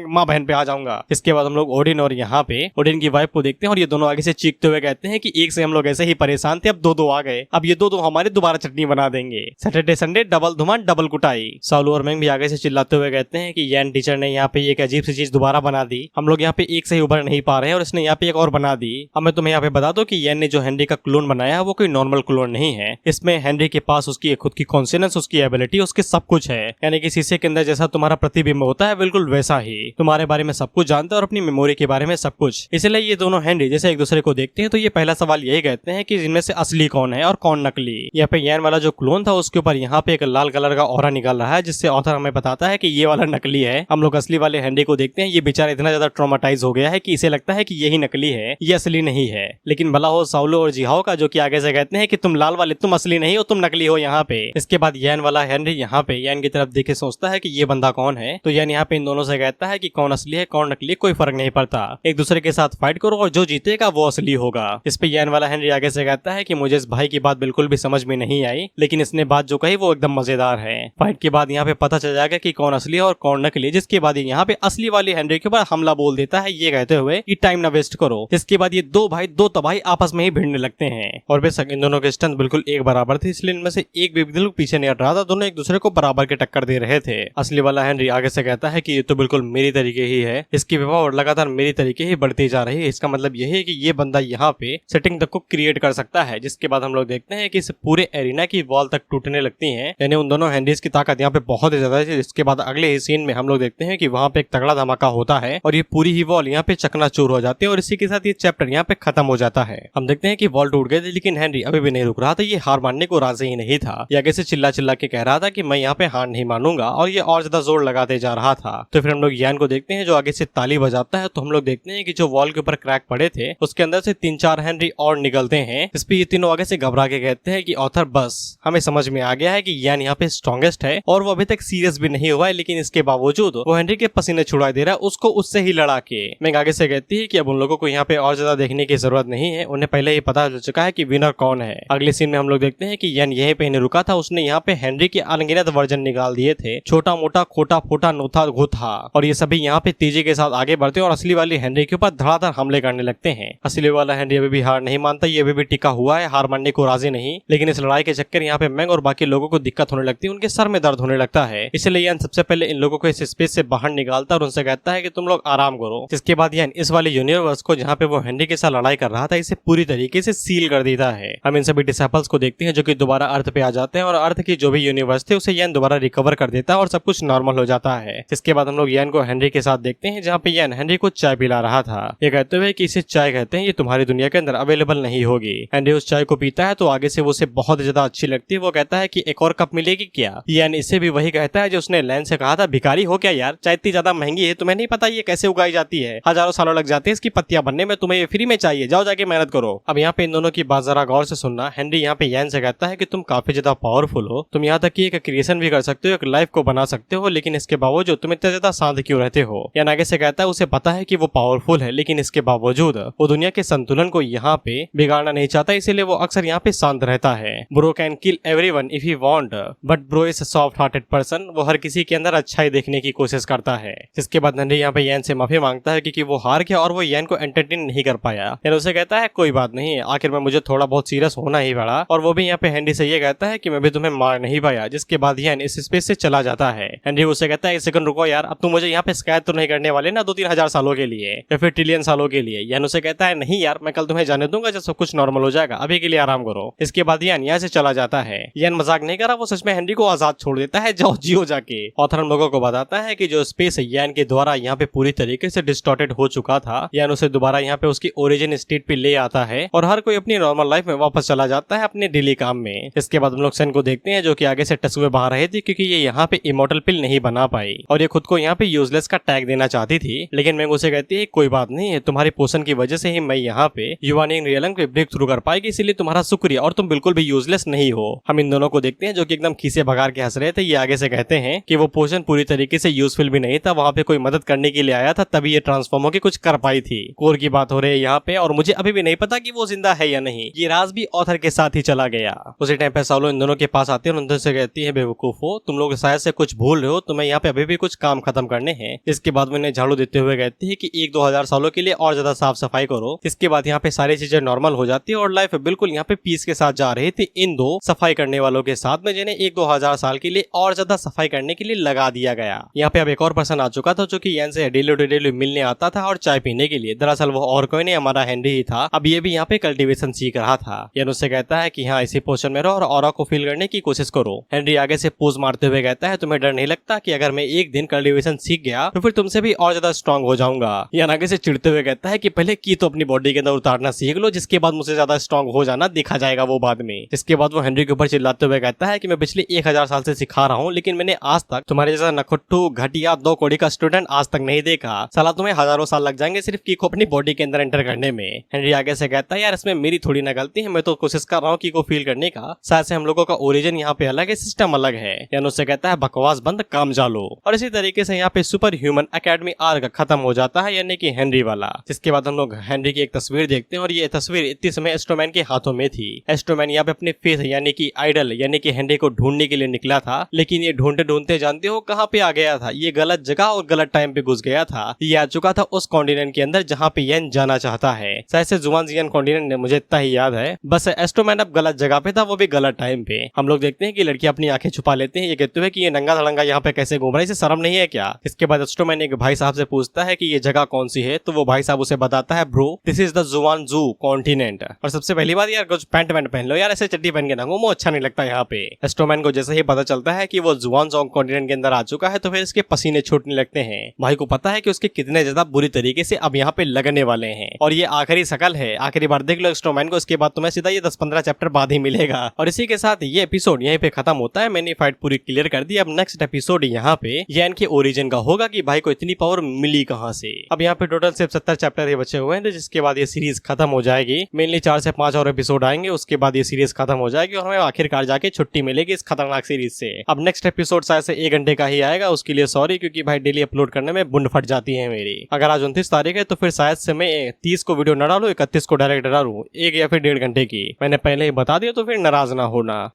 माँ बहन पे आ जाऊंगा। इसके बाद हम लोग ओडिन और यहाँ पे ओडिन की वाइफ को देखते हैं और ये दोनों आगे से चीखते हुए कहते हैं कि एक से हम लोग ऐसे ही परेशान थे, अब दो आ गए, अब ये दो हमारे दोबारा चटनी बना देंगे। सैटरडे संडे डबल धुमान डबल कुटाई। सालू और मैंग भी आगे से चिल्लाते हुए कहते हैं कि यैन टीचर ने यहाँ पे एक अजीब सी चीज दोबारा बना दी, हम लोग यहाँ पे एक से ही उभर नहीं पा रहे हैं और इसने यहाँ पे एक और बना दी। अब मैं तुम्हें यहाँ पे बता दो कि यैन ने जो हेनरी का क्लोन बनाया है वो कोई नॉर्मल क्लोन नहीं है। इसमें हेनरी के पास उसकी खुद की कॉन्शियस, उसकी एबिलिटी, उसके सब कुछ है। यानी कि शीशे के अंदर जैसा तुम्हारा प्रतिबिंब होता है बिल्कुल वैसा ही तुम्हारे बारे में सब कुछ जानता है और अपनी मेमोरी के बारे में सब कुछ। इसलिए ये दोनों हेनरी जैसे एक दूसरे को देखते हैं तो ये पहला सवाल यही कहते हैं कि इनमें से असली कौन है और कौन नकली। यहाँ पे यैन वाला जो क्लोन था उसके ऊपर यहाँ पे एक लाल कलर का ऑरा निकल रहा है, जिससे ऑथर हमें बताता है कि ये वाला नकली है। हम लोग असली वाले हेनरी को देखते हैं, ये बेचारा इतना ज्यादा ट्रॉमाटाइज हो गया है कि इसे लगता है कि यही नकली है, ये असली नहीं है। लेकिन भला हो साउलो और जिहाओ का, जो कि आगे से कहते हैं कि तुम लाल वाले तुम असली नहीं हो, तुम नकली हो यहाँ पे। इसके बाद यैन वाला हेनरी यहाँ पे यैन की तरफ देखे सोचता है कि ये बंदा कौन है, तो यैन यहाँ पे इन दोनों से कहता है कि कौन असली है कौन नकली कोई फर्क नहीं पड़ता, एक दूसरे के साथ फाइट करो और जो जीतेगा वो असली होगा। इस पे यैन वाला हेनरी आगे से कहता है कि मुझे इस भाई की बात बिल्कुल भी समझ में नहीं आई, लेकिन इसने बात जो कही वो एकदम मजेदार है। फाइट के बाद यहाँ पे पता चल जाएगा कि कौन असली है और कौन नकली, जिसके बाद यहाँ पे असली वाले हेनरी के ऊपर हमला बोल देता है ये कहते हुए कि टाइम ना वेस्ट करो। इसके बाद ये दो भाई दो तबाही आपस में ही भिड़ने लगते हैं और बेशक इन दोनों के स्ट्रेंथ बिल्कुल एक बराबर थे, इसलिए इनमें से एक भी बिल्कुल पीछे नहीं हट रहा था, दोनों एक दूसरे को बराबर के टक्कर दे रहे थे। असली वाला हेनरी आगे से कहता है कि ये तो बिल्कुल मेरी तरीके ही है, इसकी विवाह लगातार मेरी तरीके ही बढ़ती जा रही है, इसका मतलब यह है कि ये बंदा यहाँ पे सेटिंग तक को क्रिएट कर सकता है। जिसके बाद हम लोग देखते हैं कि इस पूरे एरिना की वॉल तक टूटने लगती है, यानी उन दोनों हेनरीज की ताकत यहाँ पे बहुत ही ज्यादा है। जिसके बाद अगले ही सीन में हम लोग देखते हैं कि वहाँ पे एक तगड़ा धमाका होता है और ये पूरी ही वॉल यहाँ पे चकनाचूर हो जाती है और इसी के साथ ये चैप्टर यहाँ पे खत्म हो जाता है। हम देखते हैं कि वॉल टूट गई थी लेकिन हेनरी अभी भी नहीं रुक रहा था, ये हार मानने को राजी ही नहीं था। ये आगे से चिल्ला चिल्ला के कह रहा था कि मैं यहाँ पे हार नहीं मानूंगा और ये और ज्यादा जोर लगाते जा रहा था। तो फिर हम लोग यान को देखते हैं जो आगे से ताली बजाता है, तो हम लोग देखते हैं कि जो वॉल के ऊपर क्रैक पड़े थे उसके अंदर से 3-4 हेनरी और निकलते हैं। इस पे ये तीनों आगे से घबरा के कहते हैं कि ऑथर बस हमें समझ में आ गया है कि यान यहाँ पे स्ट्रॉन्गेस्ट है और वो अभी तक सीरियस भी नहीं हुआ है, लेकिन इसके बावजूद वो हेनरी के पसीने छुड़ा दे रहा है उसको उससे ही लड़ा के। मैं आगे से कहती है कि अब उन लोगों को यहाँ पे और ज्यादा देखने की जरूरत नहीं है, उन्हें पहले ही पता चल चुका है कि विनर कौन है। अगले सीन में हम लोग देखते हैं कि यान यहीं पे नहीं रुका था, उसने यहाँ पे हेनरी के अनगिनत वर्जन निकाल दिए थे, छोटा मोटा खोटा फोटा नोथा घोथा, और ये सभी यहाँ पे तेजी के साथ आगे बढ़ते और असली वाली हेनरी के ऊपर धड़ाधड़ हमले करने लगते हैं। असली वाला हेनरी अभी भी हार नहीं मानता, ये अभी भी टिका हुआ है, हार मानने को राजी नहीं, लेकिन इस लड़ाई के चक्कर यहाँ पे मैंग और बाकी लोगों को दिक्कत होने लगती है, उनके सर में दर्द होने लगता है। इसलिए यान सबसे पहले इन लोगों को इस स्पेस से बाहर निकालता और उनसे कहता है कि तुम लोग आराम करो। जिसके बाद यान इस वाले यूनिवर्स को जहाँ पे वो हेनरी के साथ लड़ाई कर रहा था इसे पूरी तरीके से सील कर देता है। हम इन सभी डिसेबल्स को देखते हैं जो कि दोबारा अर्थ पे आ जाते हैं और अर्थ की जो भी यूनिवर्स थे उसे यान दोबारा रिकवर कर देता है और सब कुछ नॉर्मल हो जाता है। इसके बाद हम लोग यान को हेनरी के साथ देखते हैं जहाँ पे यान हेनरी को चाय पिला रहा था। ये कहते हुए कि इसे चाय कहते हैं, ये तुम्हारी दुनिया के अंदर अवेलेबल नहीं होगी। हेनरी उस चाय को पीता है तो आगे से वो उसे बहुत ज्यादा अच्छी लगती है, वो कहता है कि एक और कप मिलेगी क्या। यान इससे भी वही कहता है जो उसने लैन से कहा था, भिखारी हो क्या यार, चाय इतनी ज्यादा महंगी है, तुम्हें नहीं पता ये कैसे उगाई जाती है, हजारों सालों लग जाते हैं इसकी पत्तियां बनने में, तुम्हें ये फ्री में चाहिए, जाओ जाके मेहनत करो। अब यहाँ पे इन दोनों की बात जरा गौर से सुनना। हेनरी यहाँ पे यान से कहता है कि तुम काफी ज्यादा पावरफुल हो, तुम यहाँ तक कि एक क्रिएशन भी कर सकते हो, एक लाइफ को बना सकते हो, लेकिन इसके बावजूद तुम इतना ज्यादा शांत क्यों रहते हो। यान आगे से कहता है उसे पता है कि वो पावरफुल है, लेकिन इसके बावजूद वो दुनिया के संतुलन को यहाँ पे बिगाड़ना नहीं चाहता, इसीलिए वो अक्सर यहाँ पे शांत रहता है। Bro can kill everyone if he want, but bro is a soft hearted person, वो हर किसी के अंदर अच्छाई देखने की कोशिश करता है। जिसके बाद हेनरी यहाँ पे यान से माफी मांगता है क्योंकि वो हार गया और वो यान को एंटरटेन नहीं कर पाया। यान उसे कहता है कोई बात नहीं, आखिर में मुझे थोड़ा बहुत सीरियस होना ही पड़ा, और वो भी यहाँ पे हेनरी से ये कहता है कि मैं भी तुम्हें मार नहीं पाया। जिसके बाद यान इस स्पेस से चला जाता है। हेनरी उसे कहता है एक सेकंड रुको यार, अब तुम मुझे यहाँ पे शिकायत तो नहीं करने वाले ना 2-3 हजार सालों के लिए या फिर ट्रिलियन सालों के लिए। यान उसे कहता है नहीं यार, मैं कल तुम्हें जाने दूंगा जब सब कुछ नॉर्मल हो जाएगा, अभी के लिए आराम करो। इसके बाद यान यहाँ से चला जाता है। यान मजाक नहीं कर रहा, वो सच में हेनरी को आजाद छोड़ देता है, जाओ जियो जाके। ऑथर हम लोगों को बताता है कि जो स्पेस यान के द्वारा यहाँ पे पूरी तरीके से डिस्टॉर्टेड हो चुका था, यान उसे दोबारा यहाँ पे उसकी ओरिजिन स्टेट पे ले आता है और हर कोई अपनी नॉर्मल लाइफ में वापस चला जाता है अपने डेली काम में। इसके बाद हम लोग सेन को देखते हैं जो कि आगे से टसुए बहा रहे थे क्योंकि ये यहाँ पे इमोर्टल पिल नहीं बना पाई और ये खुद को यहाँ पे यूजलेस का टैग देना चाहती थी, लेकिन मैंग उसे कहती है कोई बात नहीं, तुम्हारी पोषण की वजह से ही मैं यहाँ पे युवानिंग रियलंग पे ब्रेक थ्रू कर पाएगी, इसीलिए तुम्हारा शुक्रिया, और तुम बिल्कुल भी यूजलेस नहीं हो। हम इन दोनों को देखते हैं जो कि एकदम खीसे भगार के हंस रहे थे। ये आगे से कहते हैं कि वो पोषण पूरी तरीके से यूजफुल भी नहीं था, वहाँ पे कोई मदद करने के लिए आया था, तभी ये ट्रांसफॉर्म होकर कुछ कर पाई थी। कोर की बात हो रही है यहाँ पे, और मुझे अभी भी नहीं पता कि वो जिंदा है या नहीं। ये राज भी ऑथर के साथ ही चला गया। उसी टाइम पे सालो इन दोनों के पास आती है और उनसे से कहती है बेवकूफो, तुम लोग शायद से कुछ भूल रहे हो, तुम्हें यहाँ पे अभी भी कुछ काम खत्म करने हैं। इसके बाद मैंने झाड़ू देते हुए कहती है कि 1-2 हजार सालों के लिए और ज्यादा साफ सफाई करो। इसके बाद यहाँ पे सारी चीजें नॉर्मल हो जाती है और लाइफ बिल्कुल यहाँ पे पीस के साथ जा रही थी इन दो सफाई करने वालों के साथ में, जिन्हें 1-2 हजार साल के लिए और ज्यादा सफाई करने के लिए लगा दिया गया। यहाँ पे अब एक और पर्सन आ चुका था जो कि यन से डेली मिलने आता था और चाय पीने के लिए। दरअसल वो और कोई नहीं, हमारा हेनरी ही था। अब ये भी यहाँ पे कल्टीवेशन सीख रहा था। यन उससे कहता है कि हाँ, इसी पोजीशन में रहो और ऑरा को फील करने की कोशिश करो। हेनरी आगे से पोज मारते हुए कहता है तुम्हें डर नहीं लगता कि अगर मैं एक दिन कल्टीवेशन सीख गया तो फिर तुमसे भी और ज्यादा स्ट्रॉन्ग हो जाऊंगा। यन आगे से चिढ़ते हुए कहता है कि पहले की तो अपनी बॉडी के अंदर उतारना सीख लो, जिसके बाद मुझसे ज्यादा स्ट्रॉन्ग हो जाना देखा जाएगा वो बाद में। इसके बाद वो हेनरी के ऊपर चिल्लाते हुए कहता है कि मैं पिछले 1000 साल से सिखा रहा हूँ, लेकिन मैंने आज तक तुम्हारे जैसा नखुट्टू घटिया 2 कौड़ी का स्टूडेंट आज तक नहीं देखा। साला तुम्हें हजारों साल लग जाएंगे सिर्फ की को अपनी बॉडी के अंदर एंटर करने में। हेनरी आगे से कहता है यार इसमें मेरी थोड़ी ना गलती है, मैं तो कोशिश कर रहा हूँ की को फील करने का। शायद से हम लोगों का ओरिजिन यहाँ पे अलग है, सिस्टम अलग है। यानी उससे कहता है बकवास बंद, काम जालो। और इसी तरीके से यहाँ पे सुपर ह्यूमन अकेडमी आर्क खत्म हो जाता है, यानी कि हेनरी वाला। जिसके बाद हम लोग हेनरी की एक तस्वीर देखते हैं और ये तस्वीर इतनी समय एस्ट्रोमैन के हाथों में थी। एस्ट्रोमैन यहाँ पे अपने फेस यानी कि आइडल यानी कि हेनरी को ढूंढने के लिए निकला था, लेकिन ये ढूंढते ढूंढते जानते हो कहाँ पे आ गया था? ये गलत जगह और गलत टाइम पे घुस गया था। ये आ चुका था उस कॉन्टिनेंट के अंदर जहाँ पे यन जाना चाहता है। शायद से जुवानजियन कॉन्टिनेंट, मुझे इतना ही याद है। बस एस्ट्रोमैन अब गलत जगह पे था, वो भी गलत टाइम पे। हम लोग देखते हैं कि लड़की अपनी आंखें छुपा लेते हैं। ये कहते हुए कि ये नंगा धड़ंगा यहाँ पे कैसे घूम रहा है, इसे शर्म नहीं है क्या? इसके बाद एस्ट्रोमैन एक भाई साहब से पूछता है कि ये जगह कौन सी है, तो वो भाई साहब उसे बताता है ब्रो दिस इज द जुवानजू कॉन्टिनेंट। और सबसे पहली बात यार कुछ पैंट वैंट पहन लो यार, ऐसे चड्डी पहन के ना घूमो, अच्छा नहीं लगता यहाँ पे। एस्ट्रोमैन को जैसे ही पता चलता है कि वो जुवानजोंग कॉन्टिनेंट के अंदर आ चुका है तो फिर इसके पसीने छूटने लगते हैं। भाई को पता है कि उसके कितने ज्यादा बुरी तरीके से अब यहाँ पे लगने वाले हैं और ये आखिरी शकल है, आखिरी बार देख लो एस्ट्रोमैन को, इसके बाद तुम्हें सीधा ये 10-15 चैप्टर बाद ही मिलेगा। और इसी के साथ ये एपिसोड यहीं पे खत्म होता है। मैंने फाइट पूरी क्लियर कर दी। अब नेक्स्ट एपिसोड यहाँ पे यन के ओरिजिन का होगा कि भाई को इतनी पावर मिली कहाँ से। अब यहाँ पे टोटल सिर्फ 70 चैप्टर ही बचे हुए हैं, जिसके बाद ये सीरीज खत्म हो जाएगी। मेनली 4 से 5 और एपिसोड आएंगे, उसके बाद ये सीरीज खत्म हो जाएगी और हमें आखिरकार जाके छुट्टी मिलेगी इस खतरनाक सीरीज से। अब नेक्स्ट एपिसोड शायद से 1 घंटे का ही आएगा, उसके लिए सॉरी, क्योंकि भाई डेली अपलोड करने में बुंड फट जाती है मेरी। अगर आज 29 तारीख है तो फिर शायद से मैं 30 को वीडियो न डालू, 31 को डायरेक्ट डालू, 1 या फिर 1.5 घंटे की। मैंने पहले ही बता दिया तो फिर नाराज ना होना।